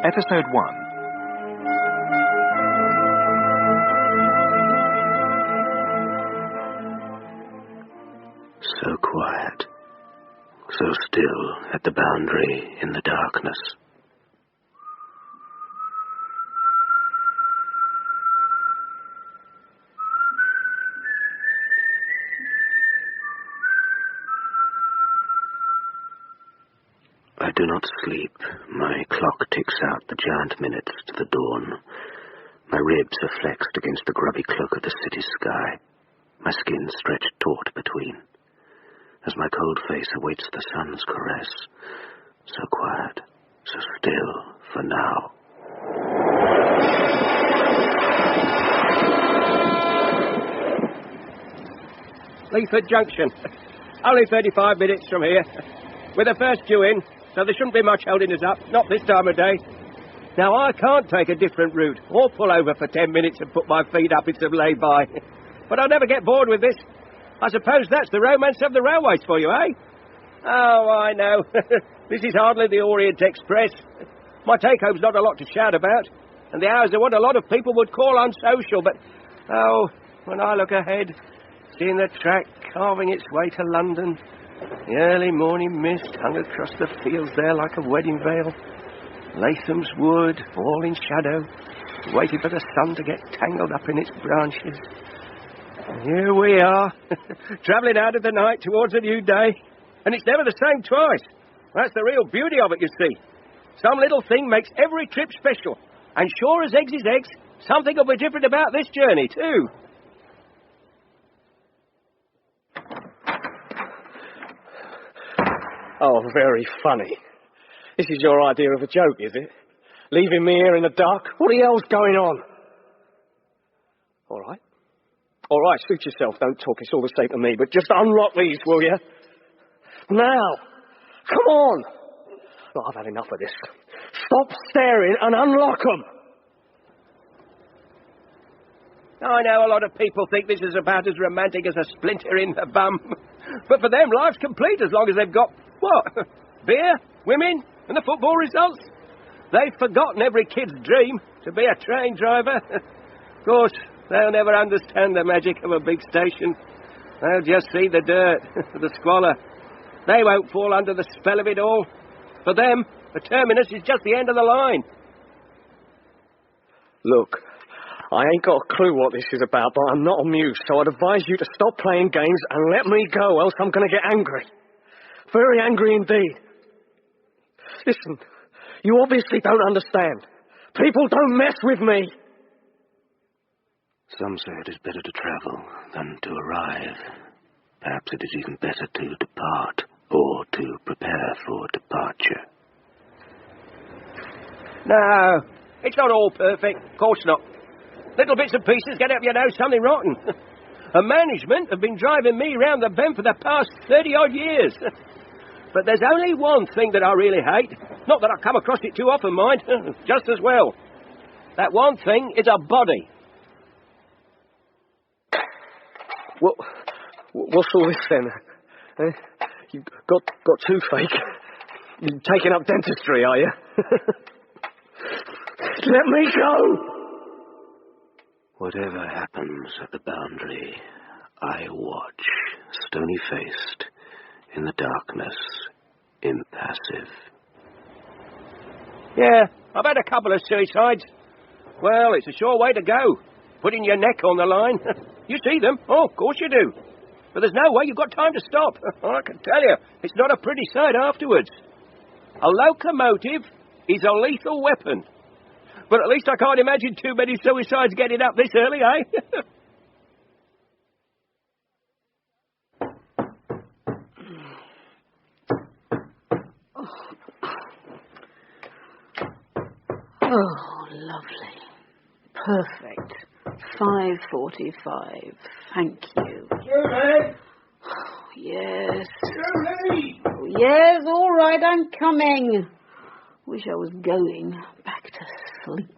Episode 1. So quiet, so still at the boundary in the darkness. I do not sleep. My clock ticks out the giant minutes to the dawn. My ribs are flexed against the grubby cloak of the city sky, my skin stretched taut between, as my cold face awaits the sun's caress. So quiet, so still for now. Leaford Junction. Only 35 minutes from here. We're the first due in, so there shouldn't be much holding us up, not this time of day. Now, I can't take a different route, or pull over for 10 minutes and put my feet up in some lay-by. But I'll never get bored with this. I suppose that's the romance of the railways for you, eh? Oh, I know. This is hardly the Orient Express. My take-home's not a lot to shout about, and the hours are what a lot of people would call unsocial, but, oh, when I look ahead, seeing the track carving its way to London, the early morning mist hung across the fields there like a wedding veil, Latham's Wood, all in shadow, waiting for the sun to get tangled up in its branches. And here we are, travelling out of the night towards a new day, and it's never the same twice. That's the real beauty of it, you see. Some little thing makes every trip special, and sure as eggs is eggs, something will be different about this journey, too. Oh, very funny. This is your idea of a joke, is it? Leaving me here in the dark? What the hell's going on? All right. All right, suit yourself. Don't talk. It's all the same to me. But just unlock these, will you? Now. Come on. Look, I've had enough of this. Stop staring and unlock them. I know a lot of people think this is about as romantic as a splinter in the bum. But for them, life's complete as long as they've got, what? Beer, women, and the football results. They've forgotten every kid's dream, to be a train driver. Of course, they'll never understand the magic of a big station. They'll just see the dirt, the squalor. They won't fall under the spell of it all. For them, the terminus is just the end of the line. Look, I ain't got a clue what this is about, but I'm not amused, so I'd advise you to stop playing games and let me go, else I'm going to get angry. Very angry indeed. Listen, you obviously don't understand. People don't mess with me. Some say it is better to travel than to arrive. Perhaps it is even better to depart, or to prepare for departure. No, it's not all perfect. Of course not. Little bits and pieces get up your nose something rotten. And management have been driving me round the bend for the past 30-odd years. But there's only one thing that I really hate. Not that I come across it too often, mind. Just as well. That one thing is a body. What's all this then? Eh? You've got toothache. You're taking up dentistry, are you? Let me go! Whatever happens at the boundary, I watch, stony-faced, in the darkness, impassive. Yeah, I've had a couple of suicides. Well, it's a sure way to go, putting your neck on the line. You see them? Oh, of course you do. But there's no way you've got time to stop. I can tell you, it's not a pretty sight afterwards. A locomotive is a lethal weapon. But at least I can't imagine too many suicides getting up this early, eh? Oh, lovely. Perfect. 5:45. Thank you. Julie! Oh, yes. Julie! Oh, yes, all right, I'm coming. Wish I was going back to sleep.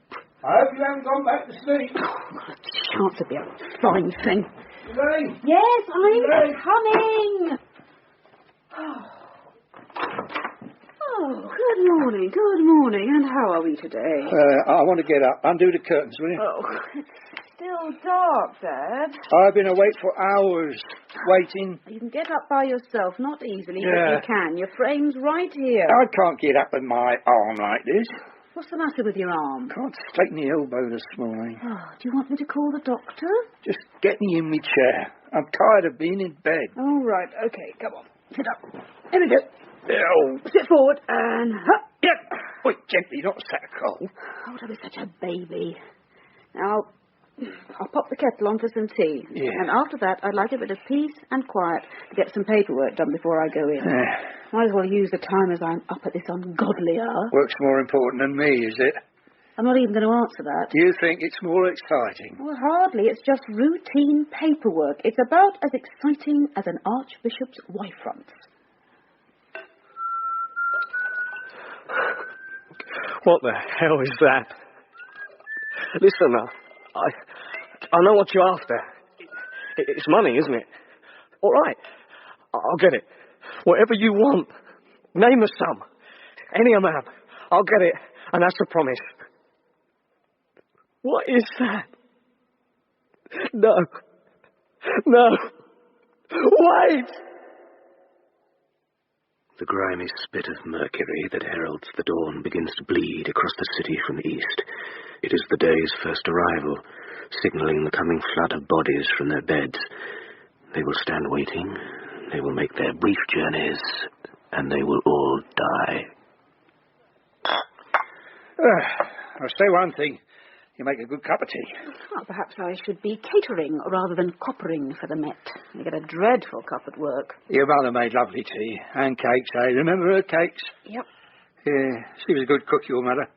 I hope you haven't gone back to sleep. Oh, what a chance to be a fine thing. Julie! Yes, I'm Julie! coming. Oh, Good morning, good morning. And how are we today? I want to get up. Undo the curtains, will you? Oh, it's still dark, Dad. I've been awake for hours, waiting. You can get up by yourself, not easily, Yeah. but you can. Your frame's right here. I can't get up with my arm like this. What's the matter with your arm? Can't straighten the elbow this morning. Oh, do you want me to call the doctor? Just get me in my chair. I'm tired of being in bed. All right, okay, come on. Sit up. Here we go. Oh, Sit forward and... Huh. yeah. Wait, gently, not so cold. Oh, don't be such a baby. Now, I'll pop the kettle on for some tea. Yeah. And after that, I'd like a bit of peace and quiet to get some paperwork done before I go in. Might as well use the time as I'm up at this ungodly hour. Work's more important than me, is it? I'm not even going to answer that. You think it's more exciting? Well, hardly. It's just routine paperwork. It's about as exciting as an archbishop's wife fronts. What the hell is that? Listen, I know what you're after. It's money, isn't it? All right, I'll get it. Whatever you want. Name a sum. Any amount. I'll get it, and that's a promise. What is that? No. No. Wait! The grimy spit of mercury that heralds the dawn begins to bleed across the city from the east. It is the day's first arrival, signalling the coming flood of bodies from their beds. They will stand waiting, they will make their brief journeys, and they will all die. I'll say one thing. You make a good cup of tea. Well, perhaps I should be catering rather than coppering for the Met. You get a dreadful cup at work. Your mother made lovely tea and cakes, eh? Remember her cakes? Yep. Yeah, she was a good cook, your mother.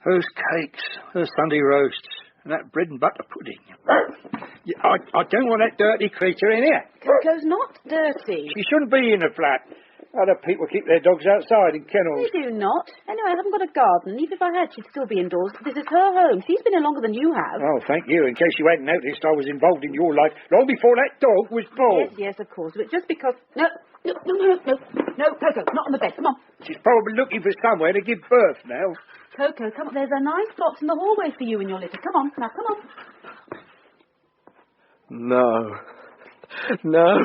Those cakes, her Sunday roasts, and that bread and butter pudding. I don't want that dirty creature in here. Coco's not dirty. She shouldn't be in the flat. Other people keep their dogs outside in kennels. They do not. Anyway, I haven't got a garden. Even if I had, she'd still be indoors. This is her home. She's been here longer than you have. Oh, thank you. In case you hadn't noticed, I was involved in your life long before that dog was born. Yes, of course. But just because... No, Coco, not on the bed. Come on. She's probably looking for somewhere to give birth now. Coco, come on. There's a nice box in the hallway for you and your litter. Come on. Now, come on. No. No.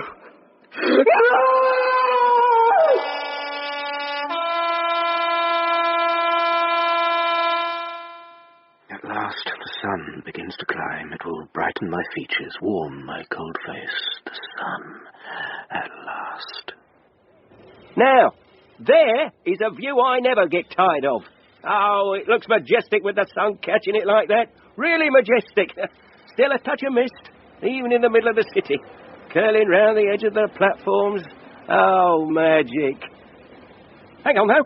At last, the sun begins to climb. It will brighten my features, warm my cold face. The sun, at last. Now, there is a view I never get tired of. Oh, it looks majestic with the sun catching it like that. Really majestic. Still a touch of mist, even in the middle of the city. Curling round the edge of the platforms. Oh, magic. Hang on, now.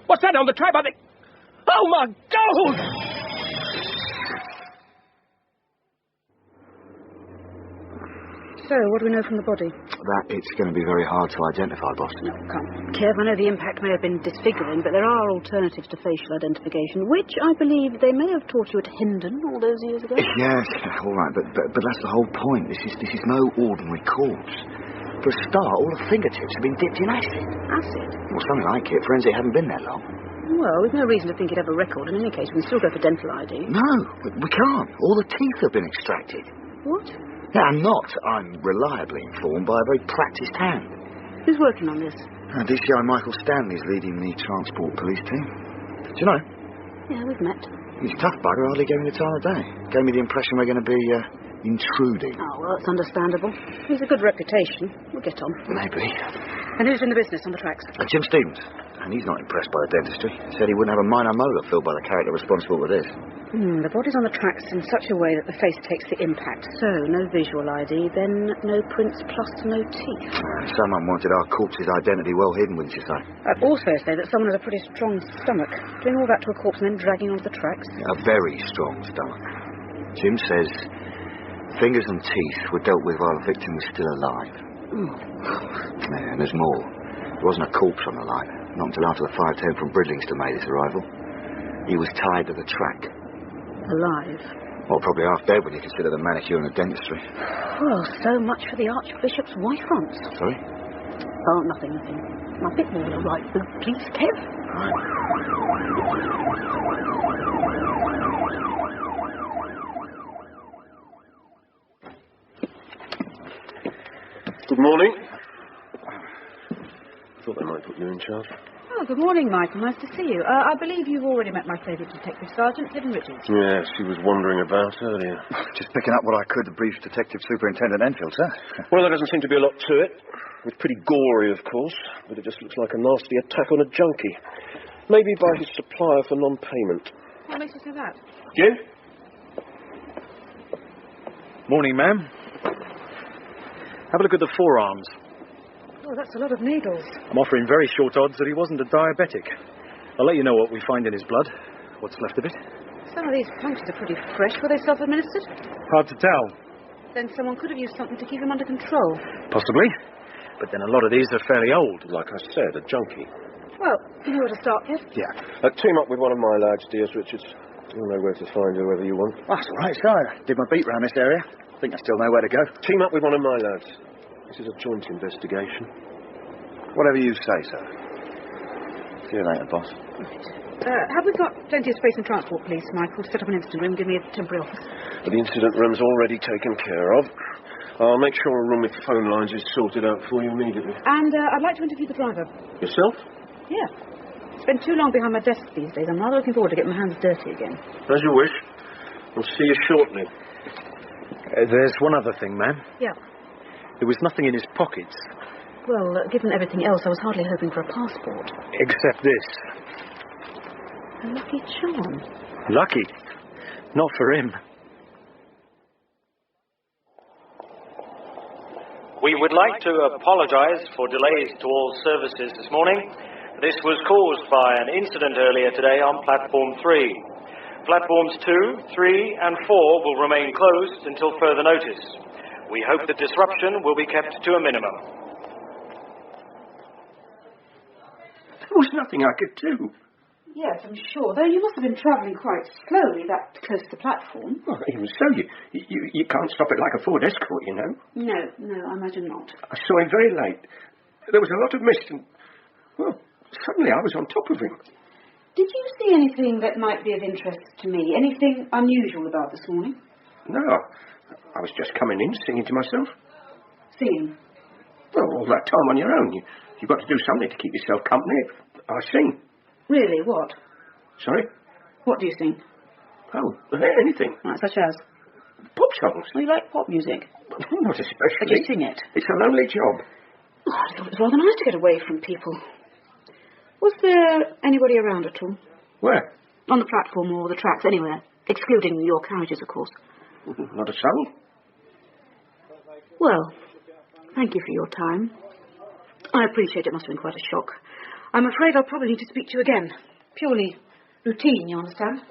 What's that on the trap? Oh, my God! So, what do we know from the body? That it's going to be very hard to identify, boss. No, can't. Kev, I know the impact may have been disfiguring, but there are alternatives to facial identification, which I believe they may have taught you at Hendon all those years ago. Yes, all right, but that's the whole point. This is no ordinary corpse. For a start, all the fingertips have been dipped in acid. Acid? Well, something like it. Forensic haven't been there long. Well, we've no reason to think he'd have a record. In any case, we can still go for dental ID. No, we can't. All the teeth have been extracted. What? Yeah, I'm reliably informed by a very practised hand. Who's working on this? DCI Michael Stanley's leading the transport police team. Do you know? Yeah, we've met. He's a tough bugger, hardly gave me the time of day. Gave me the impression we're going to be intruding. Oh, well, that's understandable. He's a good reputation. We'll get on. Maybe. And who's in the business on the tracks? Jim Stevens. And he's not impressed by the dentistry. Said he wouldn't have a minor molar filled by the character responsible for this. The body's on the tracks in such a way that the face takes the impact. So, no visual ID, then no prints plus no teeth. Someone wanted our corpse's identity well hidden, wouldn't you say? I'd also say that someone has a pretty strong stomach. Doing all that to a corpse and then dragging onto the tracks. A very strong stomach. Jim says fingers and teeth were dealt with while the victim was still alive. Yeah, and there's more. There wasn't a corpse on the line. Not until after the 5:10 from Bridlington made its arrival. He was tied to the track. Alive? Well, probably half dead when you consider the manicure and the dentistry. Well, so much for the Archbishop's wife fronts. Sorry? Oh, nothing. A bit more of a right boot, please, Kev. Good morning. Thought they might put you in charge. Oh, good morning, Michael. Nice to see you. I believe you've already met my favourite detective sergeant, Hidden Richards. Yeah, she was wandering about earlier. Just picking up what I could to brief Detective Superintendent Enfield, sir. Well, there doesn't seem to be a lot to it. It's pretty gory, of course, but it just looks like a nasty attack on a junkie. Maybe by his supplier for non-payment. What makes you say that? Jim? Morning, ma'am. Have a look at the forearms. Oh, that's a lot of needles. I'm offering very short odds that he wasn't a diabetic. I'll let you know what we find in his blood. What's left of it. Some of these punctures are pretty fresh. Were they self-administered? Hard to tell. Then someone could have used something to keep him under control. Possibly. But then a lot of these are fairly old. Like I said, a junkie. Well, you know where to start, Kev? Yeah. Team up with one of my lads, D.S. Richards. You'll know where to find whoever you want. That's all right, sir. I did my beat round this area. I think I still know where to go. Team up with one of my lads. This is a joint investigation. Whatever you say, sir. See you later, boss. Have we got plenty of space and transport, please, Michael, to set up an incident room? Give me a temporary office. The incident room's already taken care of. I'll make sure a room with phone lines is sorted out for you immediately. And I'd like to interview the driver. Yourself? Yeah. Spent too long behind my desk these days. I'm rather looking forward to getting my hands dirty again. As you wish. I'll see you shortly. There's one other thing, ma'am. Yeah. There was nothing in his pockets. Well, given everything else, I was hardly hoping for a passport. Except this. A lucky charm. Lucky. Not for him. We would like to apologise for delays to all services this morning. This was caused by an incident earlier today on Platform 3. Platforms 2, 3 and 4 will remain closed until further notice. We hope the disruption will be kept to a minimum. There was nothing I could do. Yes, I'm sure. Though you must have been travelling quite slowly that close to the platform. Well, even so, you can't stop it like a Ford Escort, you know. No, I imagine not. I saw him very late. There was a lot of mist and, well, suddenly I was on top of him. Did you see anything that might be of interest to me? Anything unusual about this morning? No, I was just coming in, singing to myself. Singing? Well, all that time on your own. You've got to do something to keep yourself company. I sing. Really? What? Sorry? What do you sing? Oh, anything. Right, such as? Pop songs. Well, you like pop music? Not especially. But you sing it? It's a lonely job. Oh, I thought it was rather nice to get away from people. Was there anybody around at all? Where? On the platform or the tracks, anywhere. Excluding your carriages, of course. Not a soul. Well, thank you for your time. I appreciate it must have been quite a shock. I'm afraid I'll probably need to speak to you again. Purely routine, you understand?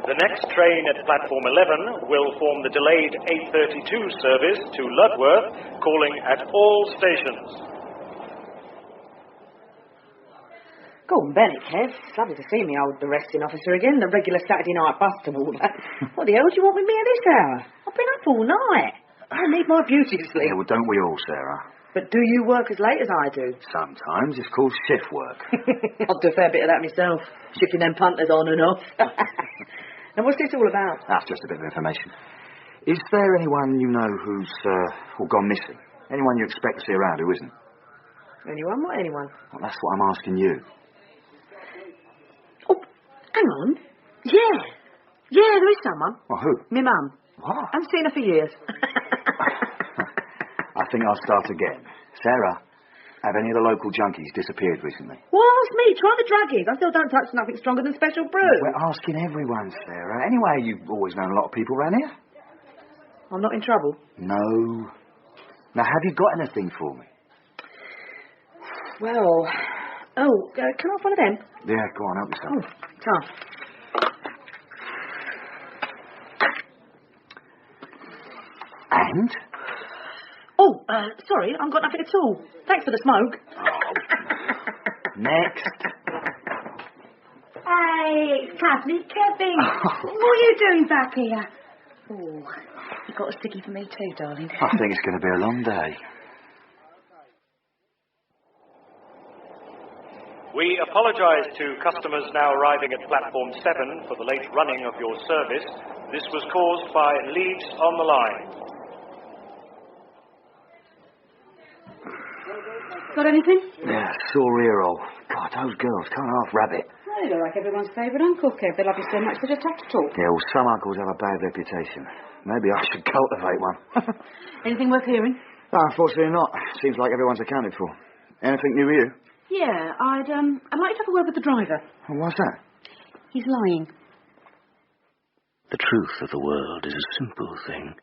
The next train at Platform 11 will form the delayed 8:32 service to Ludworth, calling at all stations. Go on, Bennett, Kev. It's lovely to see me old arresting officer again, the regular Saturday night bust and all that. What the hell do you want with me at this hour? I've been up all night. I need my beauty sleep. Yeah, well, don't we all, Sarah? But do you work as late as I do? Sometimes. It's called shift work. I'll do a fair bit of that myself, shifting them punters on and off. Now, what's this all about? That's just a bit of information. Is there anyone you know who's gone missing? Anyone you expect to see around who isn't? Anyone? What anyone? Well, that's what I'm asking you. Oh, hang on. Yeah, there is someone. Well, who? Me mum. What? I haven't seen her for years. I think I'll start again. Sarah, have any of the local junkies disappeared recently? Well, ask me. Try the druggies. I still don't touch nothing stronger than special brew. We're asking everyone, Sarah. Anyway, you've always known a lot of people around here. I'm not in trouble. No. Now, have you got anything for me? Well, can I follow them? Yeah, go on, help yourself. Oh, come. And? Oh, sorry, I've got nothing at all. Thanks for the smoke. Oh. Next. Hey, cousin Kevin. What are you doing back here? Oh, you've got a sticky for me too, darling. I think it's going to be a long day. We apologise to customers now arriving at platform 7 for the late running of your service. This was caused by leads on the line. Got anything? Yeah, sore ear roll. God, those girls can't half rabbit. Well, they're like everyone's favourite uncle, Kev. They love you so much they just have to talk. Yeah, well, some uncles have a bad reputation. Maybe I should cultivate one. Anything worth hearing? No, unfortunately not. Seems like everyone's accounted for. Anything new with you? Yeah, I'd like to have a word with the driver. Oh, what's that? He's lying. The truth of the world is a simple thing.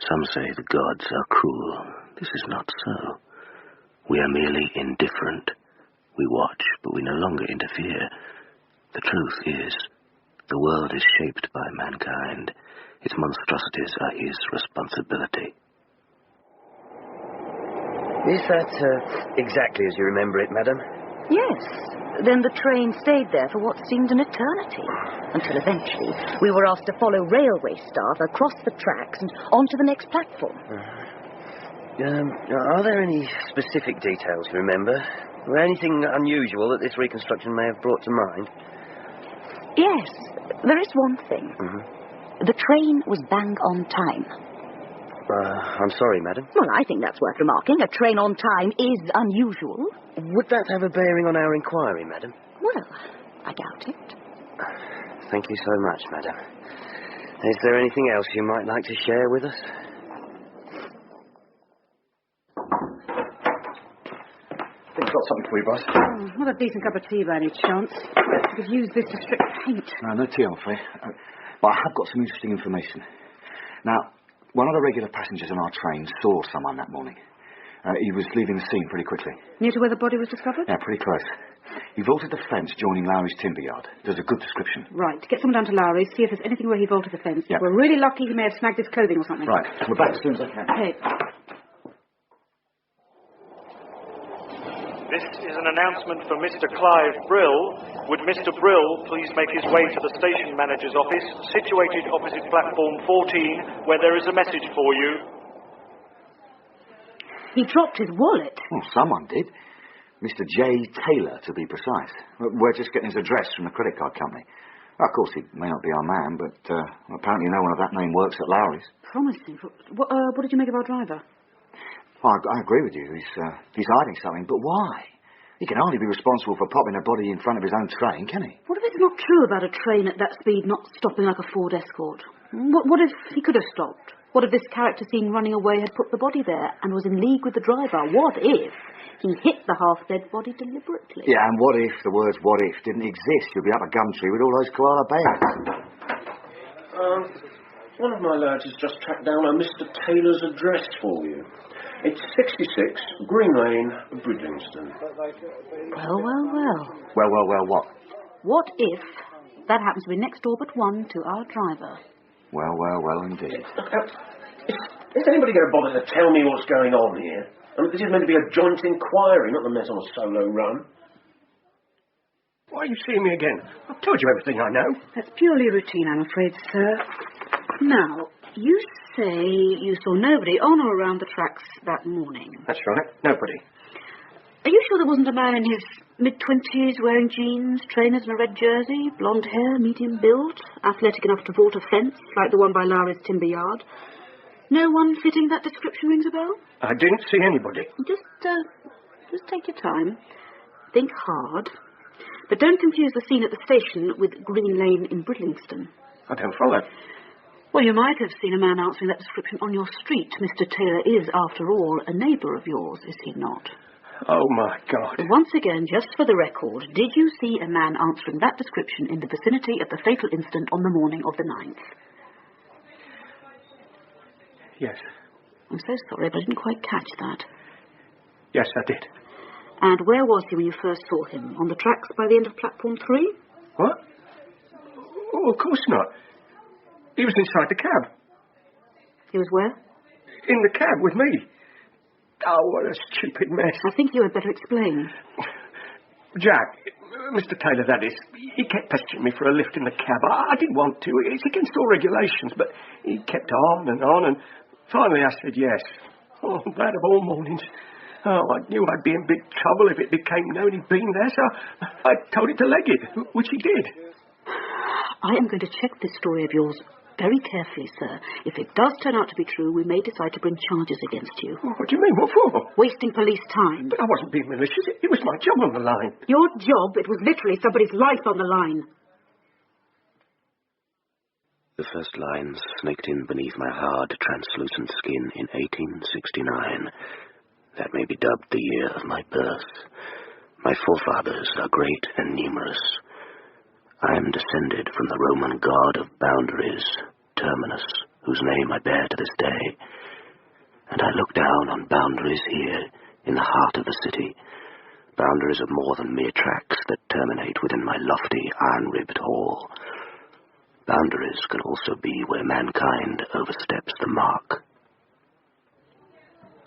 Some say the gods are cruel. This is not so. We are merely indifferent. We watch, but we no longer interfere. The truth is, the world is shaped by mankind. Its monstrosities are his responsibility. Is that exactly as you remember it, madam? Yes. Then the train stayed there for what seemed an eternity, until eventually we were asked to follow railway staff across the tracks and onto the next platform. Are there any specific details you remember? Or anything unusual that this reconstruction may have brought to mind? Yes, there is one thing. The train was bang on time. I'm sorry, madam. Well, I think that's worth remarking. A train on time is unusual. Would that have a bearing on our inquiry, madam? Well, I doubt it. Thank you so much, madam. Is there anything else you might like to share with us? I've got something for you, boss. Oh, not a decent cup of tea by any chance. I could use this to strip paint. No tea, I'm afraid. But I have got some interesting information. Now, one of the regular passengers on our train saw someone that morning. He was leaving the scene pretty quickly. Near to where the body was discovered? Yeah, pretty close. He vaulted the fence joining Lowry's timber yard. There's a good description. Right. Get someone down to Lowry's, see if there's anything where he vaulted the fence. Yeah. If we're really lucky, he may have snagged his clothing or something. Right. We're back as soon as I can. Okay. This is an announcement for Mr. Clive Brill. Would Mr. Brill please make his way to the station manager's office, situated opposite platform 14, where there is a message for you. He dropped his wallet. Well, someone did. Mr. J. Taylor, to be precise. We're just getting his address from the credit card company. Of course, he may not be our man, but apparently no one of that name works at Lowry's. Promising. What did you make of our driver? Oh, I agree with you. He's hiding something, but why? He can hardly be responsible for popping a body in front of his own train, can he? What if it's not true about a train at that speed not stopping like a Ford Escort? What if he could have stopped? What if this character seen running away had put the body there and was in league with the driver? What if he hit the half-dead body deliberately? Yeah, and what if the words "what if" didn't exist? You'd be up a gum tree with all those koala bears. One of my lads has just tracked down a Mr. Taylor's address for you. It's 66 Green Lane, Bridlingston. Well. Well, what? What if that happens to be next door but one to our driver? Well, indeed. Is anybody going to bother to tell me what's going on here? I mean, this is meant to be a joint inquiry, not the mess on a solo run. Why are you seeing me again? I've told you everything I know. That's purely routine, I'm afraid, sir. Now, you say you saw nobody on or around the tracks that morning. That's right, nobody. Are you sure there wasn't a man in his mid-20s wearing jeans, trainers and a red jersey, blonde hair, medium build, athletic enough to vault a fence like the one by Lowry's timber yard? No one fitting that description rings a bell? I didn't see anybody. Just take your time. Think hard. But don't confuse the scene at the station with Green Lane in Bridlingston. I don't follow. Well, you might have seen a man answering that description on your street. Mr. Taylor is, after all, a neighbour of yours, is he not? Oh, my God. Once again, just for the record, did you see a man answering that description in the vicinity of the fatal incident on the morning of the 9th? Yes. I'm so sorry, but I didn't quite catch that. Yes, I did. And where was he when you first saw him? On the tracks by the end of platform 3? What? Oh, of course not. He was inside the cab. He was where? In the cab with me. Oh, what a stupid mess. I think you had better explain. Jack, Mr. Taylor, that is, he kept pestering me for a lift in the cab. I didn't want to. It's against all regulations, but he kept on, and finally I said yes. Oh, that of all mornings. Oh, I knew I'd be in big trouble if it became known he'd been there, so I told him to leg it, which he did. I am going to check this story of yours very carefully, sir. If it does turn out to be true, we may decide to bring charges against you. Oh, what do you mean? What for? Wasting police time. But I wasn't being malicious. It was my job on the line. Your job? It was literally somebody's life on the line. The first lines snaked in beneath my hard, translucent skin in 1869. That may be dubbed the year of my birth. My forefathers are great and numerous. I am descended from the Roman god of boundaries, Terminus, whose name I bear to this day. And I look down on boundaries here, in the heart of the city, boundaries of more than mere tracks that terminate within my lofty, iron-ribbed hall. Boundaries can also be where mankind oversteps the mark.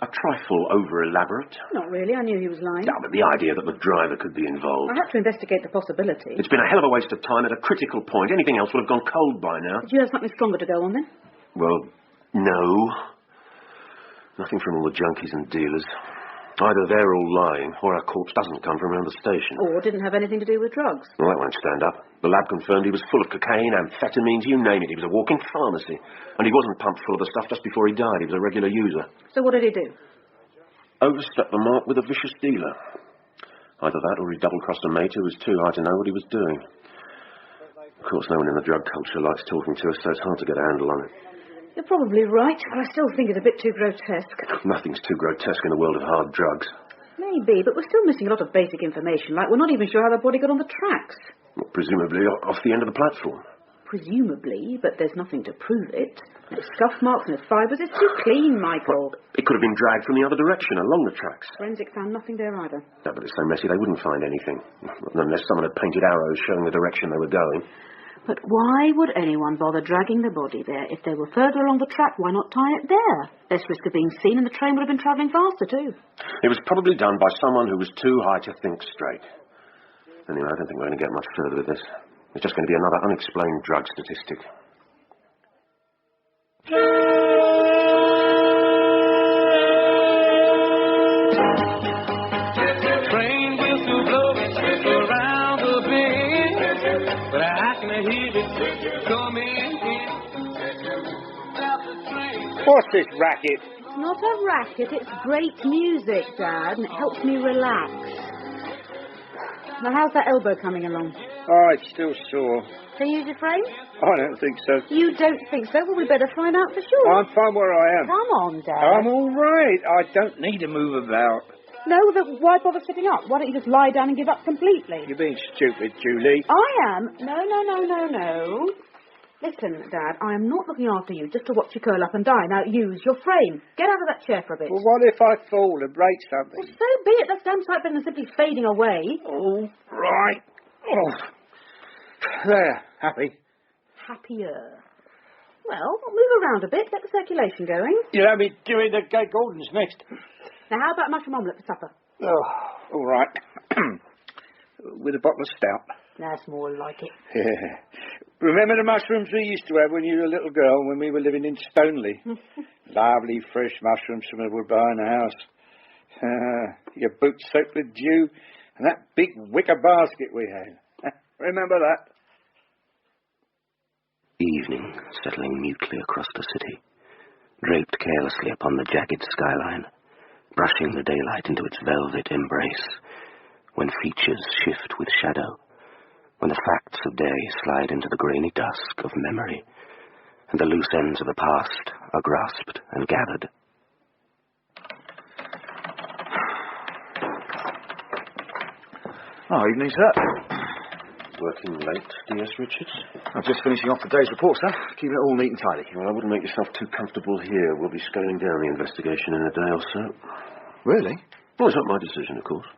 A trifle over-elaborate. Not really. I knew he was lying. No, but the idea that the driver could be involved. I have to investigate the possibility. It's been a hell of a waste of time at a critical point. Anything else would have gone cold by now. Did you have something stronger to go on, then? Well, no. Nothing from all the junkies and dealers. Either they're all lying, or our corpse doesn't come from around the station. Or didn't have anything to do with drugs. Well, that won't stand up. The lab confirmed he was full of cocaine, amphetamines, you name it. He was a walking pharmacy. And he wasn't pumped full of the stuff just before he died. He was a regular user. So what did he do? Overstepped the mark with a vicious dealer. Either that or he double-crossed a mate who was too high to know what he was doing. Of course, no one in the drug culture likes talking to us, so it's hard to get a handle on it. You're probably right, but I still think it's a bit too grotesque. Nothing's too grotesque in the world of hard drugs. Maybe, but we're still missing a lot of basic information, like we're not even sure how the body got on the tracks. Well, presumably off the end of the platform. Presumably, but there's nothing to prove it. No scuff marks, no fibres. It's too clean, Michael. Well, it could have been dragged from the other direction, along the tracks. Forensic found nothing there either. No, but it's so messy they wouldn't find anything. Unless someone had painted arrows showing the direction they were going. But why would anyone bother dragging the body there? If they were further along the track, why not tie it there? Less risk of being seen, and the train would have been travelling faster, too. It was probably done by someone who was too high to think straight. Anyway, I don't think we're going to get much further with this. It's just going to be another unexplained drug statistic. Train whistle blowing around the bend, but I can hear it coming in. What's this racket? It's not a racket, it's great music, Dad, and it helps me relax. Now, how's that elbow coming along? Oh, it's still sore. Can you use your frame? I don't think so. You don't think so? Well, we better find out for sure. I'm fine where I am. Come on, Dad. I'm all right. I don't need to move about. No, then why bother sitting up? Why don't you just lie down and give up completely? You're being stupid, Julie. I am. No. Listen, Dad, I am not looking after you just to watch you curl up and die. Now, use your frame. Get out of that chair for a bit. Well, what if I fall and break something? Well, so be it. That's damn sight better than simply fading away. All right. Oh. There. Happy? Happier. Well, we'll move around a bit. Get the circulation going. You'll have me doing the Gay Gordons next. Now, how about mushroom omelette for supper? Oh, all right. With a bottle of stout. That's more like it. Yeah. Remember the mushrooms we used to have when you were a little girl, when we were living in Stoneleigh? Lovely, fresh mushrooms from the wood behind the house. Your boots soaked with dew, and that big wicker basket we had. Remember that? Evening, settling mutely across the city, draped carelessly upon the jagged skyline, brushing the daylight into its velvet embrace, when features shift with shadow, when the facts of day slide into the grainy dusk of memory, and the loose ends of the past are grasped and gathered. Oh, evening, sir. Working late, DS Richards? I'm just finishing off the day's report, sir. Keeping it all neat and tidy. Well, I wouldn't make yourself too comfortable here. We'll be scaling down the investigation in a day or so. Really? Well, it's not my decision, of course.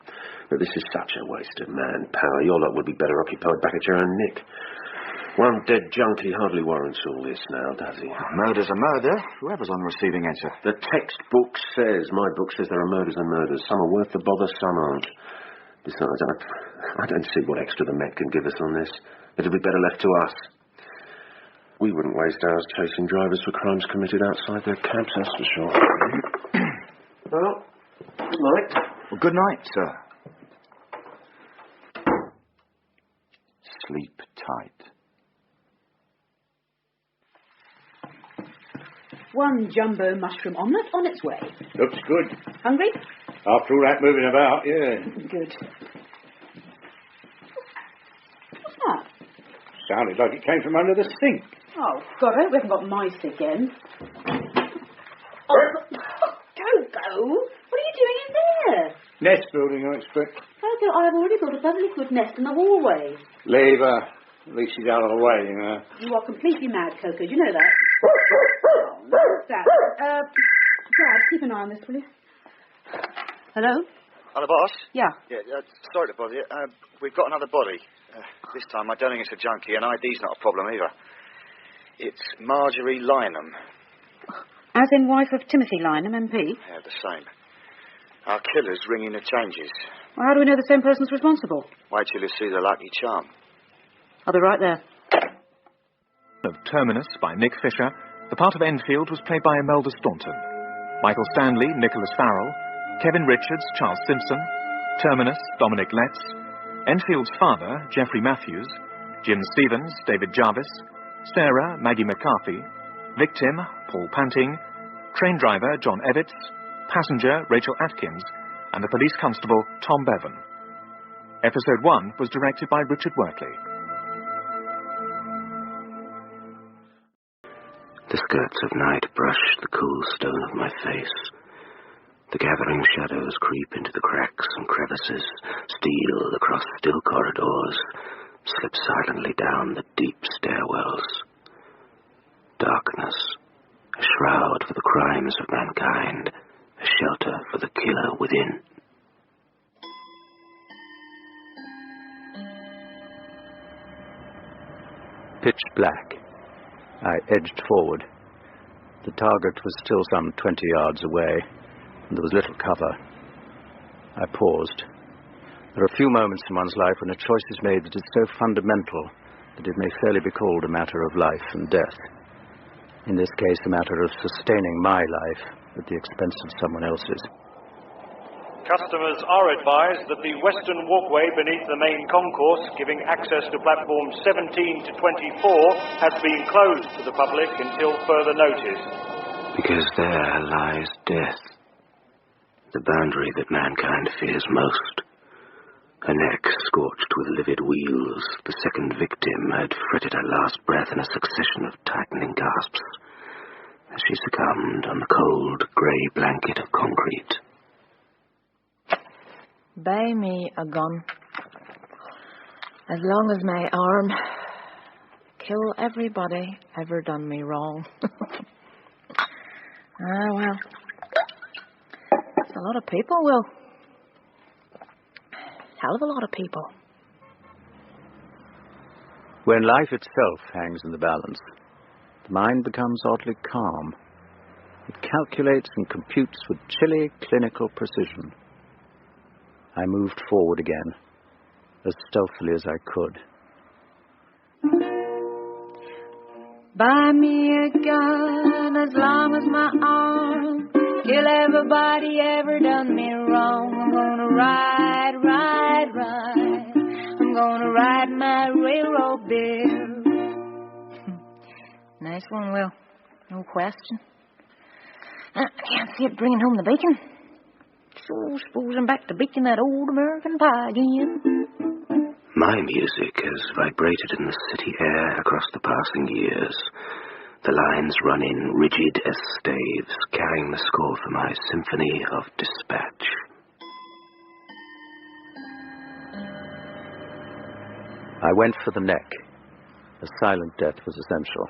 But this is such a waste of manpower. Your lot would be better occupied back at your own nick. One dead junkie hardly warrants all this now, does he? Murder's a murder. Whoever's on the receiving end, sir. The textbook says, my book says there are murders and murders. Some are worth the bother, some aren't. Besides, I don't see what extra the Met can give us on this. It'll be better left to us. We wouldn't waste hours chasing drivers for crimes committed outside their cabs, that's for sure. Well, good night. Good night, sir. Sleep tight. One jumbo mushroom omelette on its way. Looks good. Hungry? After all that moving about, yeah. Good. What's that? Sounded like it came from under the sink. Oh, God, I hope we haven't got mice again. Oh, Coco, what are you doing in there? Nest building, I expect. Coco, I've already built a perfectly good nest in the hallway. Leave her. At least she's out of the way, you know. You are completely mad, Coco. You know that. Oh, no, Dad. Dad, keep an eye on this, will you? Hello? Hello, boss? Yeah. Yeah, sorry to bother you. We've got another body. This time, I don't think it's a junkie, and ID's not a problem either. It's Marjorie Lynham. As in wife of Timothy Lynham, MP? Yeah, the same. Our killer's ringing the changes. Well, how do we know the same person's responsible? Wait till you see the lucky charm. I'll be right there. Of Terminus by Nick Fisher, the part of Enfield was played by Imelda Staunton. Michael Stanley, Nicholas Farrell, Kevin Richards, Charles Simpson, Terminus, Dominic Letts, Enfield's father, Geoffrey Matthews, Jim Stevens, David Jarvis, Sarah, Maggie McCarthy, victim, Paul Panting, train driver, John Evitts, passenger, Rachel Atkins, and the police constable, Tom Bevan. Episode 1 was directed by Richard Wortley. The skirts of night brush the cool stone of my face. The gathering shadows creep into the cracks and crevices, steal across still corridors, slip silently down the deep stairwells. Darkness, a shroud for the crimes of mankind, a shelter for the killer within. Pitch black. I edged forward. The target was still some 20 yards away, and there was little cover. I paused. There are a few moments in one's life when a choice is made that is so fundamental that it may fairly be called a matter of life and death. In this case, a matter of sustaining my life at the expense of someone else's. Customers are advised that the western walkway beneath the main concourse, giving access to platforms 17 to 24, has been closed to the public until further notice. Because there lies death, the boundary that mankind fears most. Her neck scorched with livid wheels, the second victim had fretted her last breath in a succession of tightening gasps as she succumbed on the cold, grey blanket of concrete. Buy me a gun. As long as my arm. Kill everybody ever done me wrong. Well. It's a lot of people, Will. Hell of a lot of people. When life itself hangs in the balance, the mind becomes oddly calm. It calculates and computes with chilly clinical precision. I moved forward again, as stealthily as I could. Buy me a gun as long as my arm. Kill everybody ever done me wrong. I'm gonna ride, ride, ride. I'm gonna ride my railroad bill. Nice one, Will. No question. I can't see it bringing home the bacon. So suppose I'm back to baking that old American pie again. My music has vibrated in the city air across the passing years. The lines run in rigid as staves, carrying the score for my symphony of dispatch. I went for the neck. A silent death was essential.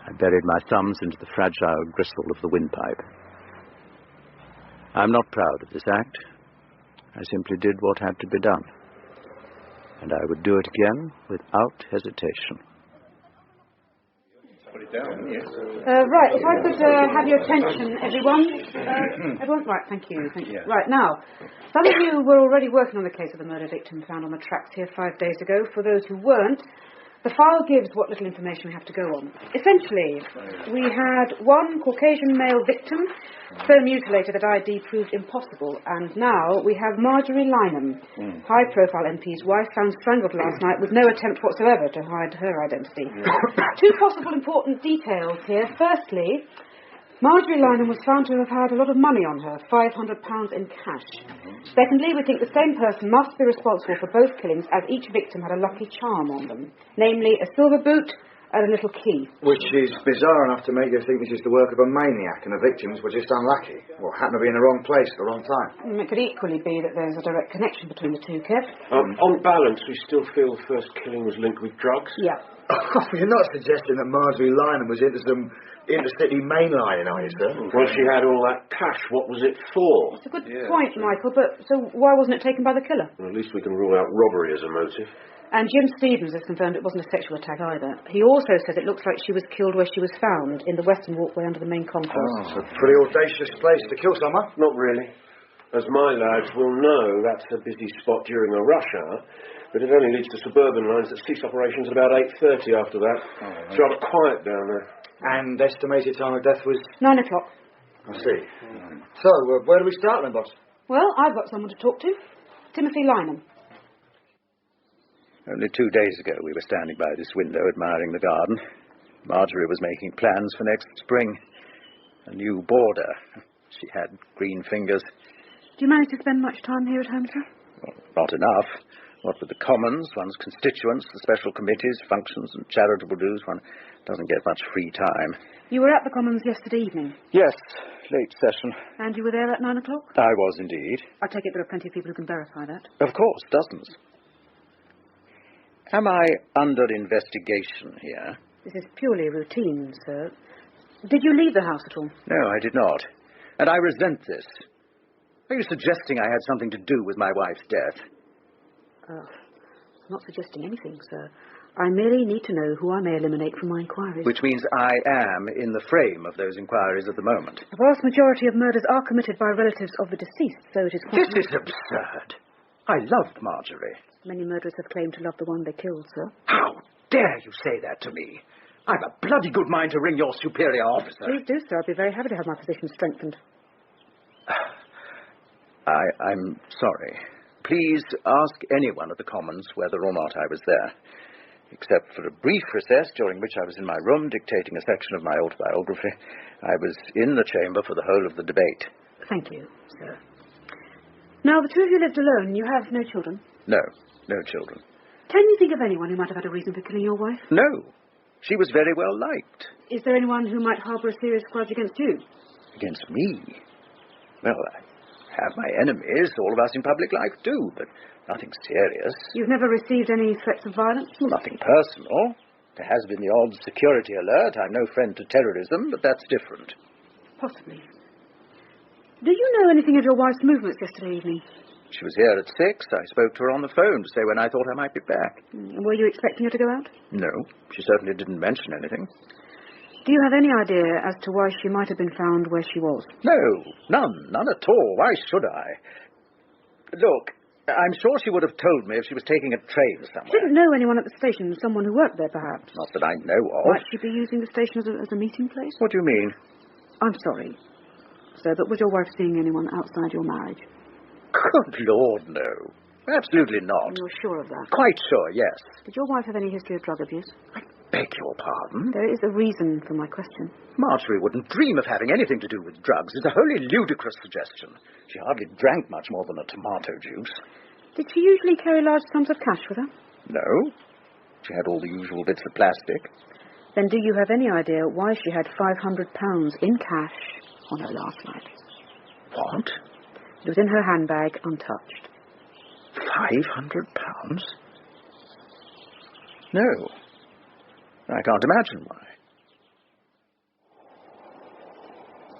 I buried my thumbs into the fragile gristle of the windpipe. I'm not proud of this act. I simply did what had to be done. And I would do it again without hesitation. Put it down, yes. Right, if I could have your attention, everyone. Everyone? Right, thank you. Yeah. Right, now, some of you were already working on the case of the murder victim found on the tracks here 5 days ago. For those who weren't, The file gives what little information we have to go on. Essentially, we had one Caucasian male victim, so mutilated that ID proved impossible, and now we have Marjorie Lynham, high-profile MP's wife, found strangled last night with no attempt whatsoever to hide her identity. Two possible important details here. Firstly, Marjorie Lynham was found to have had a lot of money on her, £500 in cash. Secondly, we think the same person must be responsible for both killings, as each victim had a lucky charm on them, namely a silver boot and a little key. Which is bizarre enough to make you think this is the work of a maniac and the victims were just unlucky, or happened to be in the wrong place at the wrong time. It could equally be that there's a direct connection between the two, Kev. On balance, we still feel the first killing was linked with drugs? Yeah. Oh, you're not suggesting that Marjorie Lynham was into some intercity mainlining, are you, sir? Well, she had all that cash. What was it for? It's a good point, Michael, but so why wasn't it taken by the killer? Well, at least we can rule out robbery as a motive. And Jim Stevens has confirmed it wasn't a sexual attack either. He also says it looks like she was killed where she was found, in the western walkway under the main concourse. Oh, it's a pretty audacious place to kill someone. Not really. As my lads will know, that's a busy spot during a rush hour, but it only leads to suburban lines that cease operations at about 8:30 after that. It's rather quiet down there. And estimated time of death was? 9 o'clock. I see. So, where do we start then, boss? Well, I've got someone to talk to. Timothy Lynham. Only 2 days ago we were standing by this window admiring the garden. Marjorie was making plans for next spring. A new boarder. She had green fingers. Do you manage to spend much time here at home, sir? Well, not enough. What with the Commons, one's constituents, the special committees, functions and charitable dues, one doesn't get much free time. You were at the Commons yesterday evening? Yes, late session. And you were there at 9 o'clock? I was indeed. I take it there are plenty of people who can verify that. Of course, dozens. Am I under investigation here? This is purely routine, sir. Did you leave the house at all? No, I did not. And I resent this. Are you suggesting I had something to do with my wife's death? I'm not suggesting anything, sir. I merely need to know who I may eliminate from my inquiries. Which means I am in the frame of those inquiries at the moment. The vast majority of murders are committed by relatives of the deceased, so it is... This is absurd. I loved Marjorie. Many murderers have claimed to love the one they killed, sir. How dare you say that to me? I've a bloody good mind to ring your superior officer. Please do, sir. I'd be very happy to have my position strengthened. I'm sorry. Please ask anyone at the Commons whether or not I was there. Except for a brief recess during which I was in my room dictating a section of my autobiography, I was in the chamber for the whole of the debate. Thank you, sir. Now, the two of you lived alone. You have no children? No, no children. Can you think of anyone who might have had a reason for killing your wife? No. She was very well liked. Is there anyone who might harbour a serious grudge against you? Against me? Well, I have my enemies. All of us in public life do, but nothing serious. You've never received any threats of violence? Well, nothing personal. There has been the odd security alert. I'm no friend to terrorism, but that's different. Possibly. Do you know anything of your wife's movements yesterday evening? She was here at 6. I spoke to her on the phone to say when I thought I might be back. Were you expecting her to go out? No, she certainly didn't mention anything. Do you have any idea as to why she might have been found where she was? No, none at all. Why should I? Look, I'm sure she would have told me if she was taking a train somewhere. She didn't know anyone at the station, someone who worked there, perhaps. Not that I know of. Might she be using the station as a meeting place? What do you mean? I'm sorry, sir, but was your wife seeing anyone outside your marriage? Good Lord, no. Absolutely not. You're sure of that? Quite sure, yes. Did your wife have any history of drug abuse? I beg your pardon? There is a reason for my question. Marjorie wouldn't dream of having anything to do with drugs. It's a wholly ludicrous suggestion. She hardly drank much more than a tomato juice. Did she usually carry large sums of cash with her? No. She had all the usual bits of plastic. Then do you have any idea why she had £500 in cash on her last night? What? It was in her handbag, untouched. £500? No. I can't imagine why.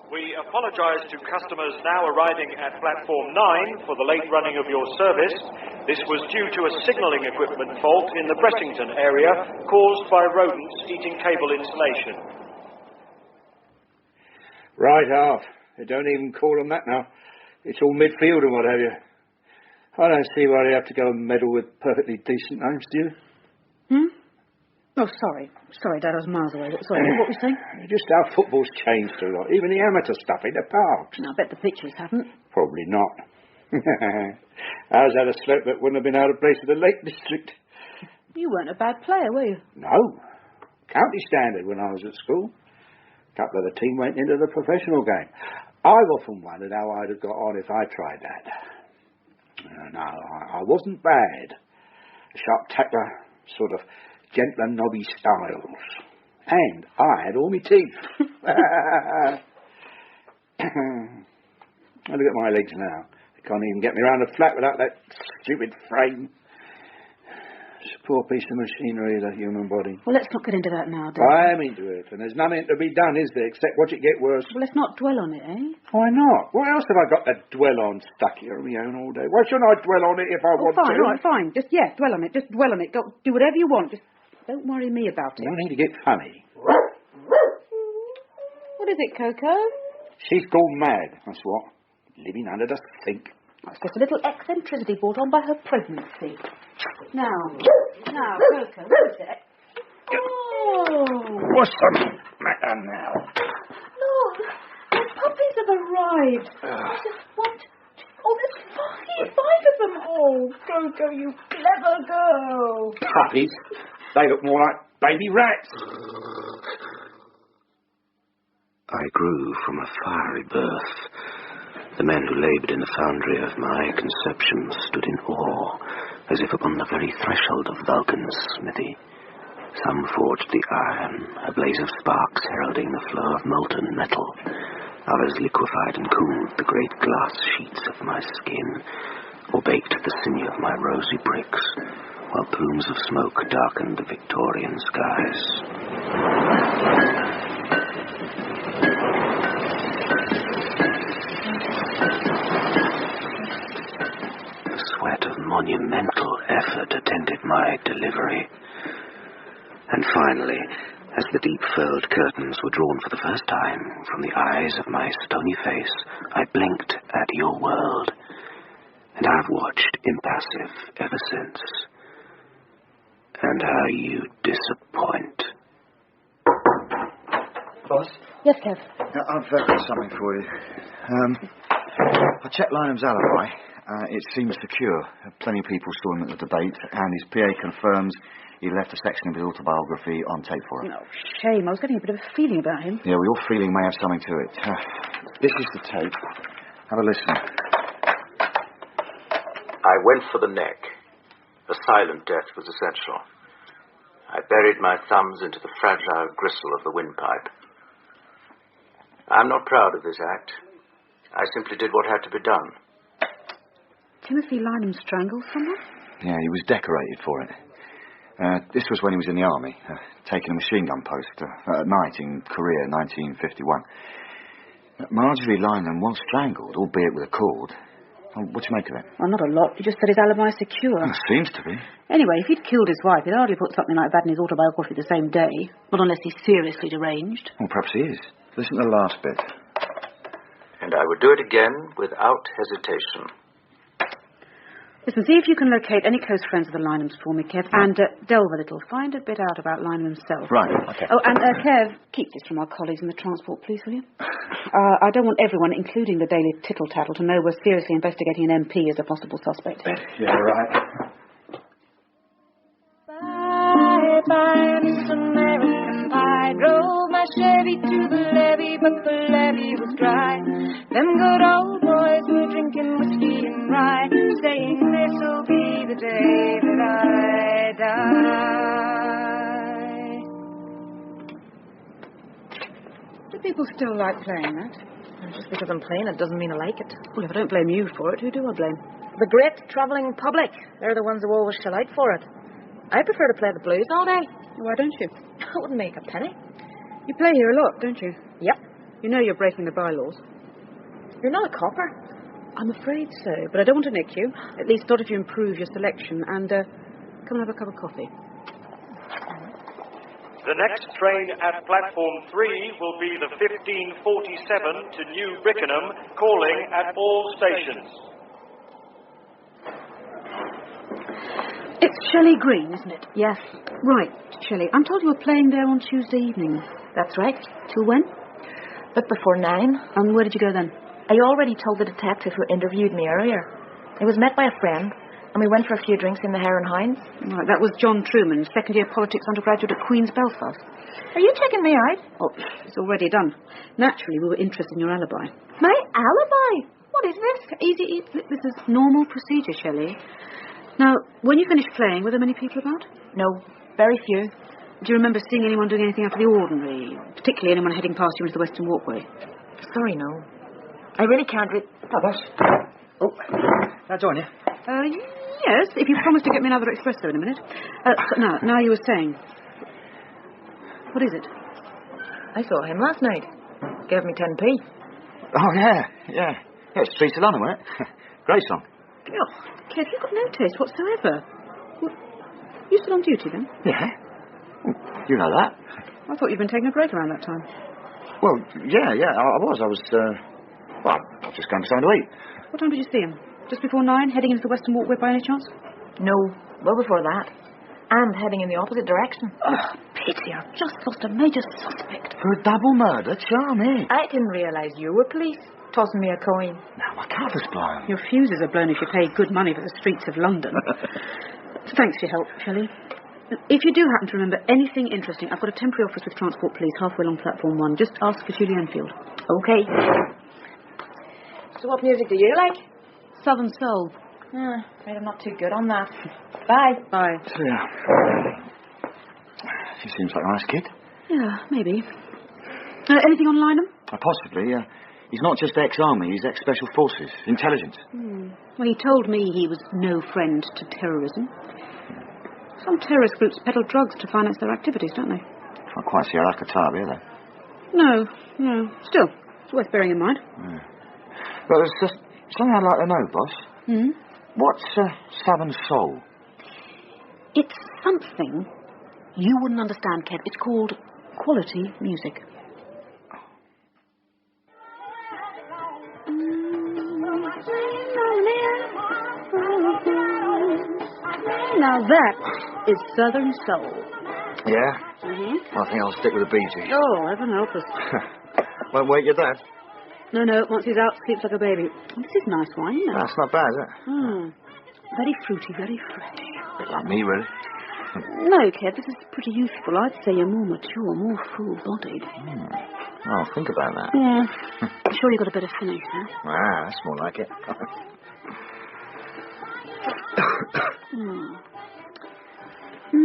We apologise to customers now arriving at platform 9 for the late running of your service. This was due to a signalling equipment fault in the Bressington area caused by rodents eating cable insulation. Right half. They don't even call them that now. It's all midfield and what have you. I don't see why they have to go and meddle with perfectly decent names, do you? Oh, sorry. Sorry, Dad, I was miles away. Sorry, what were you saying? Just how football's changed a lot. Even the amateur stuff in the parks. No, I bet the pictures haven't. Probably not. I was at a slope that wouldn't have been out of place in the Lake District. You weren't a bad player, were you? No. County standard when I was at school. A couple of the team went into the professional game. I've often wondered how I'd have got on if I tried that. No, I wasn't bad. A sharp tackler, sort of gentle and knobby styles. And I had all my teeth. Look at my legs now. They can't even get me round the flat without that stupid frame. It's a poor piece of machinery, the human body. Well, let's not get into that now, Dad. I am into it, and there's nothing to be done, is there, except watch it get worse. Well, let's not dwell on it, eh? Why not? What else have I got to dwell on stuck here on my own all day? Why shouldn't I dwell on it if I want fine, to? All right, fine. Just, dwell on it. Just dwell on it. Go, do whatever you want. Just don't worry me about it. You don't need to get funny. What is it, Coco? She's gone mad, that's what. Living under the sink. That's just a little eccentricity brought on by her pregnancy. Now, Coco, what is it? Oh! What's the matter now? Look, the puppies have arrived. There's just one... Oh, there's five of them. Oh, Coco, you clever girl. Puppies? They look more like baby rats. I grew from a fiery birth. The men who laboured in the foundry of my conception stood in awe, as if upon the very threshold of Vulcan's smithy. Some forged the iron, a blaze of sparks heralding the flow of molten metal. Others liquefied and cooled the great glass sheets of my skin, or baked the sinew of my rosy bricks, while plumes of smoke darkened the Victorian skies. Monumental effort attended my delivery. And finally, as the deep-furled curtains were drawn for the first time from the eyes of my stony face, I blinked at your world, and I've watched impassive ever since. And how you disappoint. Boss? Yes, Kev? I've got something for you. I checked Lynham's alibi. It seems secure. Plenty of people saw him at the debate, and his PA confirms he left a section of his autobiography on tape for him. Oh, shame. I was getting a bit of a feeling about him. Yeah, well, your feeling may have something to it. This is the tape. Have a listen. I went for the neck. A silent death was essential. I buried my thumbs into the fragile gristle of the windpipe. I'm not proud of this act. I simply did what had to be done. Timothy Lynham strangled someone? Yeah, he was decorated for it. This was when he was in the army, taking a machine gun post at night in Korea, 1951. Marjorie Lynham was strangled, albeit with a cord. What do you make of it? Well, not a lot. You just said his alibi is secure. Well, seems to be. Anyway, if he'd killed his wife, he'd hardly put something like that in his autobiography the same day. Not unless he's seriously deranged. Well, perhaps he is. Listen to the last bit. And I would do it again without hesitation. Listen, see if you can locate any close friends of the Lynhams for me, Kev, and delve a little. Find a bit out about Lynham himself. Right, okay. Oh, and Kev, keep this from our colleagues in the transport, please, will you? I don't want everyone, including the Daily Tittle-Tattle, to know we're seriously investigating an MP as a possible suspect here. Yeah, right. Bye, Miss American Pie. Drove my Chevy to the levee, but the levee was dry. Them good old boys were drinking whiskey and rye, saying this'll be the day that I die. Do people still like playing that? Just because I'm playing it doesn't mean I like it. Well, if I don't blame you for it, who do I blame? The great travelling public. They're the ones who always shell out for it. I prefer to play the blues all day. Why don't you? I wouldn't make a penny. You play here a lot, don't you? Yep. You know you're breaking the bylaws. You're not a copper. I'm afraid so, but I don't want to nick you. At least not if you improve your selection. And come and have a cup of coffee. The next train at platform 3 will be the 1547 to New Rickenham, calling at all stations. It's Shelley Green, isn't it? Yes, Right, Shelley. I'm told you were playing there on Tuesday evening. that's right. Till when? But before 9, And where did you go then? I already told the detective who interviewed me earlier. I was met by a friend, and we went for a few drinks in the Hare and Hounds. Right, that was John Truman, second-year politics undergraduate at Queen's Belfast. Are you checking me out? Oh, it's already done. Naturally, we were interested in your alibi. My alibi? What is this? Easy. This is normal procedure, Shelley. Now, when you finished playing, were there many people about? No, very few. Do you remember seeing anyone doing anything out of the ordinary? Particularly anyone heading past you into the Western Walkway? Sorry, no. I really can't Oh, boss. Oh, I'll join you. Yes, if you promise to get me another espresso in a minute. Now you were saying. What is it? I saw him last night. Gave me 10p. Oh, yeah. Yeah, it's Streets of London, wasn't it? Great song. Oh, Kev, you've got no taste whatsoever. Well, you still on duty, then? Yeah. You know that. I thought you'd been taking a break around that time. Well, yeah, I was. I was just going for something to eat. What time did you see him? Just before 9, heading into the Western Walkway by any chance? No, well before that. And heading in the opposite direction. Oh, pity, I've just lost a major suspect. For a double murder? Charming. I didn't realise you were police. Tossing me a coin. Now, my cover's blown. Your fuses are blown if you pay good money for the streets of London. Thanks for your help, Shelley. If you do happen to remember anything interesting, I've got a temporary office with Transport Police halfway along platform 1. Just ask for Julie Enfield. Okay. So what music do you like? Southern Soul. Afraid I'm not too good on that. Bye. Bye. Yeah. He seems like a nice kid. Yeah, maybe. Anything on Lynham? Possibly, yeah. He's not just ex-army, he's ex-special forces, intelligence. Well, he told me he was no friend to terrorism. Some terrorist groups peddle drugs to finance their activities, don't they? Can't quite see how that could tie up here, though. No. Still, it's worth bearing in mind. Yeah. But there's just something I'd like to know, boss. What's Southern Soul? It's something you wouldn't understand, Kev. It's called quality music. Now that is Southern Soul. Yeah? I think I'll stick with the Bee Gees. Oh, heaven help us. Won't wake your dad? No, once he's out, sleeps like a baby. Oh, this is nice wine, isn't it? That's not bad, is it? Very fruity, very fresh. Bit like me, really. No, Kev, this is pretty youthful. I'd say you're more mature, more full-bodied. Oh, think about that. Yeah. I'm sure you got a better finish, huh? That's more like it.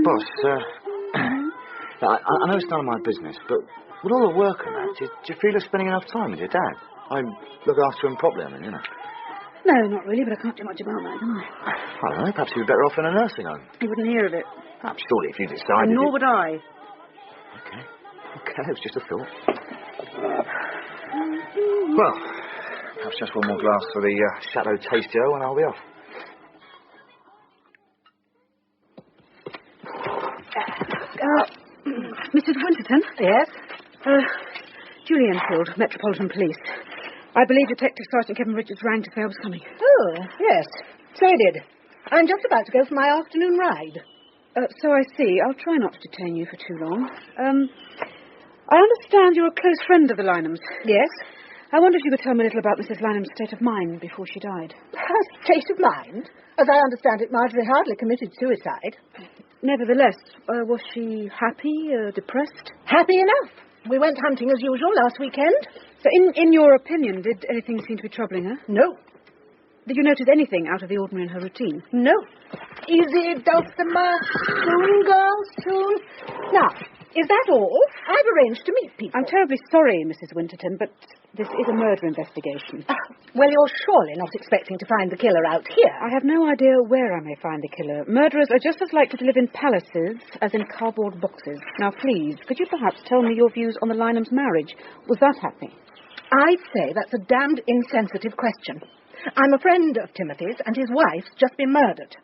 Boss, I know it's none of my business, but with all the work and that, do you feel you're spending enough time with your dad? I look after him properly, you know. No, not really, but I can't do much about that, can I? I don't know, perhaps you'd be better off in a nursing home. You wouldn't hear of it. Surely if you decided... Nor would I. Okay, it was just a thought. Well, perhaps just one more glass for the Chateau Tastio and I'll be off. Mrs. Winterton? Yes? Julie Enfield, Metropolitan Police. I believe Detective Sergeant Kevin Richards rang to say I was coming. Oh, yes. So I did. I'm just about to go for my afternoon ride. So I see. I'll try not to detain you for too long. I understand you're a close friend of the Lynhams. Yes? I wonder if you could tell me a little about Mrs. Lynham's state of mind before she died. Her state of mind? As I understand it, Marjorie hardly committed suicide. Nevertheless, was she happy, depressed? Happy enough. We went hunting as usual last weekend. So in your opinion, did anything seem to be troubling her? No. Did you notice anything out of the ordinary in her routine? No. Easy, Dulcimer. Soon, girls, soon. Now, is that all? I've arranged to meet people. I'm terribly sorry, Mrs. Winterton, but this is a murder investigation. Well, you're surely not expecting to find the killer out here. I have no idea where I may find the killer. Murderers are just as likely to live in palaces as in cardboard boxes. Now, please, could you perhaps tell me your views on the Lynham's marriage? Was that happy? I'd say that's a damned insensitive question. I'm a friend of Timothy's, and his wife's just been murdered.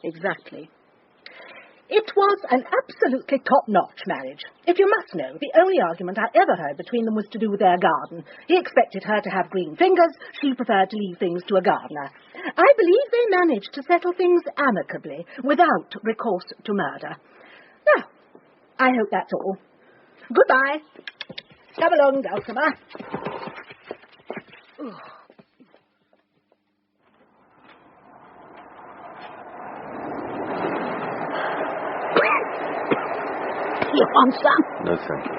Exactly. It was an absolutely top-notch marriage. If you must know, the only argument I ever heard between them was to do with their garden. He expected her to have green fingers. She preferred to leave things to a gardener. I believe they managed to settle things amicably, without recourse to murder. Now, I hope that's all. Goodbye. Come along, Dulcimer. You want some? No, thank you.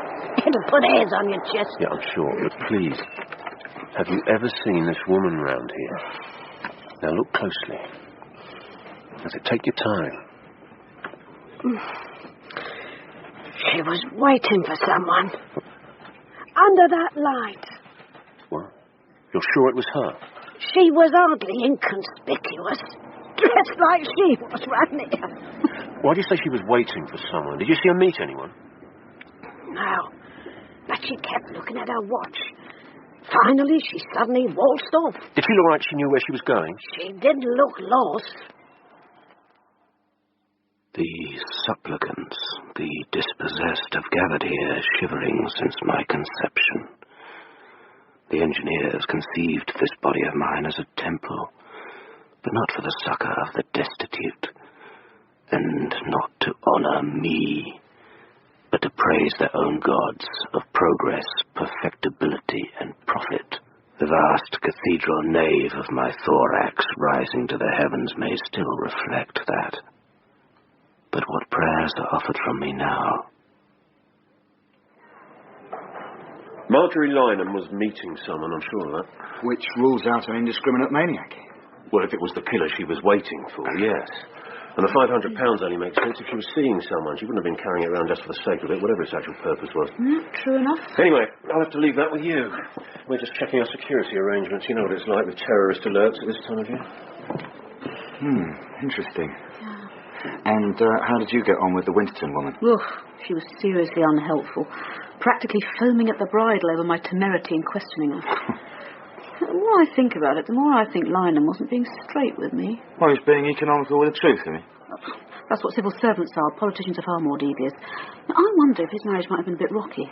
It'll put hairs on your chest. Yeah, I'm sure, but please, have you ever seen this woman round here? Now look closely. Does it take your time? She was waiting for someone. Under that light. What? You're sure it was her? She was oddly inconspicuous. Dressed like she was round here. Why do you say she was waiting for someone? Did you see her meet anyone? No. But she kept looking at her watch. Finally, she suddenly waltzed off. Did she look like she knew where she was going? She didn't look lost. The supplicants, the dispossessed, have gathered here, shivering since my conception. The engineers conceived this body of mine as a temple, but not for the succor of the destitute, and not to honor me, but to praise their own gods of progress, perfectibility, and profit. The vast cathedral nave of my thorax rising to the heavens may still reflect that. But what prayers are offered from me now? Marjorie Lynham was meeting someone, I'm sure of that. Which rules out an indiscriminate maniac. Well, if it was the killer she was waiting for, yes. And the £500 only makes sense if she was seeing someone. She wouldn't have been carrying it around just for the sake of it, whatever its actual purpose was. True enough. Anyway, I'll have to leave that with you. We're just checking our security arrangements. You know what it's like with terrorist alerts at this time of year. Interesting. And how did you get on with the Winterton woman? Oof, she was seriously unhelpful. Practically foaming at the bridle over my temerity in questioning her. The more I think about it, the more I think Lynham wasn't being straight with me. Well, he's being economical with the truth, isn't he? That's what civil servants are. Politicians are far more devious. Now, I wonder if his marriage might have been a bit rocky.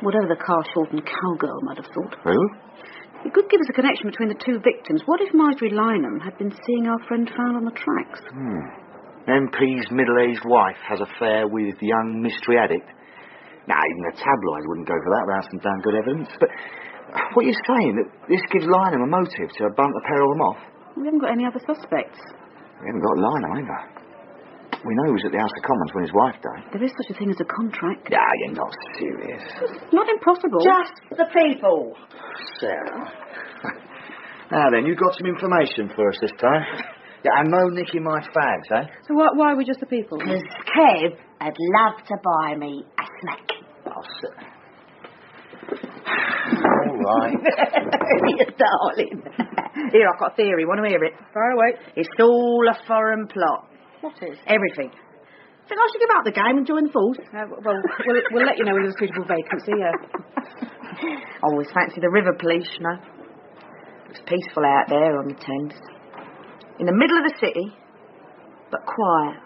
Whatever the car-shortened cowgirl might have thought. Who? It could give us a connection between the two victims. What if Marjorie Lynham had been seeing our friend found on the tracks? MP's middle-aged wife has an affair with young mystery addict. Now, even the tabloids wouldn't go for that without some damn good evidence. But what you're saying, that this gives Lynham a motive to bump the pair of them off? We haven't got any other suspects. We haven't got Lynham either. We know he was at the House of Commons when his wife died. There is such a thing as a contract. Ah, you're not serious. It's not impossible. Just the people. Sarah. Now then, you got some information for us this time. Yeah, and no nicking my fags, eh? So why are we just the people? Because Kev would love to buy me a snack. I'll sit. All right. You darling. Here, I've got a theory. Want to hear it? Far away. It's all a foreign plot. What is? Everything. Think I should give up the game and join the force? Well, we'll let you know when there's a suitable vacancy, yeah. I always fancy the river police, you know. It's peaceful out there on the Thames. In the middle of the city, but quiet.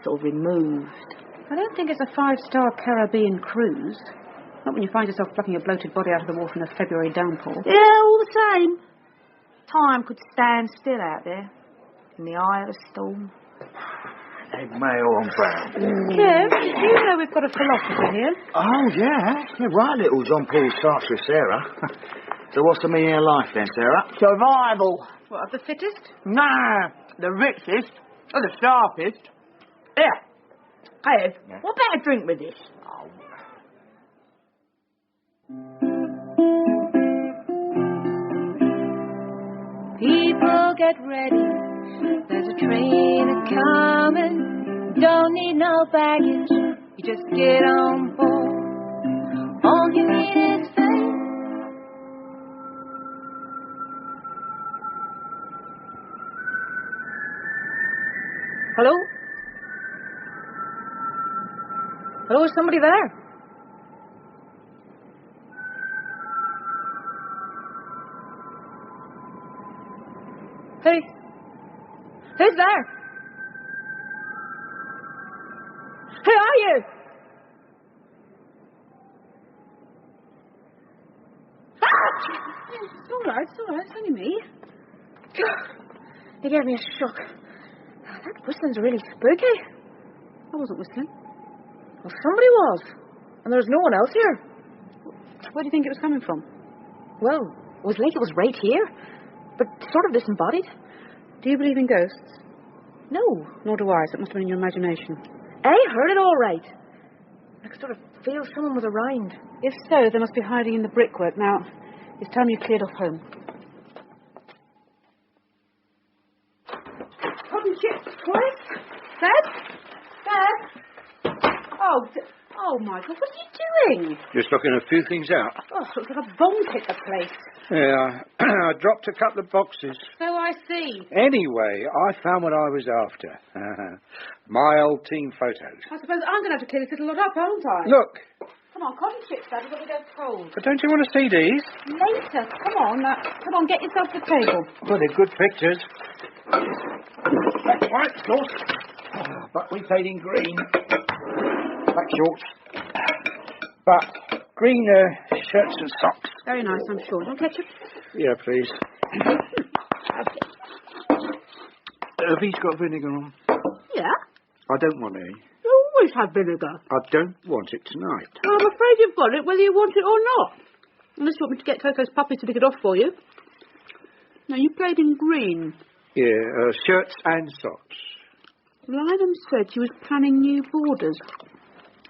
Sort of removed. I don't think it's a 5-star Caribbean cruise. Not when you find yourself plucking a bloated body out of the wharf in a February downpour. Yeah, all the same. Time could stand still out there. In the eye of the storm. Egg mayo on brown. Kev, do you know we've got a philosopher here? Oh, yeah. Yeah, right, little John Paul Sartre, Sarah. So what's the meaning of life then, Sarah? Survival. What, of the fittest? Nah, the richest or the sharpest. Here, Kev, what about a drink with this? People get ready, there's a train a-coming. Don't need no baggage, you just get on board. All you need is faith. Hello? Hello, is somebody there? Hey. Who's there? Who are you? It's all right, it's only me. He gave me a shock. That whistling's really spooky. I wasn't whistling. Well, somebody was. And there was no one else here. Where do you think it was coming from? Well, it was like it was right here. But sort of disembodied. Do you believe in ghosts? No. Nor do I, so it must have been in your imagination. I heard it all right. I could sort of feel someone was around. If so, they must be hiding in the brickwork. Now, it's time you cleared off home. Cotton chips, twice. Dad? Oh, Michael, what are you doing? Just looking a few things out. Oh, it looks like a bomb hit the place. Yeah, I dropped a couple of boxes. So I see. Anyway, I found what I was after. My old team photos. I suppose I'm going to have to clear this little lot up, aren't I? Look. Come on, cotton chips, Dad. We've got to go cold. But don't you want to see these? Later. Come on, now. Come on, get yourself to the table. Well, they're good pictures. Black white, of course. But we played in green. Black shorts. But green shirts and socks. Very nice, I'm sure. Want ketchup? Yeah, please. Have these got vinegar on? Yeah? I don't want any. You always have vinegar. I don't want it tonight. Well, I'm afraid you've got it, whether you want it or not. Unless you want me to get Coco's puppy to pick it off for you. Now, you played in green. Yeah, shirts and socks. Lynham said she was planning new borders.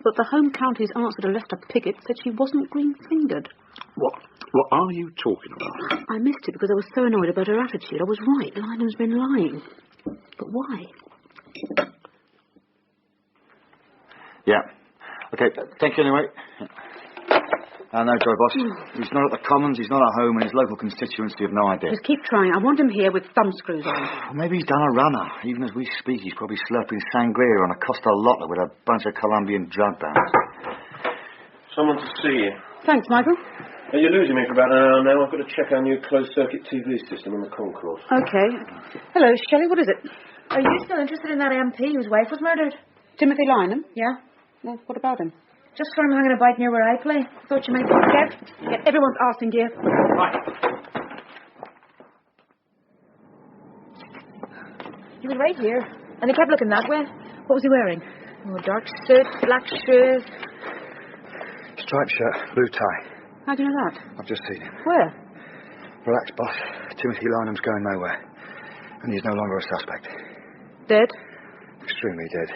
But the Home County's answer to Lester Piggott said she wasn't green-fingered. What are you talking about? I missed it because I was so annoyed about her attitude. I was right. Lynham's been lying. But why? Yeah. Okay, thank you anyway. No, Joe, boss. He's not at the Commons, he's not at home, and his local constituency have no idea. Just keep trying. I want him here with thumbscrews on. Maybe he's done a runner. Even as we speak, he's probably slurping sangria on a Costa Lotta with a bunch of Colombian drug barons. Someone to see you. Thanks, Michael. You're losing me for about an hour now. I've got to check our new closed-circuit TV system on the concourse. Okay. Hello, Shelley. What is it? Are you still interested in that MP whose wife was murdered? Timothy Lynham? Yeah. Well, what about him? Just saw him hanging a bike near where I play. Thought you might be scared. Yeah, everyone's asking, dear. Right. He was right here. And he kept looking that way. What was he wearing? Oh, dark suit, black shoes. Striped shirt, blue tie. How do you know that? I've just seen him. Where? Relax, boss. Timothy Lynham's going nowhere. And he's no longer a suspect. Dead? Extremely dead.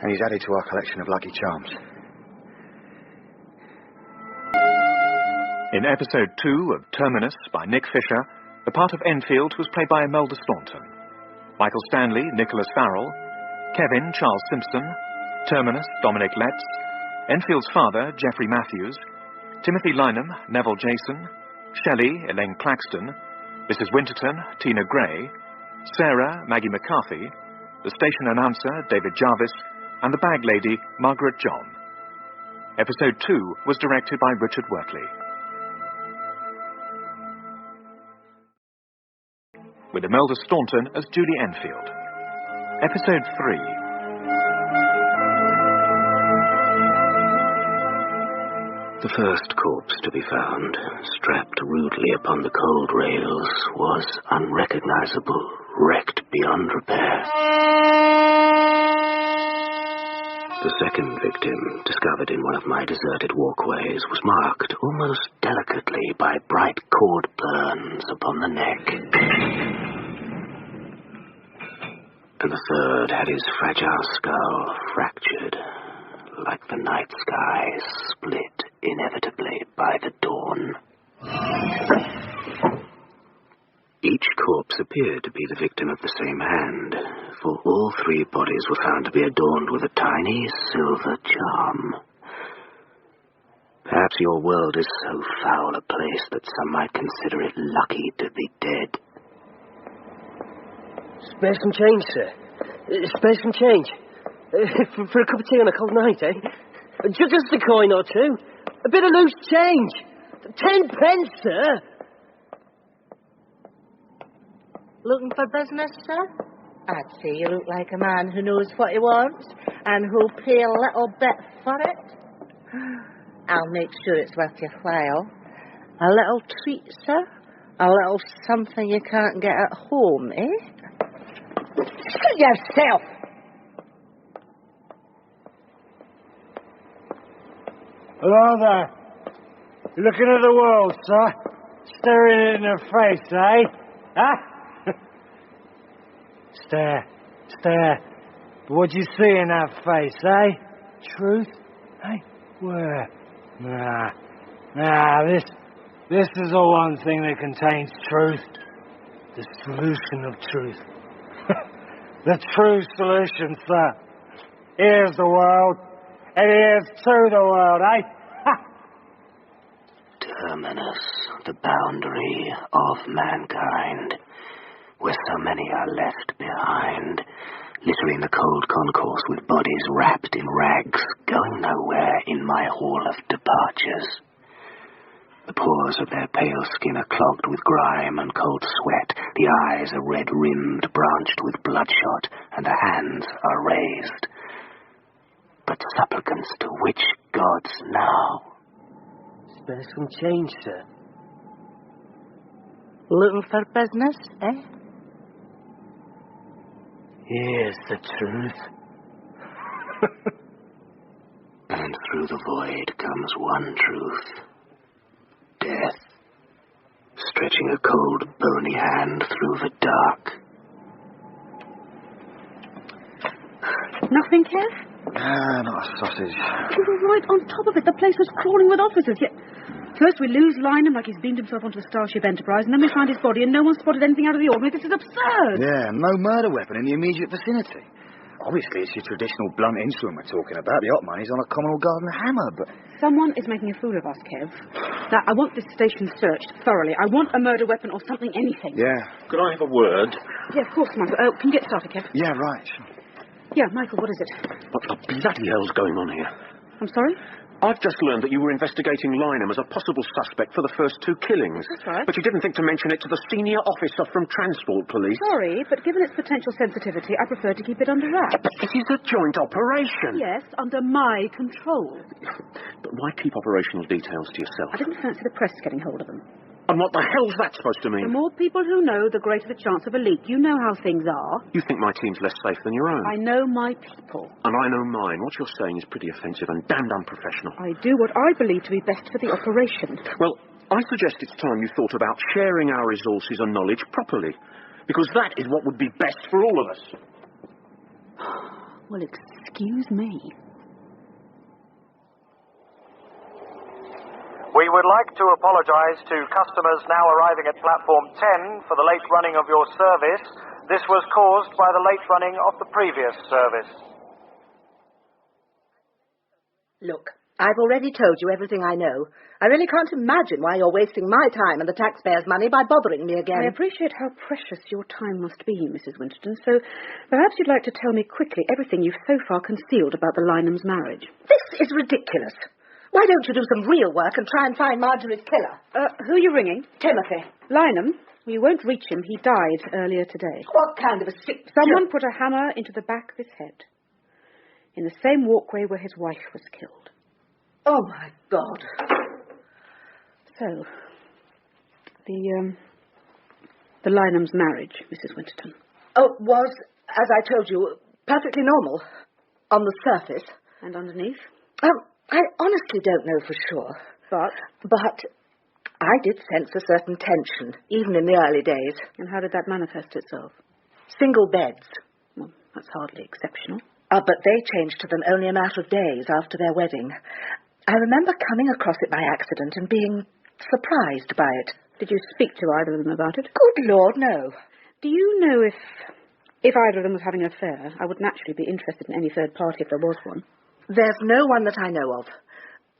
And he's added to our collection of lucky charms. In episode 2 of Terminus by Nick Fisher, the part of Enfield was played by Imelda Staunton. Michael Stanley, Nicholas Farrell. Kevin, Charles Simpson. Terminus, Dominic Letts. Enfield's father, Geoffrey Matthews. Timothy Lynham, Neville Jason. Shelley, Elaine Claxton. Mrs. Winterton, Tina Gray. Sarah, Maggie McCarthy. The station announcer, David Jarvis. And the bag lady, Margaret John. Episode 2 was directed by Richard Wortley. With Imelda Staunton as Julie Enfield. Episode 3. The first corpse to be found, strapped rudely upon the cold rails, was unrecognizable, wrecked beyond repair. The second victim, discovered in one of my deserted walkways, was marked almost delicately by bright cord burns upon the neck. And the third had his fragile skull fractured, like the night sky split inevitably by the dawn. Each corpse appeared to be the victim of the same hand, for all three bodies were found to be adorned with a tiny silver charm. Perhaps your world is so foul a place that some might consider it lucky to be dead. Spare some change, sir. Spare some change. For a cup of tea on a cold night, eh? Just a coin or two. A bit of loose change. 10 pence, sir. Looking for business, sir? I'd say you look like a man who knows what he wants and who'll pay a little bit for it. I'll make sure it's worth your while. A little treat, sir, A little something you can't get at home, eh? Suit yourself! Hello there. You're looking at the world, sir. Staring it in the face, eh? Huh? Stare. But what do you see in that face, eh? Truth? Eh? Where? Nah, this is the one thing that contains truth. The solution of truth. The true solution, sir. Here's the world, and here's to the world, eh? Terminus, the boundary of mankind, where so many are left behind, littering the cold concourse with bodies wrapped in rags, going nowhere in my hall of departures. The pores of their pale skin are clogged with grime and cold sweat, the eyes are red-rimmed, branched with bloodshot, and the hands are raised. But supplicants to which gods now? Spare some change, sir. Looking for business, eh? Here's the truth. And through the void comes one truth. Death. Stretching a cold, bony hand through the dark. Nothing, Kev? Not a sausage. We were right on top of it. The place was crawling with officers. Yet first we lose Lynham like he's beamed himself onto the Starship Enterprise, and then we find his body and no one spotted anything out of the ordinary. This is absurd. Yeah, no murder weapon in the immediate vicinity. Obviously, it's your traditional blunt instrument we're talking about. The hot money's on a Commonwealth Garden hammer, but... Someone is making a fool of us, Kev. Now, I want this station searched thoroughly. I want a murder weapon or something, anything. Yeah. Could I have a word? Yeah, of course, Michael. Can you get started, Kev? Yeah, right. Sure. Yeah, Michael, what is it? What the bloody hell's going on here? I'm sorry? I've just learned that you were investigating Lynham as a possible suspect for the first two killings. That's right. But you didn't think to mention it to the senior officer from Transport Police. Sorry, but given its potential sensitivity, I prefer to keep it under wraps. But this is a joint operation. Yes, under my control. But why keep operational details to yourself? I didn't fancy the press getting hold of them. And what the hell's that supposed to mean? The more people who know, the greater the chance of a leak. You know how things are. You think my team's less safe than your own? I know my people. And I know mine. What you're saying is pretty offensive and damned unprofessional. I do what I believe to be best for the operation. Well, I suggest it's time you thought about sharing our resources and knowledge properly. Because that is what would be best for all of us. Well, excuse me. We would like to apologise to customers now arriving at platform 10 for the late running of your service. This was caused by the late running of the previous service. Look, I've already told you everything I know. I really can't imagine why you're wasting my time and the taxpayers' money by bothering me again. I appreciate how precious your time must be, Mrs. Winterton, so perhaps you'd like to tell me quickly everything you've so far concealed about the Lynham's marriage. This is ridiculous. Why don't you do some real work and try and find Marjorie's killer? Who are you ringing? Timothy. Lynham? Well, you won't reach him. He died earlier today. What kind of a sick... Someone put a hammer into the back of his head, in the same walkway where his wife was killed. Oh, my God. So, the Lynham's marriage, Mrs. Winterton. Oh, was, as I told you, perfectly normal. On the surface. And underneath? I honestly don't know for sure. But I did sense a certain tension, even in the early days. And how did that manifest itself? Single beds. Well, that's hardly exceptional. But they changed to them only a matter of days after their wedding. I remember coming across it by accident and being surprised by it. Did you speak to either of them about it? Good Lord, no. Do you know if either of them was having an affair? I would naturally be interested in any third party if there was one. There's no one that I know of.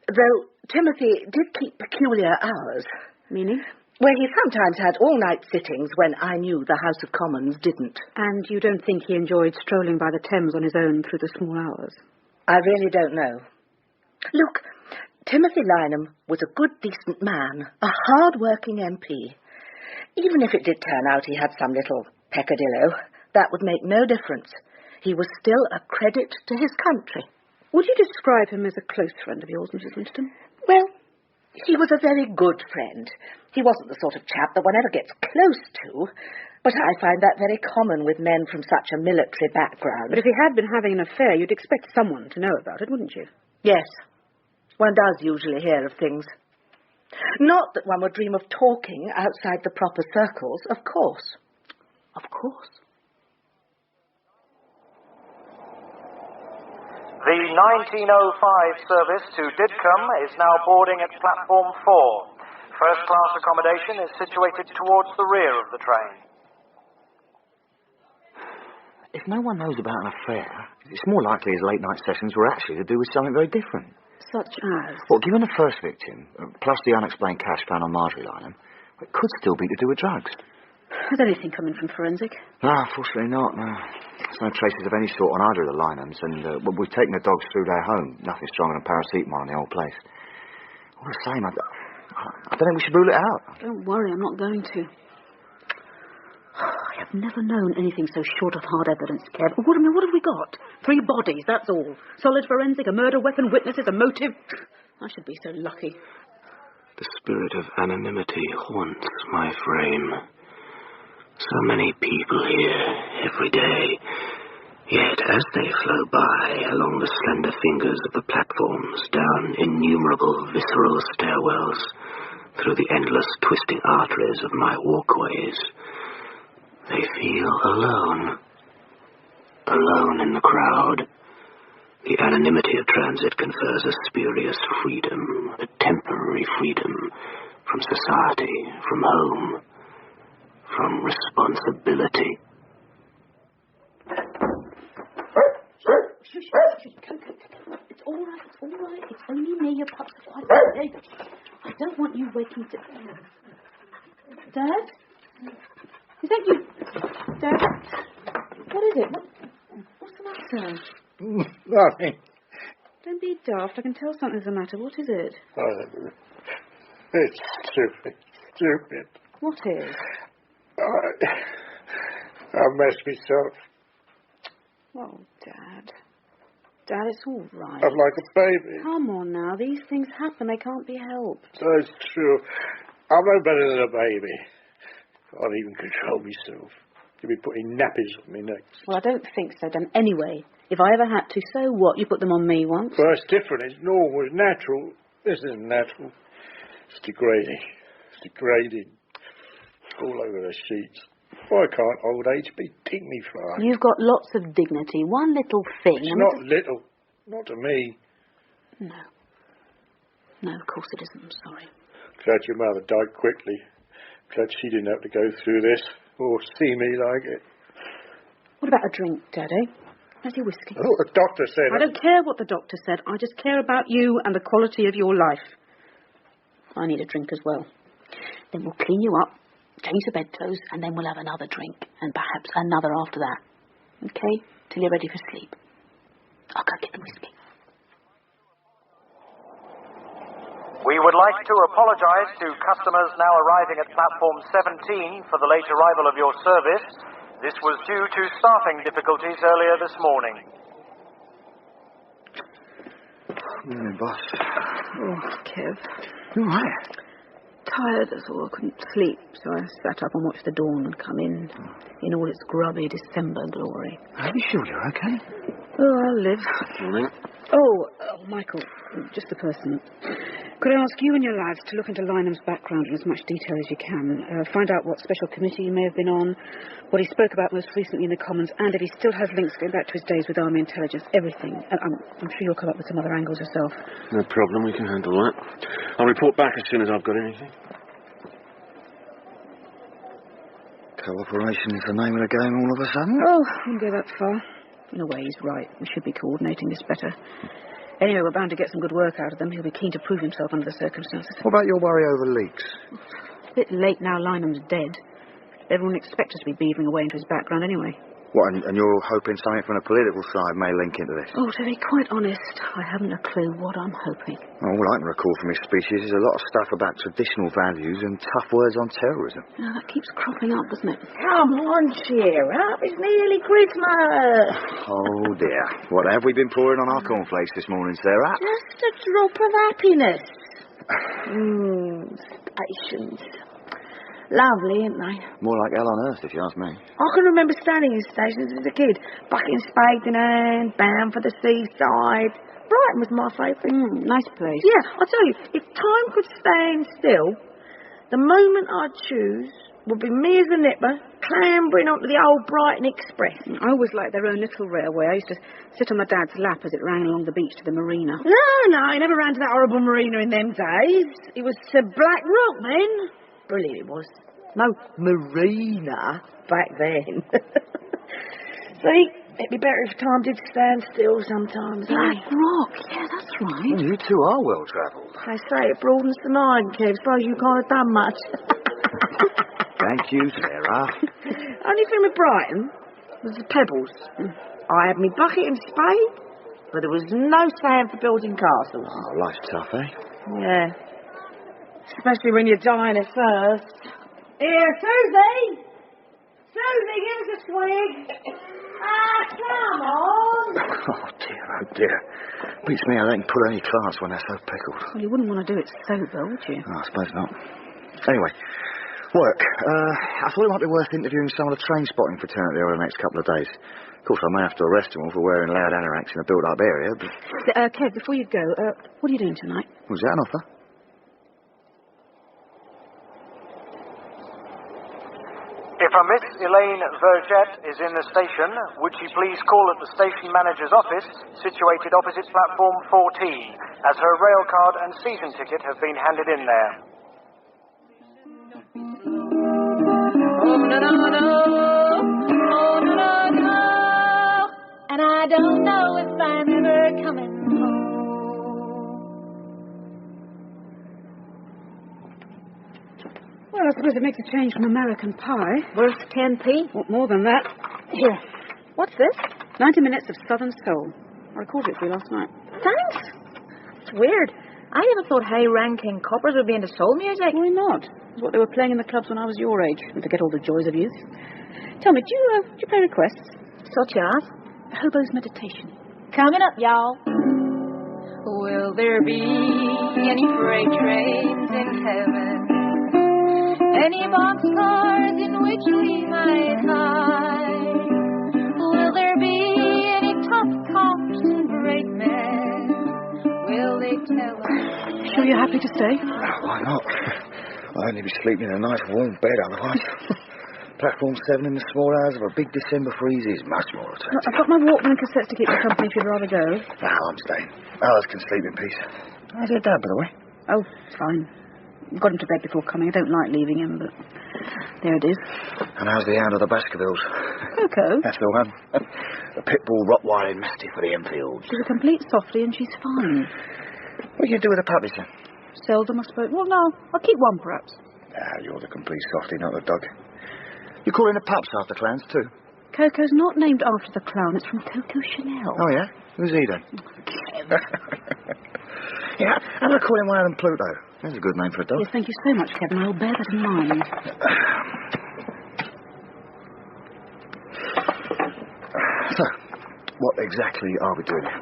Though Timothy did keep peculiar hours. Meaning? Well, he sometimes had all-night sittings when I knew the House of Commons didn't. And you don't think he enjoyed strolling by the Thames on his own through the small hours? I really don't know. Look, Timothy Lynham was a good, decent man, a hard-working MP. Even if it did turn out he had some little peccadillo, that would make no difference. He was still a credit to his country. Would you describe him as a close friend of yours, Mrs. Winterton? Well, He was a very good friend. He wasn't the sort of chap that one ever gets close to, but I find that very common with men from such a military background. But if he had been having an affair, you'd expect someone to know about it, wouldn't you? Yes. One does usually hear of things. Not that one would dream of talking outside the proper circles, of course. Of course. The 1905 service to Didcombe is now boarding at platform 4. First-class accommodation is situated towards the rear of the train. If no one knows about an affair, it's more likely his late-night sessions were actually to do with something very different. Such as? Well, given the first victim, plus the unexplained cash found on Marjorie Lynham, it could still be to do with drugs. Has anything come in from forensic? No, unfortunately not, no. There's no traces of any sort on either of the Lynhams, and we've taken the dogs through their home. Nothing stronger than paracetamol in the old place. All the same, I don't think we should rule it out. Don't worry, I'm not going to. I have never known anything so short of hard evidence, Kev. What have we got? 3 bodies, that's all. Solid forensic, a murder weapon, witnesses, a motive. I should be so lucky. The spirit of anonymity haunts my frame. So many people here, every day. Yet as they flow by along the slender fingers of the platforms, down innumerable visceral stairwells, through the endless twisting arteries of my walkways, they feel alone. Alone in the crowd. The anonymity of transit confers a spurious freedom, a temporary freedom from society, from home, from responsibility. It's all right. It's only me. Your pups are quite okay. I don't want you waking to... Dad? Is that you? Dad? What is it? What's the matter? Nothing. Don't be daft. I can tell something's the matter. What is it? It's stupid. What is? I messed myself. Oh, Dad. Dad, it's all right. I'm like a baby. Come on now. These things happen. They can't be helped. That's true. I'm no better than a baby. Can't even control myself. You'll be putting nappies on me next. Well, I don't think so, Dan. Anyway, if I ever had to, so what? You put them on me once. Well, it's different. It's normal. It's natural. This isn't natural. It's degrading. It's degrading. All over the sheets. Why can't old age be dignified? You've got lots of dignity. One little thing. It's not little. Not to me. No. No, of course it isn't. I'm sorry. Glad your mother died quickly. Glad she didn't have to go through this or see me like it. What about a drink, Daddy? How's your whiskey? Oh, the doctor said... I don't care what the doctor said. I just care about you and the quality of your life. I need a drink as well. Then we'll clean you up, change the bedclothes, and then we'll have another drink, and perhaps another after that. Okay? Till you're ready for sleep. I'll go get the whiskey. We would like to apologise to customers now arriving at platform 17 for the late arrival of your service. This was due to staffing difficulties earlier this morning. Morning, boss. Oh, Kev. You all right? Tired, that's all. I couldn't sleep, so I sat up and watched the dawn come in all its grubby December glory. Are you sure you're okay? Oh, I'll live. Morning. Oh, Michael, just the person. Could I ask you and your lads to look into Lynham's background in as much detail as you can? Find out what special committee he may have been on, what he spoke about most recently in the Commons, and if he still has links going back to his days with Army intelligence, everything. And I'm sure you'll come up with some other angles yourself. No problem, we can handle that. I'll report back as soon as I've got anything. Cooperation is the name of the game all of a sudden? Oh, I wouldn't go that far. In a way, he's right. We should be coordinating this better. Anyway, we're bound to get some good work out of them. He'll be keen to prove himself under the circumstances. What about your worry over leaks? It's a bit late now Lynham's dead. Everyone expects us to be beavering away into his background anyway. What, and you're hoping something from the political side may link into this? Oh, to be quite honest, I haven't a clue what I'm hoping. All I can recall from his speeches is a lot of stuff about traditional values and tough words on terrorism. Yeah, that keeps cropping up, doesn't it? Come on, cheer up. It's nearly Christmas. Oh, dear. What have we been pouring on our cornflakes this morning, Sarah? Just a drop of happiness. Stations. Lovely, ain't they? More like hell on earth, if you ask me. I can remember standing in stations as a kid, bucket and spade in hand, bound for the seaside. Brighton was my favourite. Nice place. Yeah, I'll tell you, if time could stand still, the moment I'd choose would be me as a nipper, clambering onto the old Brighton Express. I always liked their own little railway. I used to sit on my dad's lap as it ran along the beach to the marina. No, I never ran to that horrible marina in them days. It was to Black Rock then. Brilliant it was. No marina back then. See, it'd be better if time did stand still sometimes. Black Rock, yeah, that's right. Well, you two are well travelled. They say it broadens the mind, Kev. Suppose you can't have done much. Thank you, Sarah. Only thing with Brighton was the pebbles. I had me bucket and spade, but there was no sand for building castles. Oh, life's tough, eh? Yeah. Especially when you're dying at first. Here, Susie! Susie, give us a swig. Come on. Oh dear. Beats me how they can put any class when they're so pickled. Well, you wouldn't want to do it sober, would you? Oh, I suppose not. Anyway, work. I thought it might be worth interviewing some of the train spotting fraternity over the next couple of days. Of course, I may have to arrest them all for wearing loud anoraks in a built-up area, but... Kev, before you go, what are you doing tonight? Was that an offer? If a Miss Elaine Vergette is in the station, would she please call at the station manager's office, situated opposite platform 14, as her rail card and season ticket have been handed in there. Oh, no, no, no. Oh, no, no, no. And I don't know if I'm ever coming home. Well, I suppose it makes a change from American Pie. Worth 10p? What more than that? Here. What's this? 90 minutes of Southern Soul. I recorded it for you last night. Thanks. It's weird. I never thought Hay Ranking Coppers would be into soul music. Why not? It's what they were playing in the clubs when I was your age, and forget all the joys of youth. Tell me, do you play requests? Such as? Hobo's Meditation. Coming up, y'all. Will there be any freight trains in heaven? Any boxcars in which we might hide? Will there be any tough cops and great men? Will they tell us? Sure you're happy to stay? Why not? I'll only be sleeping in a nice warm bed otherwise. Platform 7 in the small hours of a big December freeze is much more attractive. I've got my Walkman and cassettes to keep you company if you'd rather go. No, I'm staying. Alice can sleep in peace. How's your dad, by the way? Oh, fine. Got him to bed before coming. I don't like leaving him, but there it is. And how's the hound of the Baskervilles? Coco? That's the one. The pitbull Rottweiler Mastiff for the Enfields. She's a complete softie and she's fine. What do you do with the puppies, then? Seldom, I suppose. Well, no, I'll keep one, perhaps. Ah, you're the complete softie, not the dog. You call in the pups after clowns, too? Coco's not named after the clown. It's from Coco Chanel. Oh, yeah? Who's he, then? Yeah, how do I call him one of them Pluto? That's a good name for a dog. Yes, thank you so much, Kevin. I'll bear that in mind. So, what exactly are we doing here?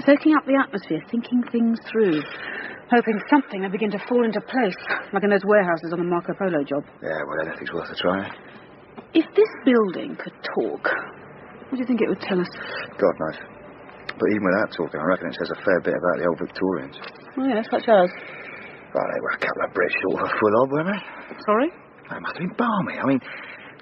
Soaking up the atmosphere, thinking things through. Hoping something will begin to fall into place, like in those warehouses on the Marco Polo job. Yeah, well, anything's worth a try. If this building could talk, what do you think it would tell us? God knows. But even without talking, I reckon it says a fair bit about the old Victorians. Oh, yeah, such as? Well, they were a couple of Brits short of a full of, weren't they? Sorry? They must have been balmy. I mean,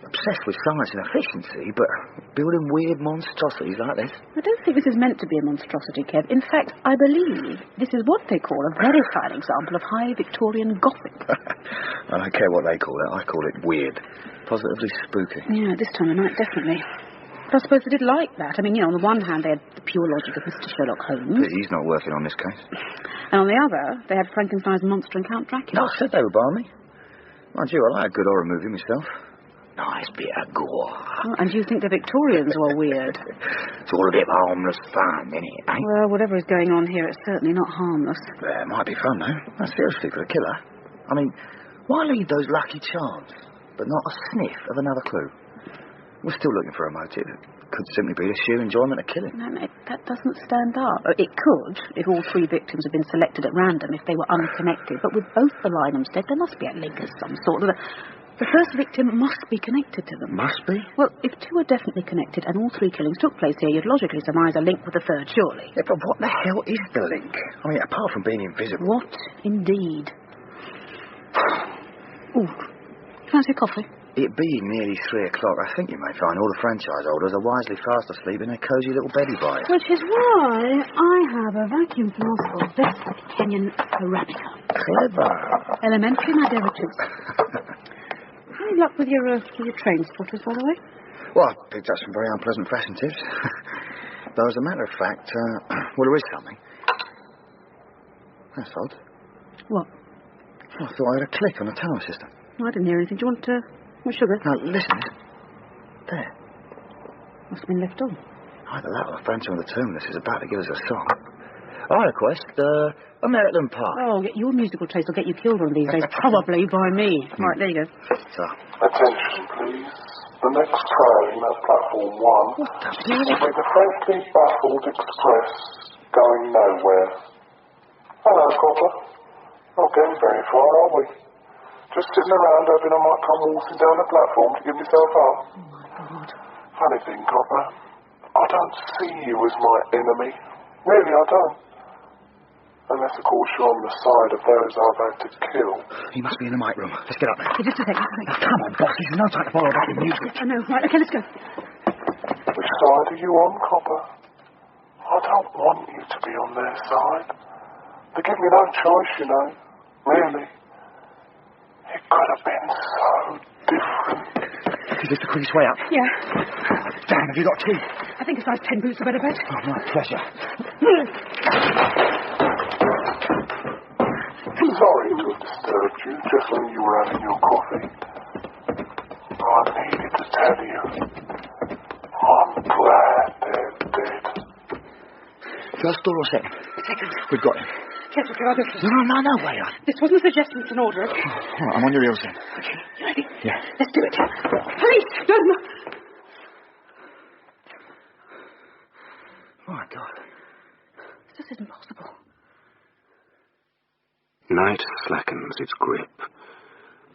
obsessed with science and efficiency, but building weird monstrosities like this. I don't think this is meant to be a monstrosity, Kev. In fact, I believe this is what they call a very fine example of high Victorian Gothic. I don't care what they call it. I call it weird. Positively spooky. Yeah, this time of night, definitely. But I suppose they did like that. I mean, on the one hand, they had the pure logic of Mr. Sherlock Holmes. But he's not working on this case. And on the other, they had Frankenstein's monster and Count Dracula. No, I said they were balmy. Mind you, I like a good horror movie myself. Nice bit of gore. Oh, and you think the Victorians were weird? It's all a bit of harmless fun, isn't it, eh? Well, whatever is going on here, it's certainly not harmless. Yeah, it might be fun, though. No, seriously, for a killer. I mean, why leave those lucky charms, but not a sniff of another clue? We're still looking for a motive. could simply be the sheer enjoyment of killing. No, mate, that doesn't stand up. It could, if all 3 victims had been selected at random, if they were unconnected. But with both the Lynhams dead, there must be a link of some sort. The first victim must be connected to them. Must be? Well, if 2 are definitely connected and all 3 killings took place here, you'd logically surmise a link with the third, surely. Yeah, but what the hell is the link? I mean, apart from being invisible. What, indeed? Ooh, fancy a coffee? It being nearly 3 o'clock, I think you may find all the franchise holders are wisely fast asleep in their cosy little beddy bites. Which is why I have a vacuum flask of best Kenyan Arabica. Clever. Elementary, my dear Richards. Any luck with your train spotters, by the way? Well, I picked up some very unpleasant fashion tips. Though, as a matter of fact, well, there is something. That's odd. What? Oh, I thought I heard a click on the tunnel system. I didn't hear anything. Do you want more sugar? No, listen. There. Must have been left on. Either that or the phantom of the Terminus is about to give us a song. I request, American Pie. Oh, your musical taste will get you killed one of these days, probably by me. Right, there you go. So. Attention, please. The next train at platform 1 will be the frankly baffled express going nowhere. Hello, Copper. Not getting very far, are we? Just sitting around hoping I might come waltzing down the platform to give myself up. Oh, my God. Funny thing, Copper. I don't see you as my enemy. Really, I don't. Unless, of course, you're on the side of those I've had to kill. He must be in the mic room. Let's get up there. Hey, just a second. Come on, boss. There's no time to borrow about your music. I know. Right, okay, let's go. Which side are you on, Copper? I don't want you to be on their side. They give me no choice, you know. Really. It could have been so different. Is this the quickest way up? Yeah. Dan, have you got key? I think a size 10 boots are better bet. Oh, my pleasure. Sorry to have disturbed you just when you were having your coffee. I needed to tell you. I'm glad they're dead. First door or second? Second. We've got him. Careful, go out. No, way on. This wasn't a suggestion, it's an order. All right, I'm on your heels then. Okay, you ready? Yeah. Let's do it. Police! Don't... My God. This isn't possible. Night slackens its grip.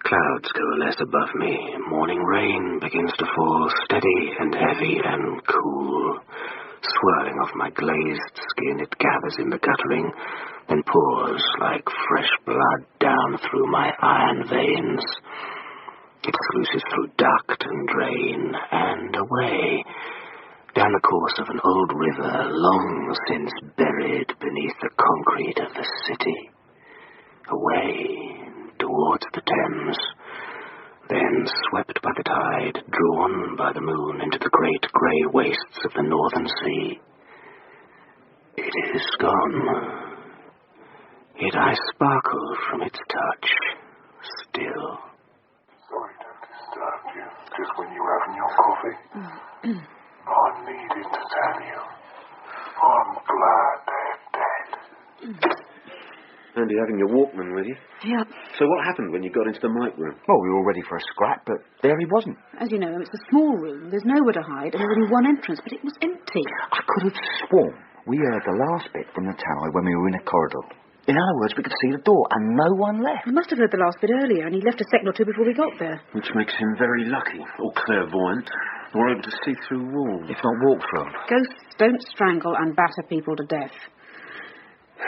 Clouds coalesce above me. Morning rain begins to fall, steady and heavy and cool. Swirling off my glazed skin, it gathers in the guttering, then pours like fresh blood down through my iron veins. It sluices through duct and drain and away, down the course of an old river long since buried beneath the concrete of the city. Away towards the Thames, then swept by the tide, drawn by the moon into the great grey wastes of the northern sea. It is gone. Yet I sparkle from its touch, still. Sorry to disturb you just when you were having your coffee. I needed to tell you. I'm glad they're dead. And you're having your Walkman with you? Yeah. So what happened when you got into the mic room? Well, we were all ready for a scrap, but there he wasn't. As you know, it's a small room. There's nowhere to hide, and there's only one entrance, but it was empty. I could have sworn we heard the last bit from the tower when we were in a corridor. In other words, we could see the door, and no one left. We must have heard the last bit earlier, and he left a second or two before we got there. Which makes him very lucky, or clairvoyant, or able to see through walls. If not walk through them. Ghosts don't strangle and batter people to death.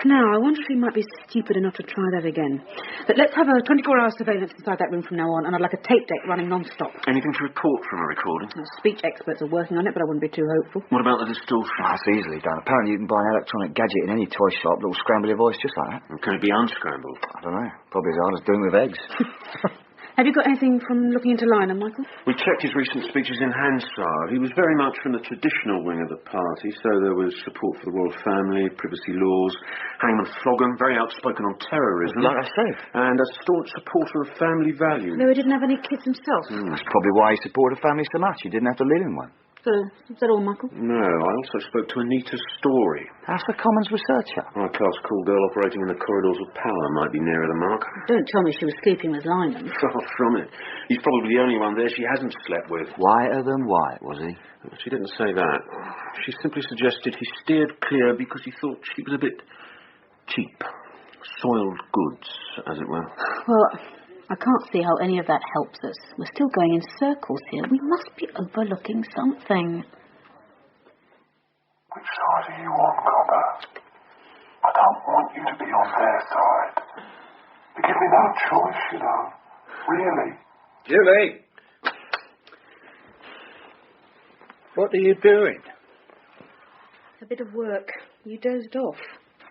Now, I wonder if he might be stupid enough to try that again. But let's have a 24-hour surveillance inside that room from now on, and I'd like a tape deck running non-stop. Anything to report from a recording? Speech experts are working on it, but I wouldn't be too hopeful. What about the distortion? That's easily done. Apparently you can buy an electronic gadget in any toy shop that will scramble your voice just like that. And can it be unscrambled? I don't know. Probably as hard as doing with eggs. Have you got anything from looking into Lynham, Michael? We checked his recent speeches in Hansard. He was very much from the traditional wing of the party, so there was support for the royal family, privacy laws, hangman flogging, very outspoken on terrorism. Like I said. And a staunch supporter of family values. Though he didn't have any kids himself. That's probably why he supported a family so much. He didn't have to live in one. So, is that all, Michael? No, I also spoke to Anita Story. That's the Commons researcher. High-class cool girl operating in the corridors of power might be nearer the mark. Don't tell me she was sleeping with Lynham. Far from it. He's probably the only one there she hasn't slept with. Whiter than white, was he? She didn't say that. She simply suggested he steered clear because he thought she was a bit cheap. Soiled goods, as it were. Well, I can't see how any of that helps us. We're still going in circles here. We must be overlooking something. Which side are you on, Copper? I don't want you to be on their side. They give me no choice, you know. Really. Julie! What are you doing? A bit of work. You dozed off.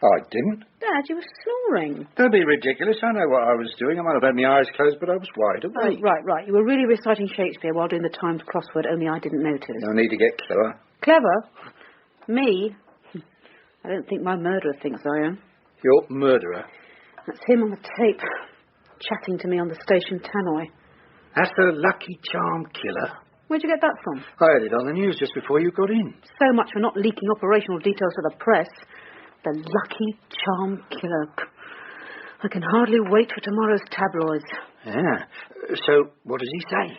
I didn't. Dad, you were snoring. Don't be ridiculous. I know what I was doing. I might have had my eyes closed, but I was wide awake. Oh, right. You were really reciting Shakespeare while doing the Times crossword, only I didn't notice. No need to get clever. Clever? Me? I don't think my murderer thinks I am. Your murderer? That's him on the tape, chatting to me on the station tannoy. That's the Lucky Charm Killer. Where'd you get that from? I heard it on the news just before you got in. So much for not leaking operational details to the press. The Lucky Charm Killer. I can hardly wait for tomorrow's tabloids. Yeah. So, what does he say?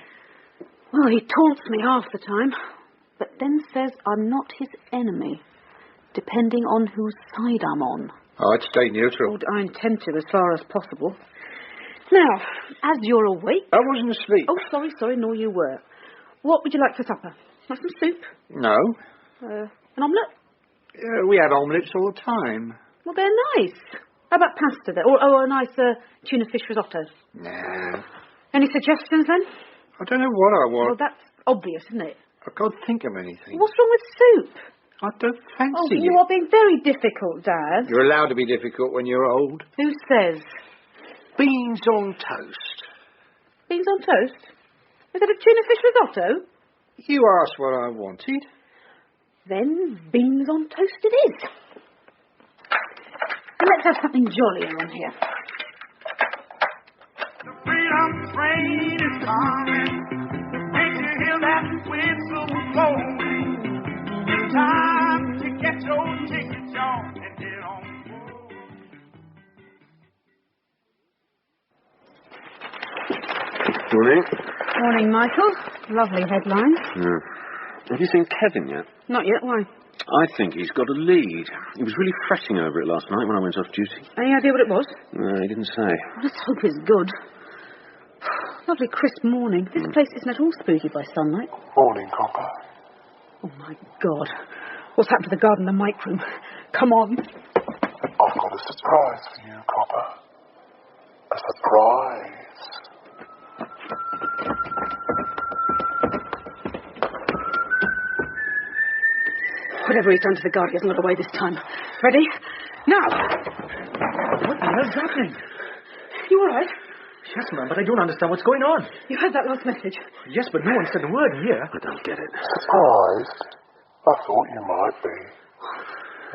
Well, he taunts me half the time, but then says I'm not his enemy, depending on whose side I'm on. I'd stay neutral. I intend to, as far as possible. Now, as you're awake... I wasn't asleep. Oh, sorry, nor you were. What would you like for supper? Want some soup? No. An omelette? We have omelettes all the time. Well, they're nice. How about pasta then? Or a nice tuna fish risotto? No. Any suggestions then? I don't know what I want. Well, that's obvious, isn't it? I can't think of anything. What's wrong with soup? I don't fancy it. You are being very difficult, Dad. You're allowed to be difficult when you're old. Who says? Beans on toast. Beans on toast? Is that a tuna fish risotto? You asked what I wanted. Then beans on toast it is. And let's have something jollier on here. The freedom train is coming. Can't you hear that whistle blowing? Time to get your tickets on and get on board. Morning. Morning, Michael. Lovely headlines. Have you seen Kevin yet? Not yet, why? I think he's got a lead. He was really fretting over it last night when I went off duty. Any idea what it was? No, he didn't say. Let's hope it's good. Lovely crisp morning. This place isn't at all spooky by sunlight. Morning, Copper. Oh, my God. What's happened to the garden and the mic room? Come on. I've got a surprise for you, Copper. A surprise. Whatever he's done to the guard, he hasn't got away this time. Ready? Now! What the hell's happening? You all right? Yes, ma'am, but I don't understand what's going on. You heard that last message? Yes, but no one said a word here. I don't get it. Surprised? I thought you might be.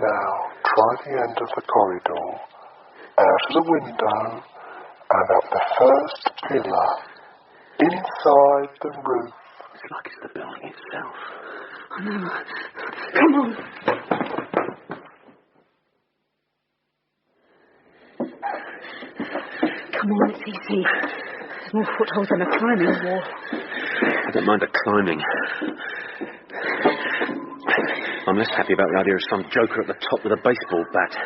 Now, try the end of the corridor, out of the window, and up the first pillar, inside the roof. It's like it's the building itself. I know. Come on. Come on, it's easy. There's more footholds than a climbing wall. I don't mind the climbing. I'm less happy about the idea of some joker at the top with a baseball bat.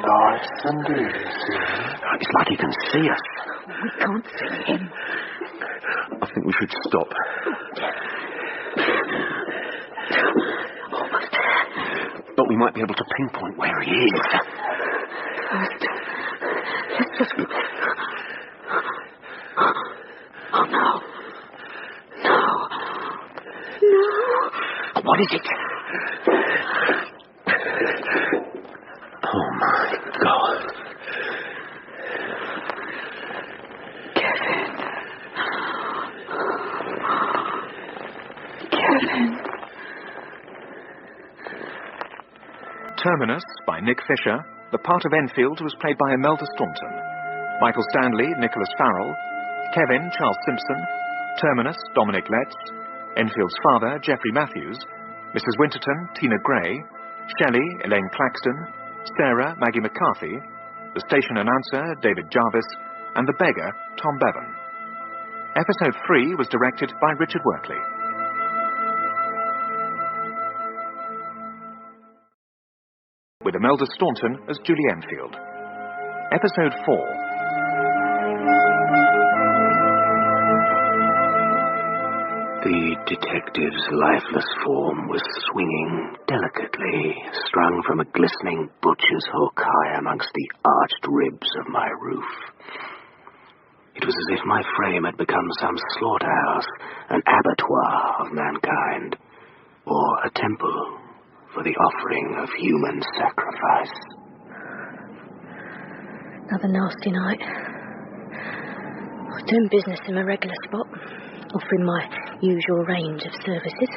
Nice and easy. It's like he can see us. We can't see him. I think we should stop. Almost there. But we might be able to pinpoint where he is. First, let's just... Oh, no. No. No. What is it? Oh, my God. Terminus, by Nick Fisher, the part of Enfield was played by Imelda Staunton. Michael Stanley, Nicholas Farrell, Kevin, Charles Simpson, Terminus, Dominic Letts, Enfield's father, Geoffrey Matthews, Mrs. Winterton, Tina Gray, Shelley, Elaine Claxton, Sarah, Maggie McCarthy, the station announcer, David Jarvis, and the beggar, Tom Bevan. Episode 3 was directed by Richard Workley. With Imelda Staunton as Julie Enfield. Episode 4. The detective's lifeless form was swinging delicately, strung from a glistening butcher's hook high amongst the arched ribs of my roof. It was as if my frame had become some slaughterhouse, an abattoir of mankind, or a temple for the offering of human sacrifice. Another nasty night. I was doing business in my regular spot, offering my usual range of services.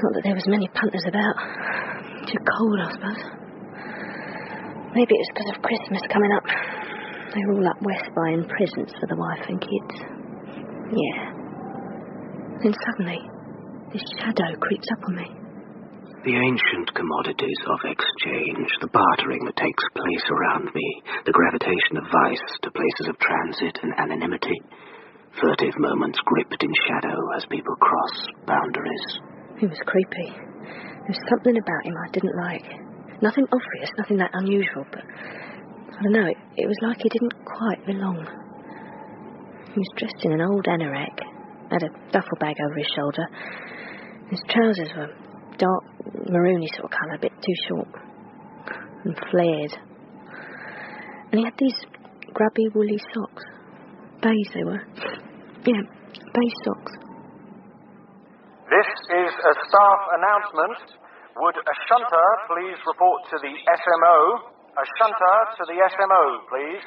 Not that there was many punters about. Too cold, I suppose. Maybe it was because of Christmas coming up. They were all up west buying presents for the wife and kids. Yeah. Then suddenly, this shadow creeps up on me. The ancient commodities of exchange, the bartering that takes place around me, the gravitation of vice to places of transit and anonymity, furtive moments gripped in shadow as people cross boundaries. He was creepy. There was something about him I didn't like. Nothing obvious, nothing that unusual, but I don't know, it was like he didn't quite belong. He was dressed in an old anorak, had a duffel bag over his shoulder. His trousers were dark maroony sort of colour, a bit too short, and flared. And he had these grubby woolly socks. Beige they were. Yeah, beige socks. This is a staff announcement. Would a shunter please report to the SMO? A shunter to the SMO, please.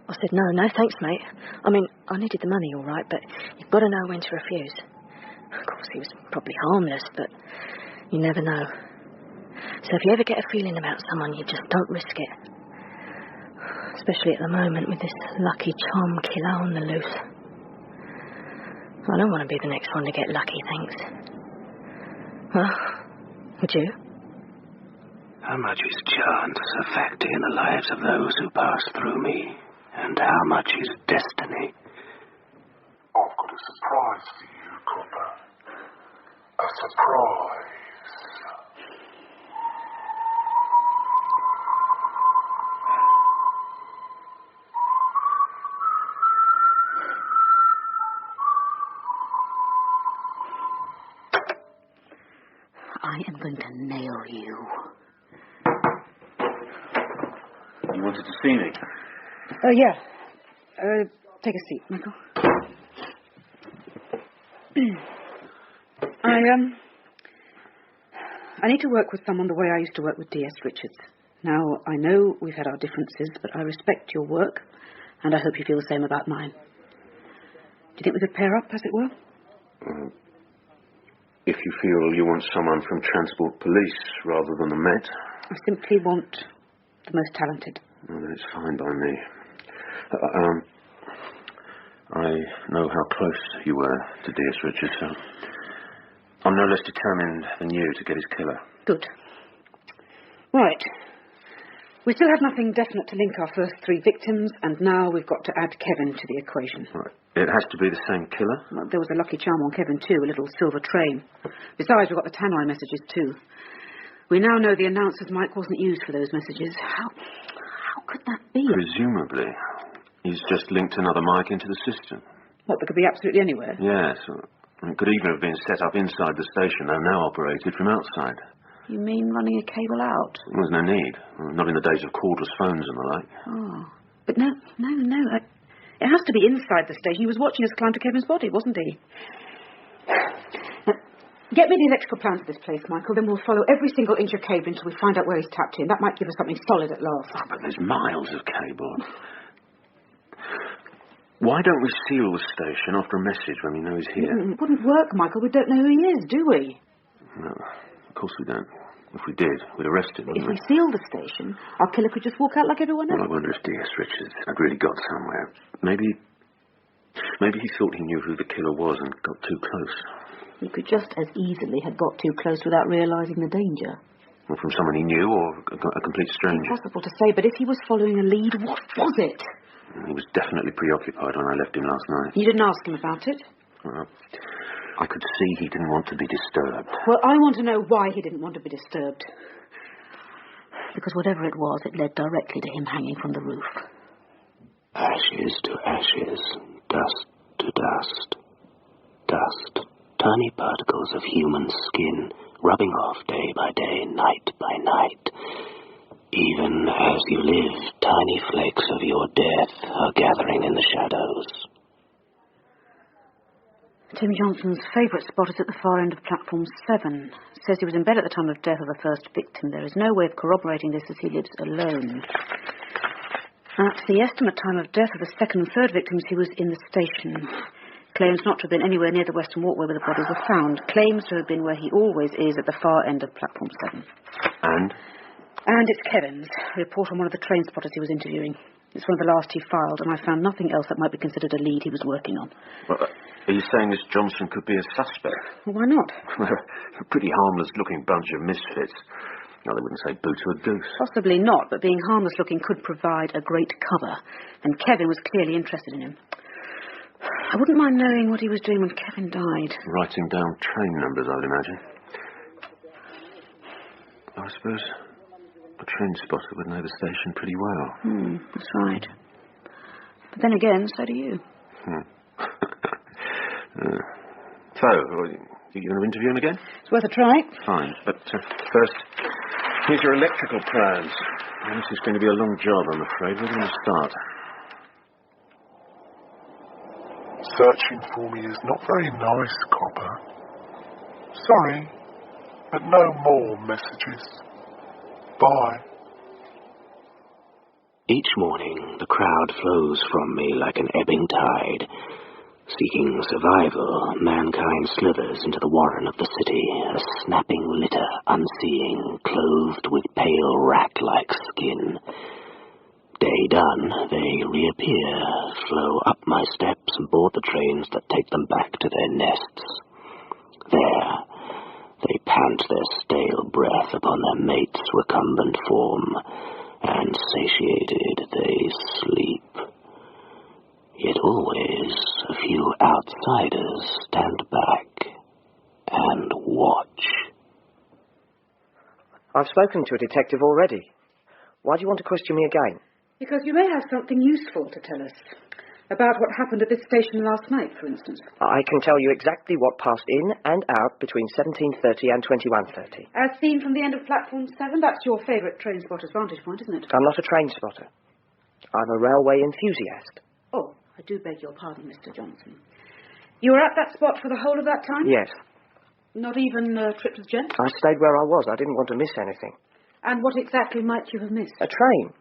I said, no, thanks, mate. I mean, I needed the money, all right, but you've got to know when to refuse. Of course, he was probably harmless, but you never know. So if you ever get a feeling about someone, you just don't risk it. Especially at the moment with this lucky charm killer on the loose. I don't want to be the next one to get lucky, thanks. Well, would you? How much is chance a factor in the lives of those who pass through me? And how much is destiny? I've got a surprise for you, Copper. A surprise. I am going to nail you. You wanted to see me? Yeah. Take a seat, Michael. I need to work with someone the way I used to work with D.S. Richards. Now, I know we've had our differences, but I respect your work, and I hope you feel the same about mine. Do you think we could pair up, as it were? If you feel you want someone from Transport Police rather than the Met. I simply want the most talented. Well, that's fine by me. I know how close you were to D.S. Richards, so I'm no less determined than you to get his killer. Good. Right. We still have nothing definite to link our first 3 victims, and now we've got to add Kevin to the equation. Right. It has to be the same killer? Well, there was a lucky charm on Kevin, too, a little silver train. Besides, we've got the tannoy messages, too. We now know the announcer's mic wasn't used for those messages. How could that be? Presumably. He's just linked another mic into the system. What, that could be absolutely anywhere? Yes. It could even have been set up inside the station, though now operated from outside. You mean running a cable out? There was no need. Not in the days of cordless phones and the like. Oh. But no. It has to be inside the station. He was watching us climb to Kevin's body, wasn't he? Now, get me the electrical plan for this place, Michael. Then we'll follow every single inch of cable until we find out where he's tapped in. That might give us something solid at last. Oh, but there's miles of cable. Why don't we seal the station after a message when we know he's here? It wouldn't work, Michael. We don't know who he is, do we? No, of course we don't. If we did, we'd arrest him, wouldn't If we sealed the station, our killer could just walk out like everyone else. Well, I wonder if D.S. Richards had really got somewhere. Maybe he thought he knew who the killer was and got too close. He could just as easily have got too close without realising the danger. Or from someone he knew, or a complete stranger. Impossible to say, but if he was following a lead, what was it? He was definitely preoccupied when I left him last night. You didn't ask him about it? Well, I could see he didn't want to be disturbed. Well, I want to know why he didn't want to be disturbed. Because whatever it was, it led directly to him hanging from the roof. Ashes to ashes, dust to dust. Dust, tiny particles of human skin, rubbing off day by day, night by night. Even as you live, tiny flakes of your death are gathering in the shadows. Tim Johnson's favourite spot is at the far end of platform 7. Says he was in bed at the time of death of the first victim. There is no way of corroborating this as he lives alone. At the estimate time of death of the second and third victims, he was in the station. Claims not to have been anywhere near the western walkway where the bodies were found. Claims to have been where he always is, at the far end of platform 7. And it's Kevin's, a report on one of the train spotters he was interviewing. It's one of the last he filed, and I found nothing else that might be considered a lead he was working on. Well, are you saying this Johnson could be a suspect? Well, why not? A pretty harmless-looking bunch of misfits. No, they wouldn't say boo to a goose. Possibly not, but being harmless-looking could provide a great cover, and Kevin was clearly interested in him. I wouldn't mind knowing what he was doing when Kevin died. Writing down train numbers, I would imagine. I suppose a train spotter would know the station pretty well. That's right. But then again, so do you. So, are you going to interview him again? It's worth a try. Fine, but first, here's your electrical plans. This is going to be a long job, I'm afraid. Where do you want to start? Searching for me is not very nice, Copper. Sorry, but no more messages. Bye. Each morning, the crowd flows from me like an ebbing tide. Seeking survival, mankind slithers into the warren of the city, a snapping litter, unseeing, clothed with pale rat-like skin. Day done, they reappear, flow up my steps and board the trains that take them back to their nests. There, they pant their stale breath upon their mate's recumbent form, and satiated they sleep. Yet always a few outsiders stand back and watch. I've spoken to a detective already. Why do you want to question me again? Because you may have something useful to tell us. About what happened at this station last night, for instance. I can tell you exactly what passed in and out between 17:30 and 21:30. As seen from the end of platform 7, that's your favourite train spotter's vantage point, isn't it? I'm not a train spotter. I'm a railway enthusiast. Oh, I do beg your pardon, Mr. Johnson. You were at that spot for the whole of that time? Yes. Not even a trip to the gent? I stayed where I was. I didn't want to miss anything. And what exactly might you have missed? A train.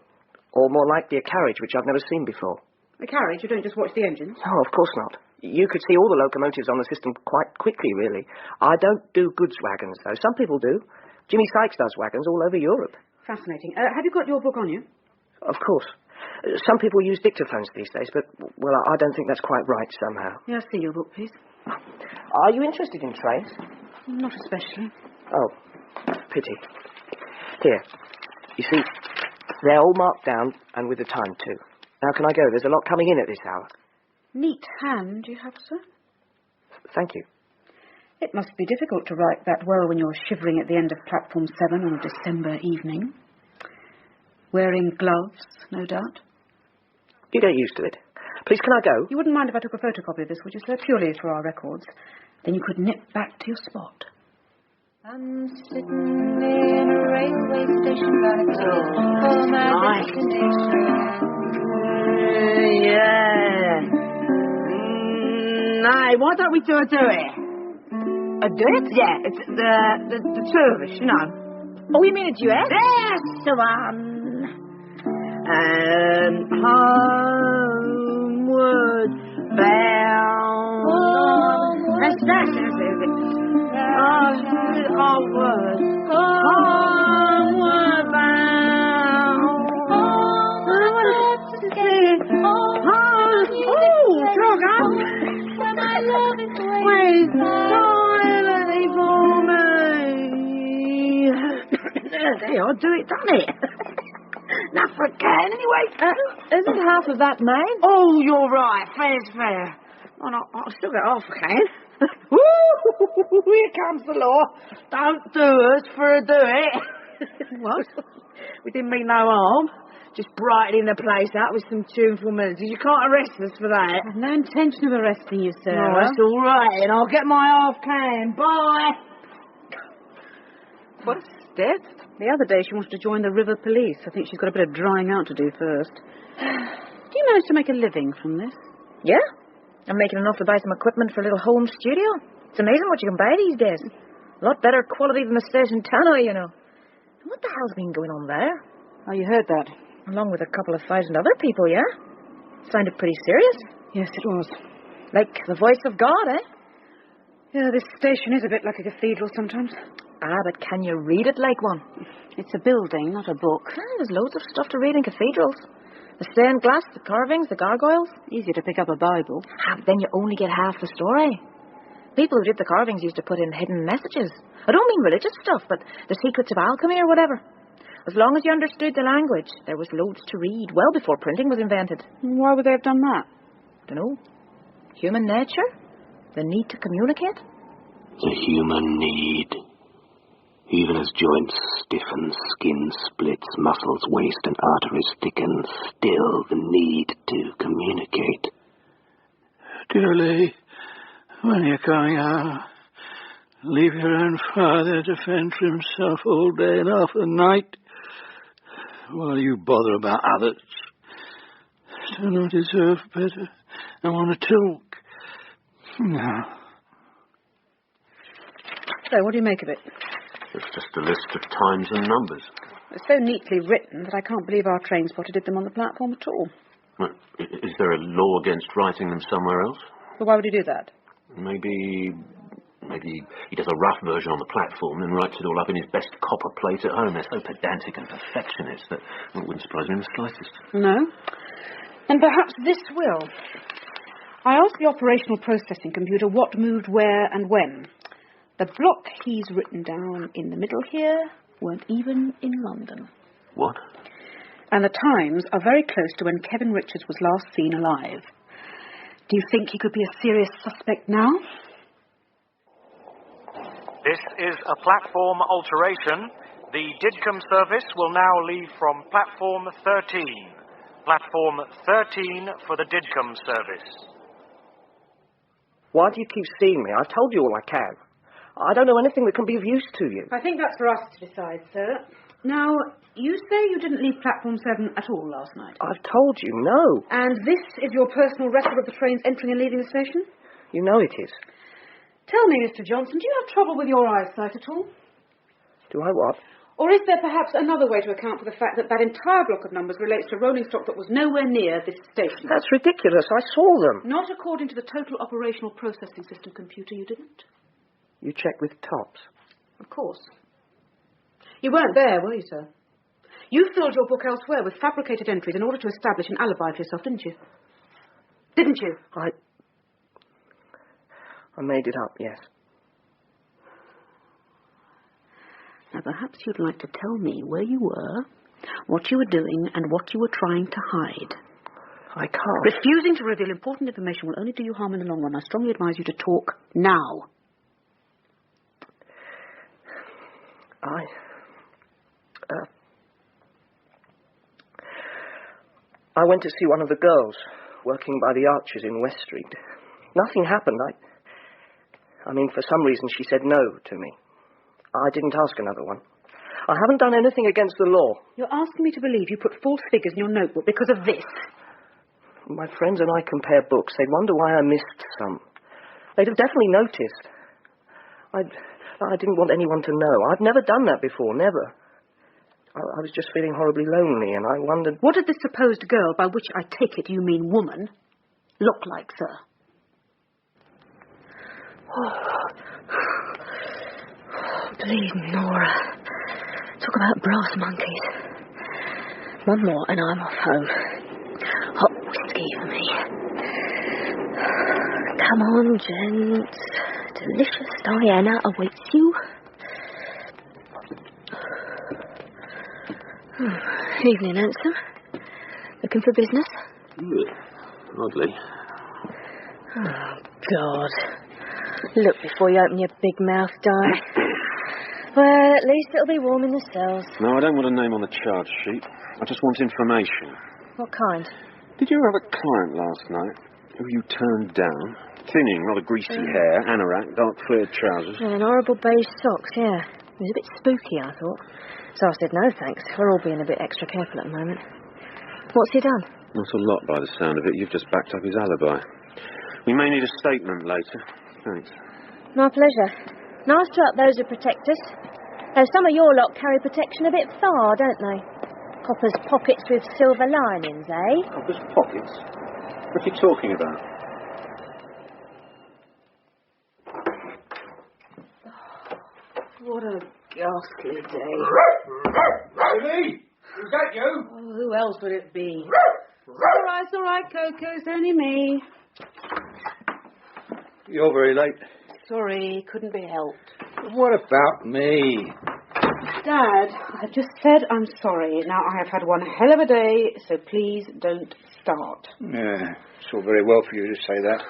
Or more likely a carriage, which I've never seen before. A carriage? You don't just watch the engines? No, of course not. You could see all the locomotives on the system quite quickly, really. I don't do goods wagons, though. Some people do. Jimmy Sykes does wagons all over Europe. Fascinating. Have you got your book on you? Of course. Some people use dictaphones these days, but, well, I don't think that's quite right somehow. Yes, see your book, please. Are you interested in trains? Not especially. Oh, pity. Here. You see, they're all marked down, and with the time, too. Now can I go? There's a lot coming in at this hour. Neat hand you have, sir. Thank you. It must be difficult to write that well when you're shivering at the end of platform 7 on a December evening. Wearing gloves, no doubt. You get used to it. Please, can I go? You wouldn't mind if I took a photocopy of this, would you, sir? Purely for our records. Then you could nip back to your spot. I'm sitting in a railway station, got a ticket for my destination. Yeah. No, why don't we do a duet? A duet? Yeah, it's the two of us, you know. Oh, you mean a duet? That's the one. Homeward bound. Let's That's it. Homeward bound. Sugar. Where my love is waiting. Wait silently for me. Yeah, I'll do it, done it. Enough for a can, anyway. Isn't half of that mine? Oh, you're right. Fair's fair. I'll still get half a can. Woo! Here comes the law. Don't do us for a do it. What? We didn't mean no harm. Just brightening the place up with some tuneful melodies. You can't arrest us for that. I've no intention of arresting you, sir. Oh, that's all right, and I'll get my half can. Bye. What a step. The other day she wanted to join the river police. I think she's got a bit of drying out to do first. Do you manage to make a living from this? Yeah. I'm making enough to buy some equipment for a little home studio. It's amazing what you can buy these days. A lot better quality than the station tannoy, you know. What the hell's been going on there? Oh, you heard that? Along with a couple of thousand other people, yeah? Sounded pretty serious. Yes, it was. Like the voice of God, eh? Yeah, this station is a bit like a cathedral sometimes. Ah, but can you read it like one? It's a building, not a book. There's loads of stuff to read in cathedrals. The stained glass, the carvings, the gargoyles. Easier to pick up a Bible. Ah, but then you only get half the story. People who did the carvings used to put in hidden messages. I don't mean religious stuff, but the secrets of alchemy or whatever. As long as you understood the language, there was loads to read, well before printing was invented. Why would they have done that? Dunno. Human nature? The need to communicate? The human need. Even as joints stiffen, skin splits, muscles waste and arteries thicken, still the need to communicate. Dearly, when you're coming out, leave your own father to fend for himself all day and half the night, while you bother about others. Don't I deserve better? I want to talk. No. So, what do you make of it? It's just a list of times and numbers. It's so neatly written that I can't believe our train spotter did them on the platform at all. Well, is there a law against writing them somewhere else? But why would he do that? Maybe he does a rough version on the platform and writes it all up in his best copper plate at home. They're so pedantic and perfectionist that it wouldn't surprise me in the slightest. No. And perhaps this will. I asked the operational processing computer what moved where and when. The block he's written down in the middle here weren't even in London. What? And the times are very close to when Kevin Richards was last seen alive. Do you think he could be a serious suspect now? This is a platform alteration. The Didcombe service will now leave from platform 13. Platform 13 for the Didcombe service. Why do you keep seeing me? I've told you all I can. I don't know anything that can be of use to you. I think that's for us to decide, sir. Now, you say you didn't leave platform 7 at all last night. I've told you, no. And this is your personal record of the trains entering and leaving the station? You know it is. Tell me, Mr. Johnson, do you have trouble with your eyesight at all? Do I what? Or is there perhaps another way to account for the fact that that entire block of numbers relates to rolling stock that was nowhere near this station? That's ridiculous. I saw them. Not according to the total operational processing system computer, you didn't? You checked with Tops? Of course. You weren't there, were you, sir? You filled your book elsewhere with fabricated entries in order to establish an alibi for yourself, didn't you? Didn't you? I made it up, yes. Now, perhaps you'd like to tell me where you were, what you were doing, and what you were trying to hide. I can't. Refusing to reveal important information will only do you harm in the long run. I strongly advise you to talk now. I went to see one of the girls working by the arches in West Street. Nothing happened. I mean, for some reason she said no to me. I didn't ask another one. I haven't done anything against the law. You're asking me to believe you put false figures in your notebook because of this. My friends and I compare books. They'd wonder why I missed some. They'd have definitely noticed. I didn't want anyone to know. I've never done that before, never. I was just feeling horribly lonely, and I wondered... What did this supposed girl, by which I take it you mean woman, look like, sir? Bleeding Nora. Talk about brass monkeys. One more and I'm off home. Hot whiskey for me. Come on, gents. Delicious Diana awaits you. Evening, handsome. Looking for business? Oddly. Oh, God. Look before you open your big mouth, Di. Well, at least it'll be warm in the cells. No, I don't want a name on the charge sheet. I just want information. What kind? Did you have a client last night who you turned down? Thinning, rather greasy hair, anorak, dark flared trousers. And horrible beige socks, yeah. It was a bit spooky, I thought. So I said, no thanks. We're all being a bit extra careful at the moment. What's he done? Not a lot by the sound of it. You've just backed up his alibi. We may need a statement later. Thanks. My pleasure. Nice to up those who protect us. Though some of your lot carry protection a bit far, don't they? Coppers' pockets with silver linings, eh? Coppers' pockets? What are you talking about? What a ghastly day. Julie! Is that you? Oh, who else would it be? It's all right, Coco. It's only me. You're very late. Sorry, couldn't be helped. What about me? Dad, I've just said I'm sorry. Now, I have had one hell of a day, so please don't start. Yeah, it's all very well for you to say that.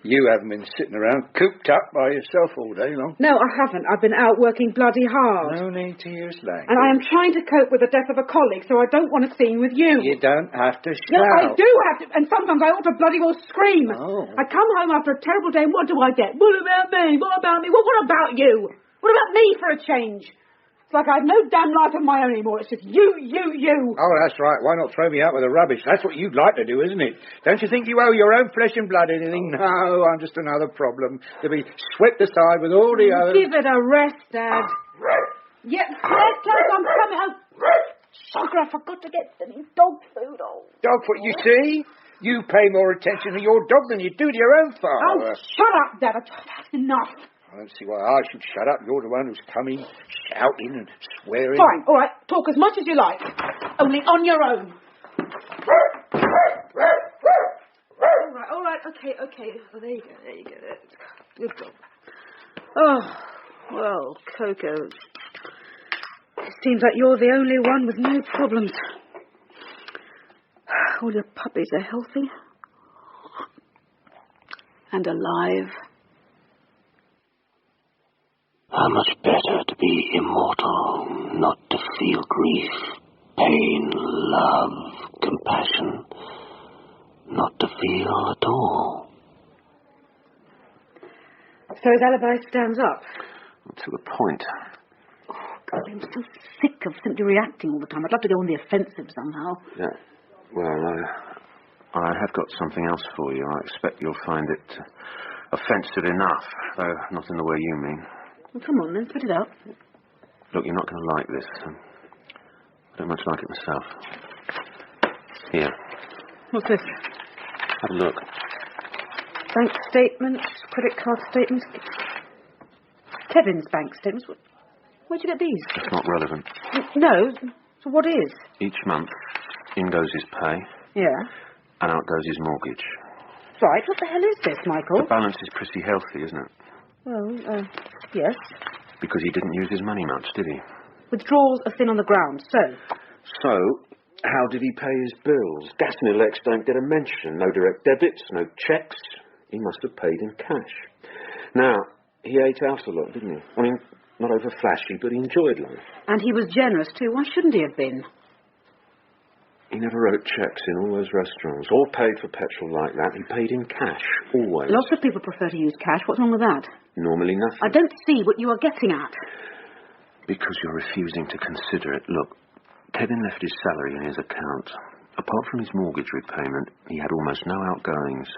You haven't been sitting around cooped up by yourself all day long. No, I haven't. I've been out working bloody hard. No need to use language. And I am trying to cope with the death of a colleague, so I don't want a scene with you. You don't have to shout. No, I do have to, and sometimes I ought to bloody well scream. Oh. I come home after a terrible day, and what do I get? What about me? What about me? What about you? What about me for a change? It's like I have no damn life of my own anymore. It's just you. Oh, that's right. Why not throw me out with the rubbish? That's what you'd like to do, isn't it? Don't you think you owe your own flesh and blood anything? No, I'm just another problem to be swept aside with all the others. Give it a rest, Dad. Yeah, close, I'm coming. Oh, sugar, I forgot to get any dog food. Oh. Dog food, you see? You pay more attention to your dog than you do to your own father. Oh, shut up, Dad. That's enough. I don't see why I should shut up. You're the one who's coming, shouting and swearing. Fine, all right. Talk as much as you like. Only on your own. All right. Okay. Oh, there you go. Good dog. Oh, well, Coco. It seems like you're the only one with no problems. All your puppies are healthy. And alive. How much better to be immortal, not to feel grief, pain, love, compassion, not to feel at all. So his alibi stands up? To the point. Oh, God, I'm so sick of simply reacting all the time. I'd love to go on the offensive somehow. Yeah. Well, I have got something else for you. I expect you'll find it offensive enough, though not in the way you mean. Well, come on, then. Put it out. Look, you're not going to like this. I don't much like it myself. Here. What's this? Have a look. Bank statements, credit card statements. Kevin's bank statements. Where'd you get these? It's not relevant. No. So what is? Each month, in goes his pay. Yeah. And out goes his mortgage. Right. What the hell is this, Michael? The balance is pretty healthy, isn't it? Well, yes. Because he didn't use his money much, did he? Withdrawals are thin on the ground, So, how did he pay his bills? Gas and elects don't get a mention. No direct debits, no cheques. He must have paid in cash. Now, he ate out a lot, didn't he? I mean, not over flashy, but he enjoyed life. And he was generous too. Why shouldn't he have been? He never wrote cheques in all those restaurants, or paid for petrol like that. He paid in cash, always. Lots of people prefer to use cash. What's wrong with that? Normally nothing. I don't see what you are getting at. Because you're refusing to consider it. Look, Kevin left his salary in his account. Apart from his mortgage repayment, he had almost no outgoings.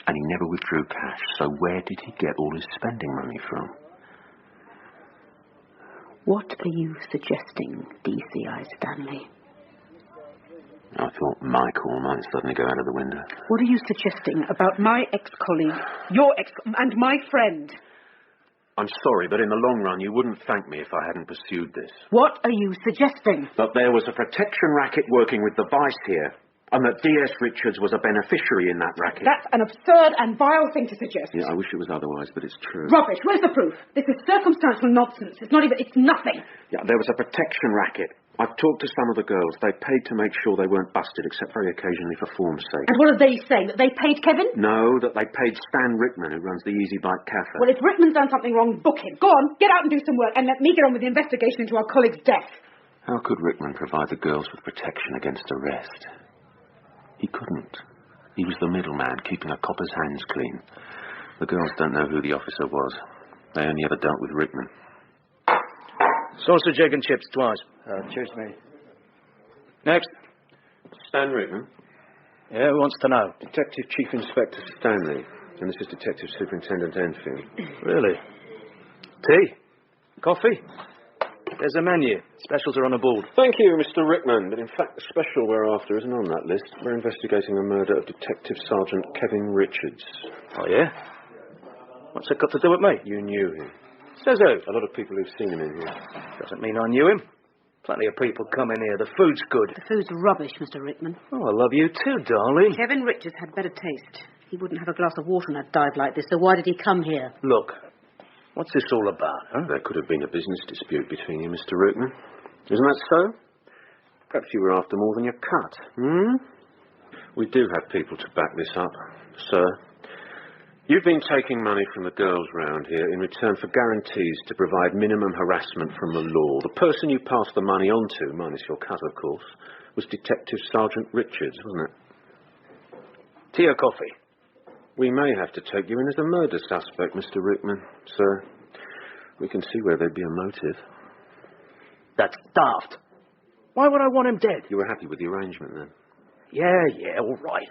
And he never withdrew cash. So where did he get all his spending money from? What are you suggesting, DCI Stanley? I thought my call might suddenly go out of the window. What are you suggesting about my ex-colleague, your ex, and my friend? I'm sorry, but in the long run, you wouldn't thank me if I hadn't pursued this. What are you suggesting? That there was a protection racket working with the Vice here, and that D.S. Richards was a beneficiary in that racket. That's an absurd and vile thing to suggest. Yeah, I wish it was otherwise, but it's true. Rubbish. Where's the proof? This is circumstantial nonsense. It's nothing. Yeah, there was a protection racket. I've talked to some of the girls. They paid to make sure they weren't busted, except very occasionally for form's sake. And what did they say? That they paid Kevin? No, that they paid Stan Rickman, who runs the Easy Bike Cafe. Well, if Rickman's done something wrong, book him. Go on, get out and do some work, and let me get on with the investigation into our colleague's death. How could Rickman provide the girls with protection against arrest? He couldn't. He was the middleman, keeping a copper's hands clean. The girls don't know who the officer was. They only ever dealt with Rickman. Sausage, egg and chips twice. Cheers, mate. Next. Stan Rickman? Yeah, who wants to know? Detective Chief Inspector Stanley. And this is Detective Superintendent Enfield. Really? Tea? Coffee? There's a menu. Specials are on the board. Thank you, Mr. Rickman. But in fact, the special we're after isn't on that list. We're investigating a murder of Detective Sergeant Kevin Richards. Oh, yeah? What's it got to do with me? You knew him. Says who? A lot of people who've seen him in here. Doesn't mean I knew him. Plenty of people come in here. The food's good. The food's rubbish, Mr. Rickman. Oh, I love you too, darling. Kevin Richards had better taste. He wouldn't have a glass of water on a dive like this, so why did he come here? Look, what's this all about, huh? There could have been a business dispute between you, Mr. Rickman. Isn't that so? Perhaps you were after more than your cut, We do have people to back this up, sir. You've been taking money from the girls round here in return for guarantees to provide minimum harassment from the law. The person you passed the money on to, minus your cut, of course, was Detective Sergeant Richards, wasn't it? Tea or coffee? We may have to take you in as a murder suspect, Mr. Rickman, sir. We can see where there'd be a motive. That's daft. Why would I want him dead? You were happy with the arrangement, then? Yeah, all right.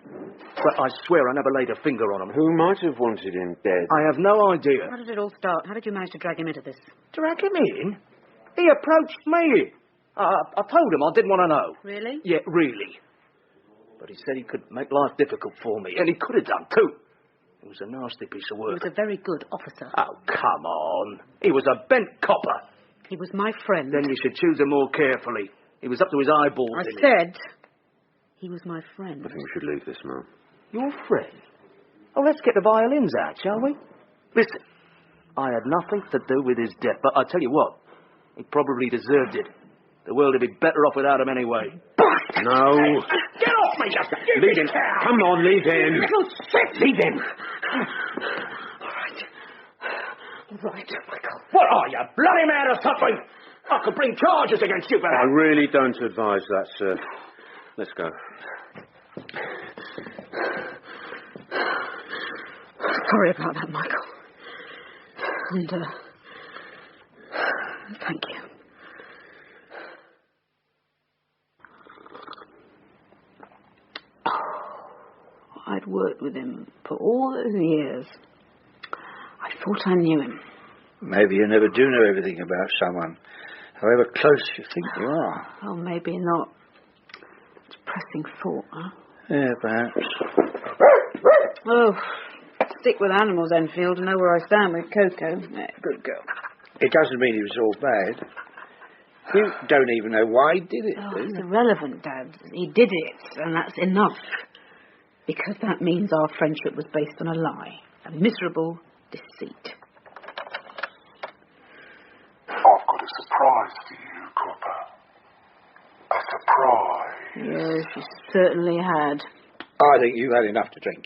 But I swear I never laid a finger on him. Who might have wanted him dead? I have no idea. How did it all start? How did you manage to drag him into this? Drag him in? He approached me. I told him I didn't want to know. Really? Yeah, really. But he said he could make life difficult for me, and he could have done, too. It was a nasty piece of work. He was a very good officer. Oh, come on. He was a bent copper. He was my friend. Then you should choose him more carefully. He was up to his eyeballs I in said he was my friend. I think we should leave this, Mum. Your friend? Oh, let's get the violins out, shall we? Listen, I had nothing to do with his death, but I tell you what, he probably deserved it. The world would be better off without him anyway. No. Get off me, you leave him. Come on, leave him. Little shit. Leave him. All right, Michael. What are you, bloody mad or something? I could bring charges against you for I that. really don't advise that, sir. Let's go. Sorry about that, Michael. And, thank you. I'd worked with him for all those years. I thought I knew him. Maybe you never do know everything about someone, however close you think you are. Oh, maybe not. Depressing thought, huh? Yeah, perhaps. Oh, stick with animals, Enfield, and know where I stand with Coco. Yeah, good girl. It doesn't mean he was all bad. You don't even know why he did it, do you? It's irrelevant, Dad. He did it, and that's enough. Because that means our friendship was based on a lie. A miserable deceit. I've got a surprise for you, Copper. A surprise. Yes, you certainly had. I think you've had enough to drink.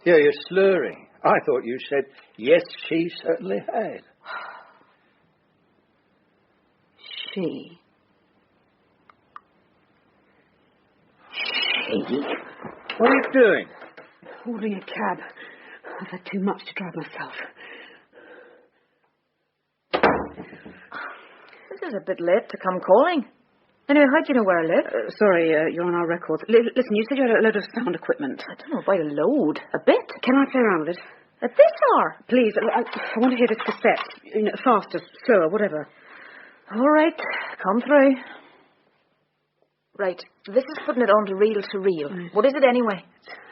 Yeah, you're slurring. I thought you said, yes, she certainly had. She? What are you doing? Ordering a cab. I've had too much to drive myself. This is a bit late to come calling. Anyway, how do you know where I live? Sorry, you're on our records. Listen, you said you had a load of sound equipment. I don't know about a load. A bit. Can I play around with it? At this hour? Please, I want to hear this cassette. You know, faster, slower, whatever. All right, come through. Right. This is putting it on to reel to reel. What is it anyway?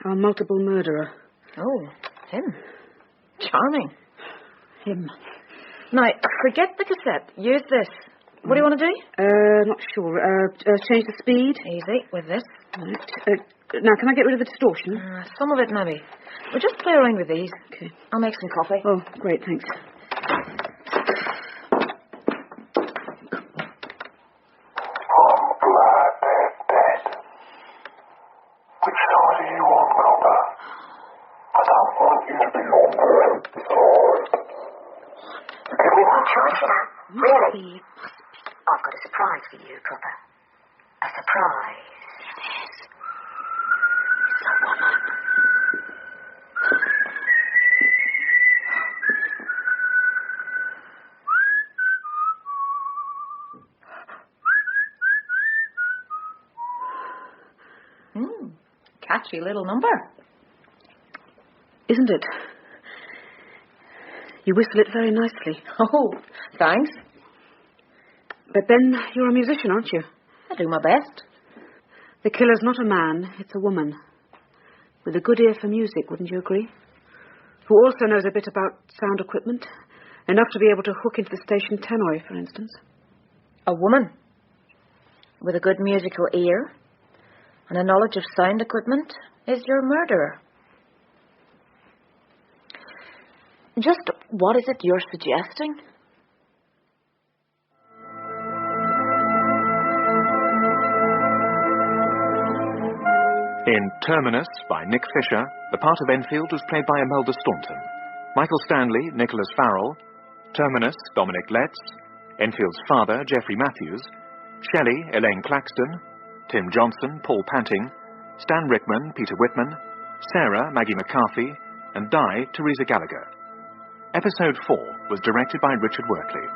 Our multiple murderer. Oh, him. Charming. Him. Now, forget the cassette. Use this. What do you want to do? Not sure. Change the speed. Easy, with this. Right. Now, can I get rid of the distortion? Some of it, maybe. We'll just play around with these. Okay. I'll make some coffee. Oh, great, thanks. I'm glad they're dead. Which side are you on, Copper? I don't want you to be on the right side. Give me one choice now. Really? I've got a surprise for you, Copper. A surprise. Yes. It's a woman. Catchy little number. Isn't it? You whistle it very nicely. Oh, thanks. But then you're a musician, aren't you? I do my best. The killer's not a man, it's a woman. With a good ear for music, wouldn't you agree? Who also knows a bit about sound equipment. Enough to be able to hook into the station tannoy, for instance. A woman. With a good musical ear and a knowledge of sound equipment is your murderer. Just what is it you're suggesting? In Terminus, by Nick Fisher, the part of Enfield was played by Imelda Staunton. Michael Stanley, Nicholas Farrell. Terminus, Dominic Letts. Enfield's father, Geoffrey Matthews. Shelley, Elaine Claxton. Tim Johnson, Paul Panting. Stan Rickman, Peter Whitman. Sarah, Maggie McCarthy. And Di, Teresa Gallagher. Episode 4 was directed by Richard Workley.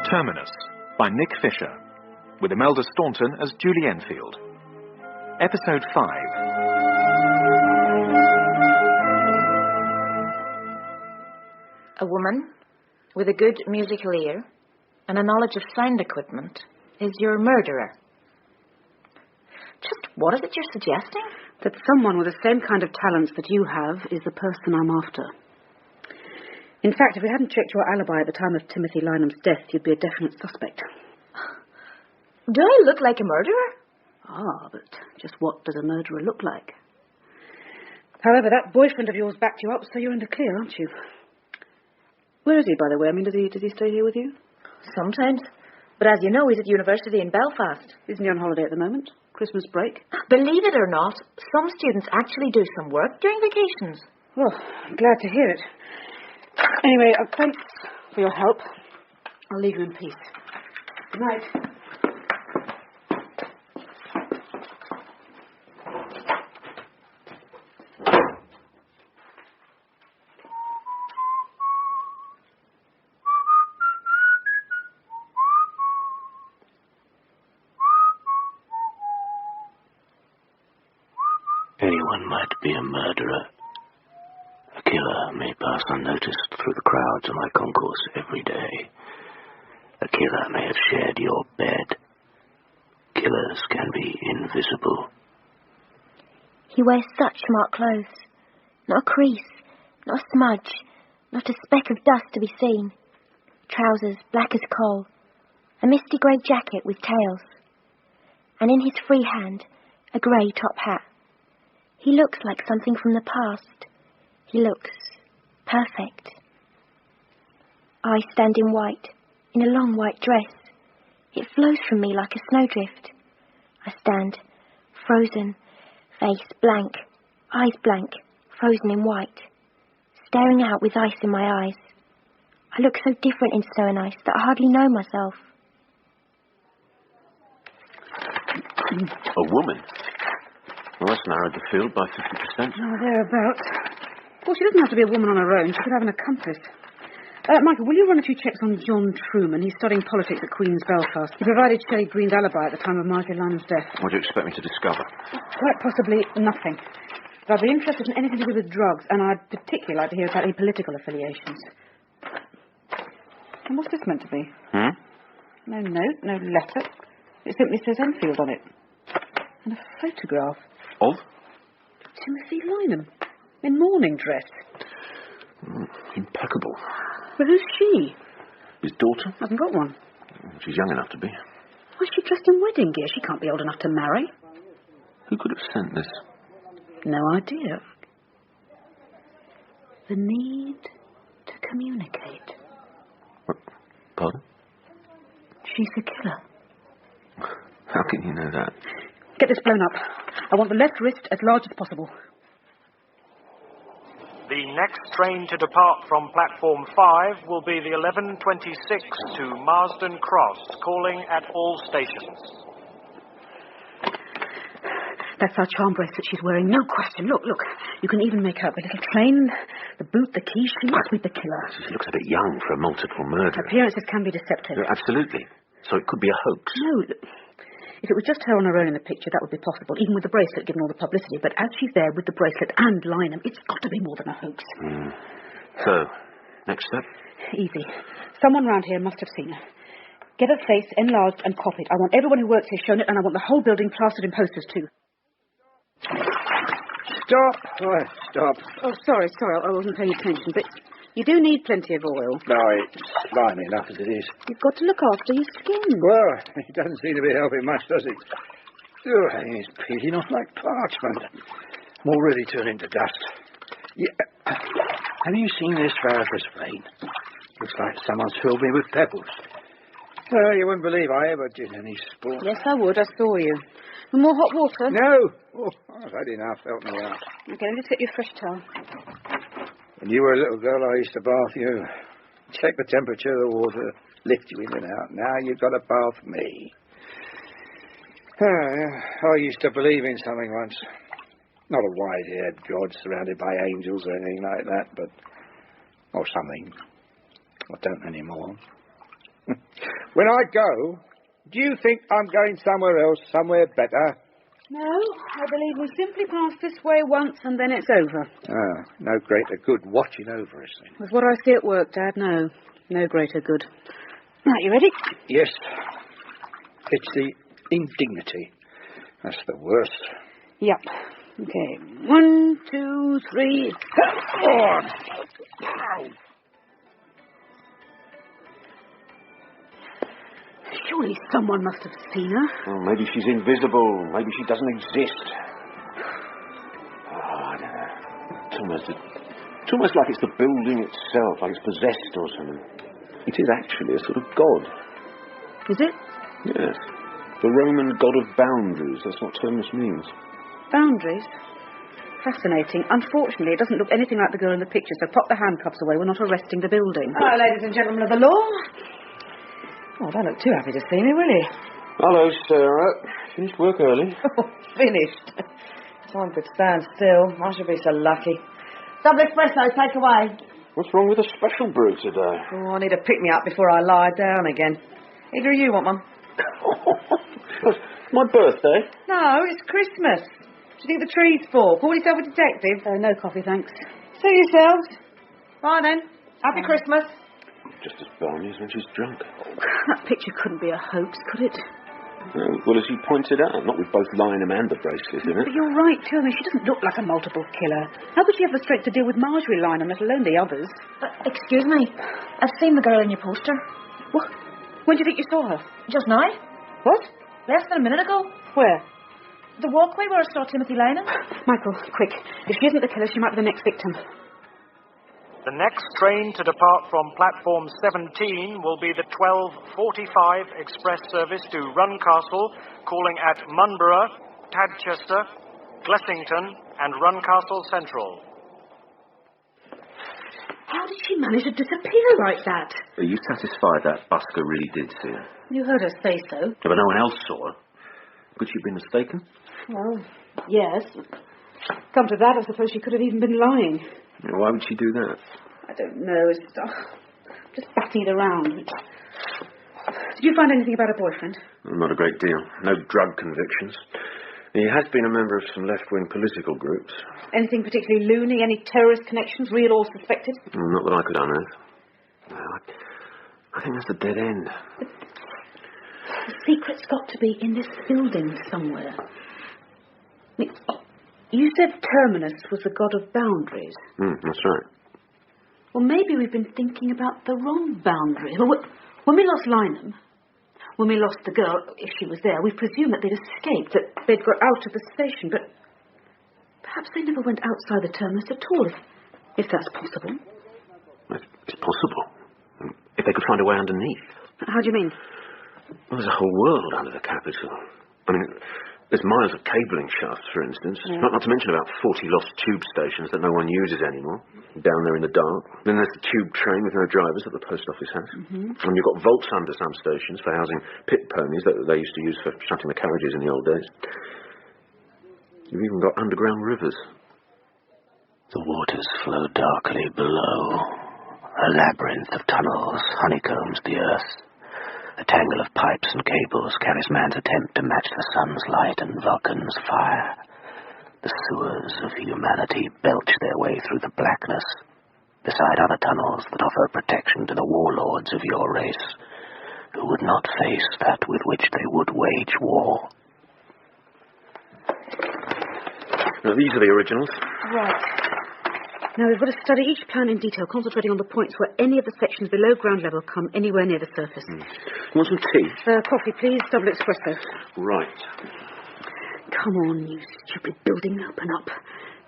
Terminus, by Nick Fisher, with Imelda Staunton as Julie Enfield. Episode 5. A woman with a good musical ear and a knowledge of sound equipment is your murderer. Just what is it you're suggesting? That someone with the same kind of talents that you have is the person I'm after. In fact, if we hadn't checked your alibi at the time of Timothy Lynam's death, you'd be a definite suspect. Do I look like a murderer? Ah, but just what does a murderer look like? However, that boyfriend of yours backed you up, so you're in the clear, aren't you? Where is he, by the way? I mean, does he stay here with you? Sometimes. But as you know, he's at university in Belfast. Isn't he on holiday at the moment? Christmas break? Believe it or not, some students actually do some work during vacations. Well, I'm glad to hear it. Anyway, thanks for your help. I'll leave you in peace. Good night. Anyone might be a murderer. A killer may pass unnoticed through the crowds of my concourse every day. A killer may have shared your bed. Killers can be invisible. He wears such smart clothes. Not a crease, not a smudge, not a speck of dust to be seen. Trousers black as coal, a misty grey jacket with tails, and in his free hand, a grey top hat. He looks like something from the past. He looks perfect. I stand in white, in a long white dress. It flows from me like a snowdrift. I stand, frozen, face blank, eyes blank, frozen in white, staring out with ice in my eyes. I look so different in snow and ice that I hardly know myself. A woman? Well, that's narrowed the field by 50%. Oh, thereabouts. Well, she doesn't have to be a woman on her own. She could have an accomplice. Michael, will you run a few checks on John Truman? He's studying politics at Queen's Belfast. He provided Shelley Green's alibi at the time of Marjorie Lynam's death. What do you expect me to discover? Quite possibly nothing. But I'd be interested in anything to do with drugs, and I'd particularly like to hear about any political affiliations. And what's this meant to be? No note, no letter. It simply says Enfield on it. And a photograph. Of? Timothy Lynam. In morning dress. Impeccable. Well, who's she? His daughter? Hasn't got one. She's young enough to be. Why is she dressed in wedding gear? She can't be old enough to marry. Who could have sent this? No idea. The need to communicate. Pardon? She's the killer. How can you know that? Get this blown up. I want the left wrist as large as possible. The next train to depart from platform 5 will be the 11:26 to Marsden Cross, calling at all stations. That's our charm bracelet she's wearing, no question. Look. You can even make out the little train, the boot, the key. She must be the killer. She looks a bit young for a multiple murder. Appearances can be deceptive. Absolutely. So it could be a hoax. No. If it was just her on her own in the picture, that would be possible, even with the bracelet given all the publicity. But as she's there with the bracelet and Lynam, it's got to be more than a hoax. So, next step? Easy. Someone round here must have seen her. Get her face enlarged and copied. I want everyone who works here shown it, and I want the whole building plastered in posters too. Stop! Oh, stop. Oh, sorry, I wasn't paying attention, but you do need plenty of oil. No, it's slimy enough as it is. You've got to look after your skin. Well, it doesn't seem to be helping much, does it? Oh, it's peeling off like parchment. I'm already turning to dust. Yeah. Have you seen this varicose vein? Looks like someone's filled me with pebbles. Oh, you wouldn't believe I ever did any sport. Yes, I would. I saw you. More hot water? No. Oh, I've had enough. Help me out. Okay, let's get you a fresh towel. When you were a little girl, I used to bath you. Check the temperature of the water, lift you in and out. Now you've got to bath me. I used to believe in something once. Not a white-haired god surrounded by angels or anything like that, but... or something. I don't anymore. When I go, do you think I'm going somewhere else, somewhere better? No, I believe we simply pass this way once and then it's over. Ah, no greater good watching over us then. With what I see at work, Dad, no. No greater good. Right, you ready? Yes. It's the indignity. That's the worst. Yep. Okay. 1, 2, 3. Oh. Surely someone must have seen her. Well, maybe she's invisible. Maybe she doesn't exist. I don't know. It's almost like it's the building itself, like it's possessed or something. It is actually a sort of god. Is it? Yes. The Roman god of boundaries. That's what Terminus means. Boundaries? Fascinating. Unfortunately, it doesn't look anything like the girl in the picture, so pop the handcuffs away. We're not arresting the building. Hello, ladies and gentlemen of the law. Oh, don't look too happy to see me, will you? Hello, Sarah. Finished work early. Oh, finished. Time could stand still. I should be so lucky. Double espresso, take away. What's wrong with a special brew today? Oh, I need a pick-me-up before I lie down again. Either of you want one? My birthday? No, it's Christmas. What do you think the tree's for? Call yourself a detective? No coffee, thanks. See yourselves. Right then. Happy Christmas. Just as balmy as when she's drunk. That picture couldn't be a hoax, could it? Well, as you pointed out, not with both Lynam and the bracelet in it. But you're right, too. I mean, she doesn't look like a multiple killer. How could she have the strength to deal with Marjorie Lynam, let alone the others? Excuse me. I've seen the girl in your poster. What? When do you think you saw her? Just now. What? Less than a minute ago. Where? The walkway where I saw Timothy Lynam. Michael, quick. If she isn't the killer, she might be the next victim. The next train to depart from platform 17 will be the 12:45 express service to Runcastle, calling at Munborough, Tadchester, Glessington and Runcastle Central. How did she manage to disappear like that? Are you satisfied that busker really did see her? You heard her say so. But no one else saw her. Could she have been mistaken? Well, yes. Come to that, I suppose she could have even been lying. Why would she do that? I don't know. just batting it around. Did you find anything about her boyfriend? Not a great deal. No drug convictions. He has been a member of some left-wing political groups. Anything particularly loony? Any terrorist connections, real or suspected? Not that I could unearth. Well, I think that's a dead end. The secret's got to be in this building somewhere. You said Terminus was the god of boundaries. That's right. Well, maybe we've been thinking about the wrong boundary. Well, when we lost Lynham, when we lost the girl, if she was there, we presumed that they'd escaped, that they'd got out of the station, but perhaps they never went outside the Terminus at all, if that's possible. It's possible. If they could find a way underneath. How do you mean? Well, there's a whole world under the capital. I mean, there's miles of cabling shafts, for instance. Yeah. Not to mention about 40 lost tube stations that no one uses anymore, down there in the dark. Then there's the tube train with no drivers that the post office has. And you've got vaults under some stations for housing pit ponies that they used to use for shutting the carriages in the old days. You've even got underground rivers. The waters flow darkly below. A labyrinth of tunnels honeycombs the earth. A tangle of pipes and cables carries man's attempt to match the sun's light and Vulcan's fire. The sewers of humanity belch their way through the blackness, beside other tunnels that offer protection to the warlords of your race, who would not face that with which they would wage war. Now, these are the originals. Right. Now, we've got to study each plan in detail, concentrating on the points where any of the sections below ground level come anywhere near the surface. You want some tea? Coffee, please. Double espresso. Right. Come on, you stupid building. Open up.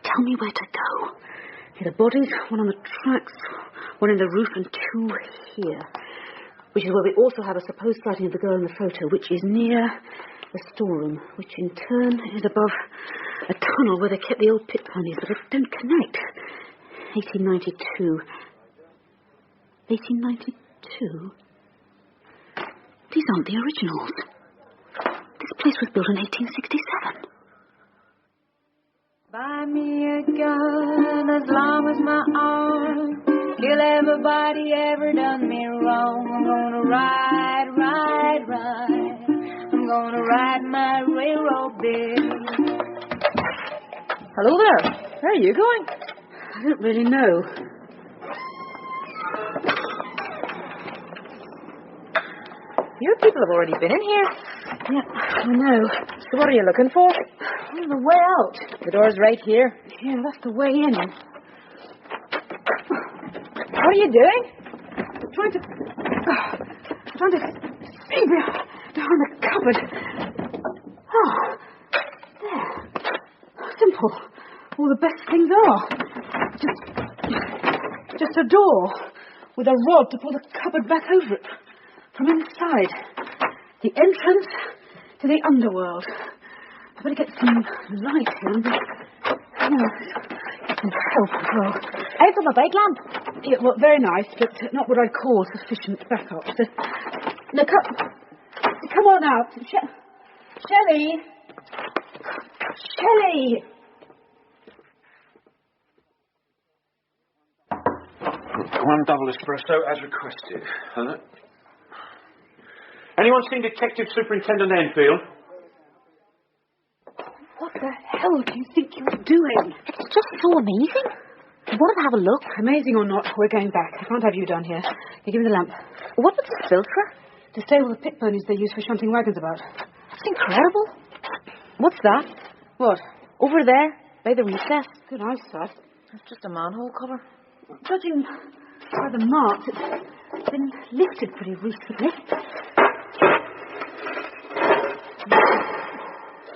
Tell me where to go. Here are the bodies, one on the tracks, one in the roof, and two here. Which is where we also have a supposed sighting of the girl in the photo, which is near the storeroom, which in turn is above a tunnel where they kept the old pit ponies, but they don't connect. 1892. 1892? These aren't the originals. This place was built in 1867. Buy me a gun as long as my arm. Kill everybody ever done me wrong. I'm gonna ride, ride, ride. I'm gonna ride my railroad bill. Hello there. Where are you going? I don't really know. Your people have already been in here. Yeah, I know. So what are you looking for? Oh, the way out. The door's right here. Yeah, that's the way in. What are you doing? I'm trying to see behind the cupboard. Oh, there. Simple. All the best things are. Just a door with a rod to pull the cupboard back over it. From inside. The entrance to the underworld. I better get some light here and get some help as well. Out of a big lamp. Yeah, well, very nice, but not what I'd call sufficient backup. So, no, come on out. Shelley! Shelley! One double espresso as requested. Hello? Anyone seen Detective Superintendent Enfield? What the hell do you think you're doing? It's just so amazing. I wanted to have a look. Amazing or not, we're going back. I can't have you down here. You give me the lamp. What was this built for? To stay with the pit ponies they use for shunting wagons about. That's incredible. What's that? What? Over there, by the recess. Good eyesight. It's just a manhole cover. Judging by the marks, it's been lifted pretty recently.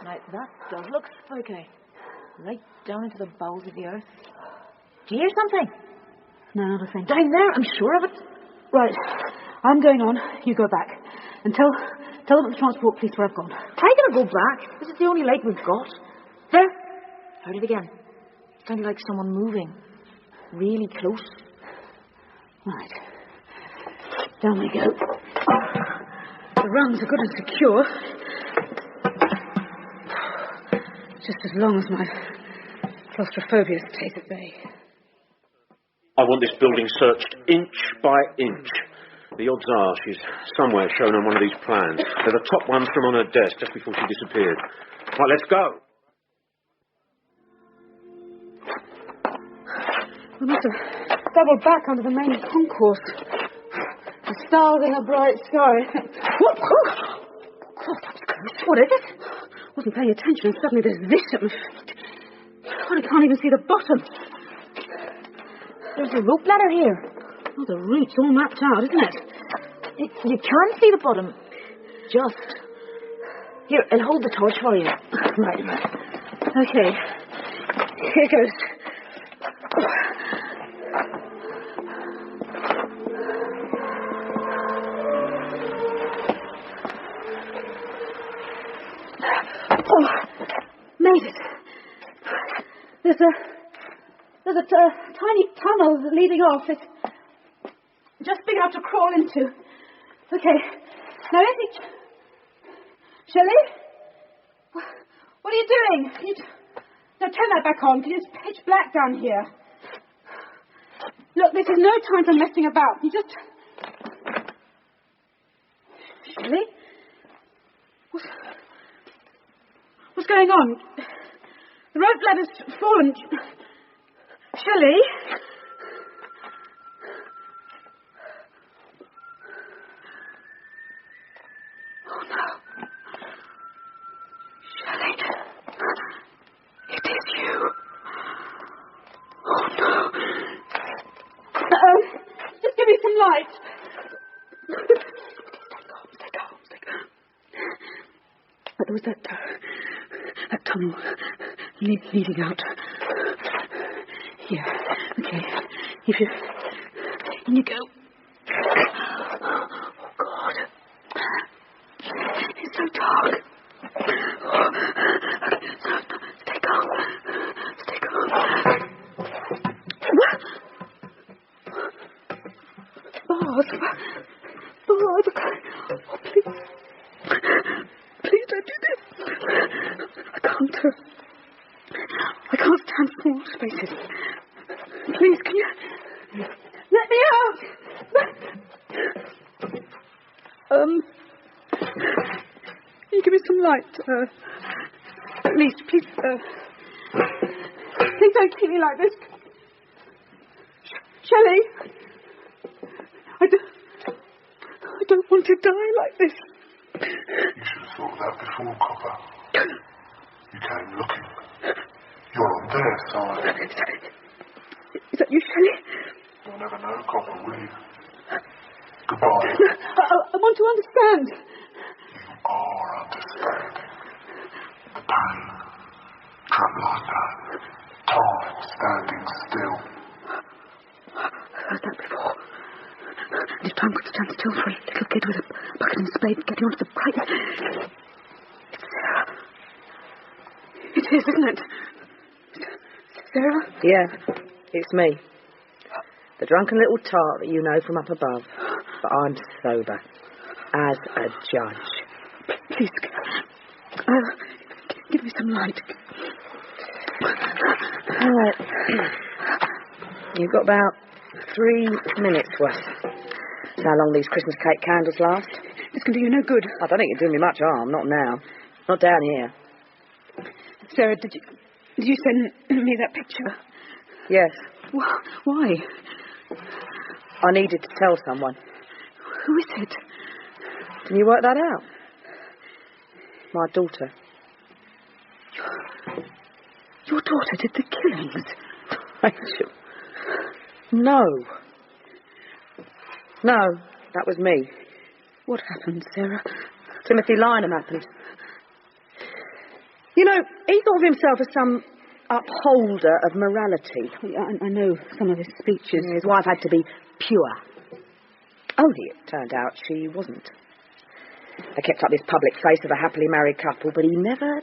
Now, that does look spooky. Right down into the bowels of the earth. Do you hear something? No, not a thing. Down there, I'm sure of it. Right. I'm going on. You go back. And tell them at the transport police where I've gone. How are you going to go back? This is the only light we've got. There. Heard it again. Sounded like someone moving. Really close. Right. Down we go. The rungs are good and secure. Just as long as my claustrophobia stays at bay. I want this building searched inch by inch. The odds are she's somewhere shown on one of these plans. They're the top ones from on her desk just before she disappeared. Right, let's go. We must have doubled back onto the main concourse. The stars in a bright sky. What? Oh, God, that was close. What is it? I wasn't paying attention and suddenly there's this at my feet. God, I can't even see the bottom. There's a rope ladder here. Oh, the route's all mapped out, isn't it? You can see the bottom. Just. Here, I'll hold the torch for you. Right. Okay. Here goes. Oh, made it. There's a tiny tunnel leading off. It's just big enough to crawl into. Okay. Now, Shelley? What are you doing? Now, turn that back on, because it's pitch black down here. Look, this is no time for messing about. You just... Shelley? What's going on? The rope ladder's fallen. Shelley? Oh, no. Shelley? It is you. Oh, no. Just give me some light. Stay calm. But there was that tunnel leading out. Here. Okay. In you go. Oh, God. It's so dark. Stay calm. Bars. Oh, please. Please don't do this. I can't stand small spaces. Please, can you let me out? Can you give me some light? At least, please. Please don't keep me like this. Shelley, I don't want to die like this. You should have thought of that before, Copper. You came looking. You're on their side. Is that you, Shelley? You'll never know, Copper, will you? Goodbye. I want to understand. You are understanding. The pain. Trapped like that. Time standing still. I've heard that before. And if time could stand still for a little kid with a bucket and spade getting onto the pipe. It's Sarah. It is, isn't it? Sarah? Yeah, it's me. The drunken little tart that you know from up above. But I'm sober. As a judge. Please, give me some light. All right. You've got about 3 minutes worth. That's how long these Christmas cake candles last. This can do you no good. I don't think it'll do me much harm. Not now. Not down here. Sarah, did you send me that picture? Yes. Why? I needed to tell someone. Who is it? Can you work that out? My daughter. Your daughter did the killings? Rachel. No, that was me. What happened, Sarah? Timothy Lynham happened. You know, he thought of himself as some upholder of morality. I know some of his speeches. His wife had to be pure. Only it turned out she wasn't. They kept up this public face of a happily married couple, but he never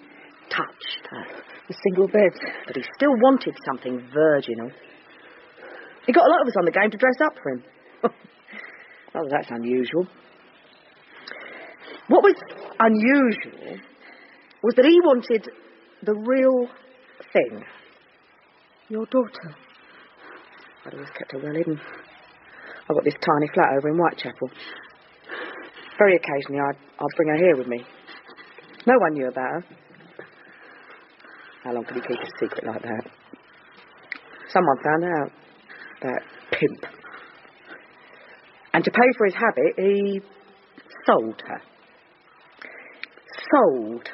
touched her. The single bed. But he still wanted something virginal. He got a lot of us on the game to dress up for him. Not that that's unusual. What was unusual was that he wanted the real thing. Your daughter. I'd always kept her well hidden. I've got this tiny flat over in Whitechapel. Very occasionally I'd bring her here with me. No one knew about her. How long could he keep a secret like that? Someone found out. That pimp. And to pay for his habit, he sold her. Sold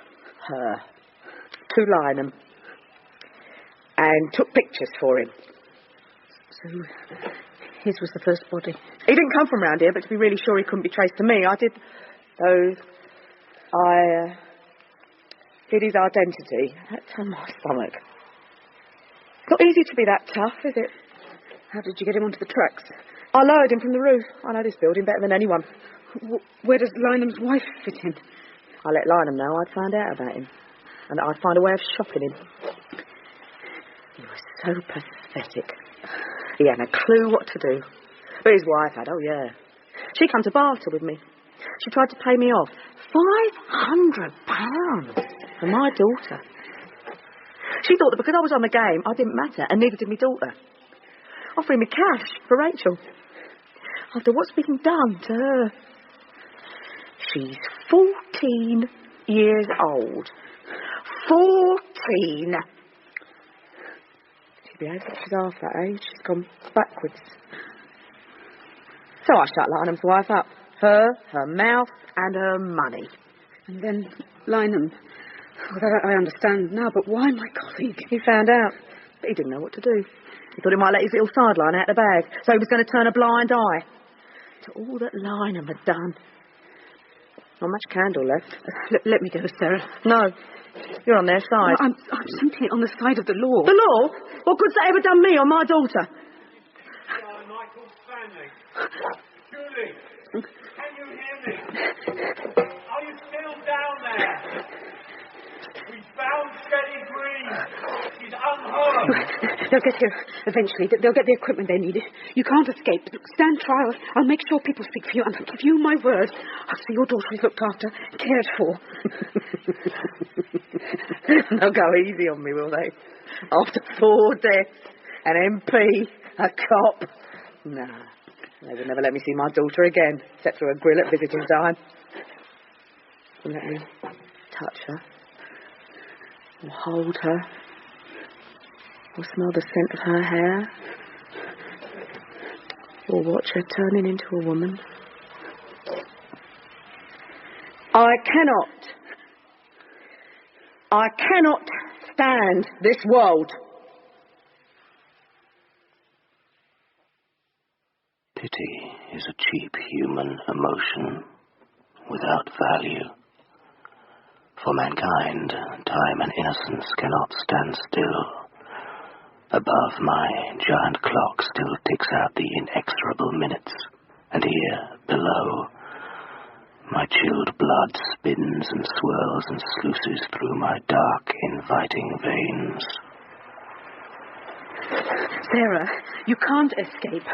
her to Lynham. And took pictures for him. So, his was the first body. He didn't come from round here, but to be really sure he couldn't be traced to me, I did, though, I hid his identity. That turned my stomach. It's not easy to be that tough, is it? How did you get him onto the tracks? I lowered him from the roof. I know this building better than anyone. Where does Lynham's wife fit in? I let Lynham know I'd found out about him. And that I'd find a way of shopping him. He was so pathetic. He hadn't a clue what to do. But his wife had, oh yeah. She come to barter with me. She tried to pay me off. £500 for my daughter. She thought that because I was on the game, I didn't matter, and neither did my daughter. Offering me cash for Rachel. After what's been done to her. She's 14 years old. 14! She behaves like she's half that age. She's gone backwards. So I shut Lynham's wife up. Her mouth, and her money. And then Lynham. Well, that I understand now, but why my colleague? He found out, but he didn't know what to do. He thought he might let his little sideline out of the bag, so he was going to turn a blind eye to all that Lynham had done. Not much candle left. Let me go, Sarah. No, you're on their side. No, I'm simply on the side of the law. The law? What good's that ever done me or my daughter? Michael Stanley. Julie, can you hear me? Are you still down there? We found Shelley Green. She's unharmed. They'll get here eventually. They'll get the equipment they need. You can't escape. Stand trial. I'll make sure people speak for you, and I'll give you my word. I'll see your daughter is looked after, cared for. They'll go easy on me, will they? After 4 deaths, an MP, a cop. No, they would never let me see my daughter again, except through a grill at visiting time. Wouldn't let me touch her. Or hold her, or smell the scent of her hair, or watch her turning into a woman. I cannot stand this world. Pity is a cheap human emotion without value. For mankind, time and innocence cannot stand still. Above, my giant clock still ticks out the inexorable minutes, and here, below, my chilled blood spins and swirls and sluices through my dark, inviting veins. Sarah, you can't escape.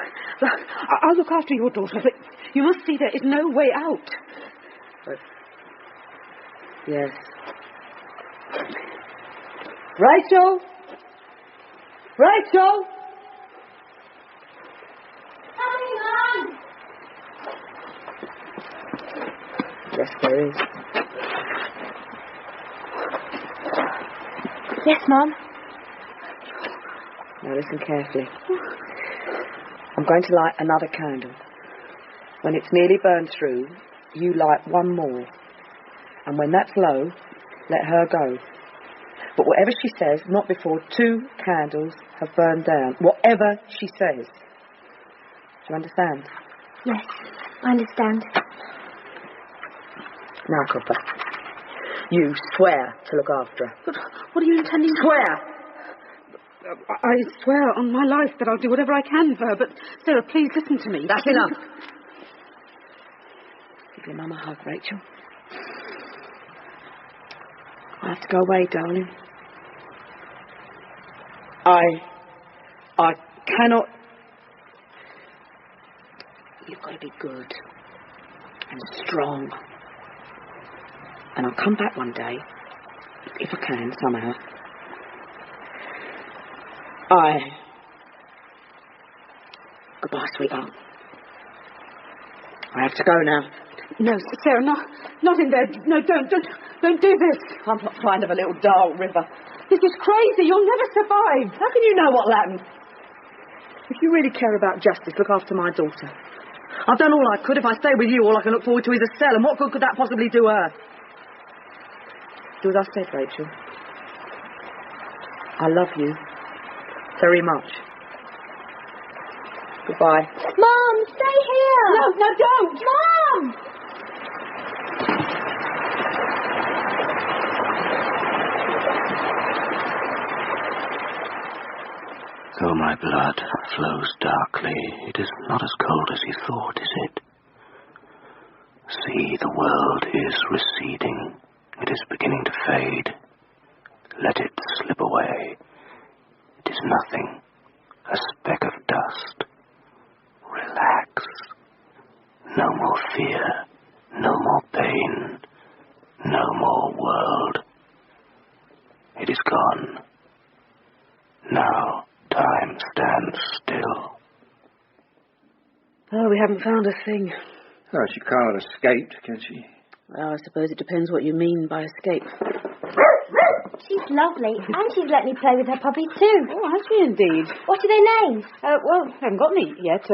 I'll look after your daughter, but you must see there is no way out. But yes. Rachel? Rachel? Coming on! Yes, there is. Yes, Mum. Now listen carefully. I'm going to light another candle. When it's nearly burned through, you light one more. And when that's low, let her go. But whatever she says, not before 2 candles have burned down. Whatever she says. Do you understand? Yes, I understand. Now, Copper, you swear to look after her. But what are you intending to... Swear! I swear on my life that I'll do whatever I can for her, but Sarah, please listen to me. That's enough. Give your mum a hug, Rachel. I have to go away, darling. I cannot... You've got to be good and strong. And I'll come back one day, if I can, Goodbye, sweetheart. I have to go now. No, Sarah, not in there. No, don't do this. I'm not trying to have a little dark river. This is crazy. You'll never survive. How can you know what'll happen? If you really care about justice, look after my daughter. I've done all I could. If I stay with you, all I can look forward to is a cell, and what good could that possibly do her? Do as I said, Rachel. I love you very much. Goodbye. Mom, stay here! No, don't! Mom! Though my blood flows darkly, it is not as cold as you thought, is it? See, the world is receding. It is beginning to fade. Let it slip away. It is nothing, a speck of dust. Relax. No more fear, no more pain, no more world. It is gone. Now time stands still. Oh, we haven't found a thing. Oh, she can't have escaped, can she? Well, I suppose it depends what you mean by escape. She's lovely, and she's let me play with her puppies too. Oh, has she indeed? What are their names? Well, I haven't got any yet.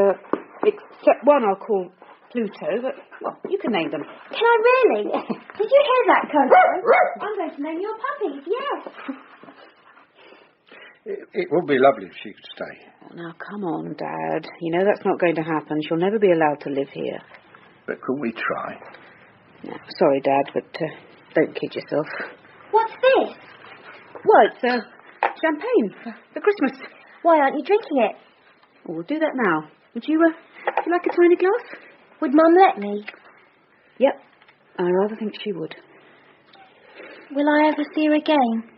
Except one I'll call Pluto, but, well, you can name them. Can I really? Did you hear that, Coco? I'm going to name your puppies, yes. It would be lovely if she could stay. Oh, now, come on, Dad. You know that's not going to happen. She'll never be allowed to live here. But could we try? No, sorry, Dad, but don't kid yourself. What's this? Well, it's champagne for Christmas. Why aren't you drinking it? Well, we'll do that now. Would you like a tiny glass? Would Mum let me? Yep. I rather think she would. Will I ever see her again?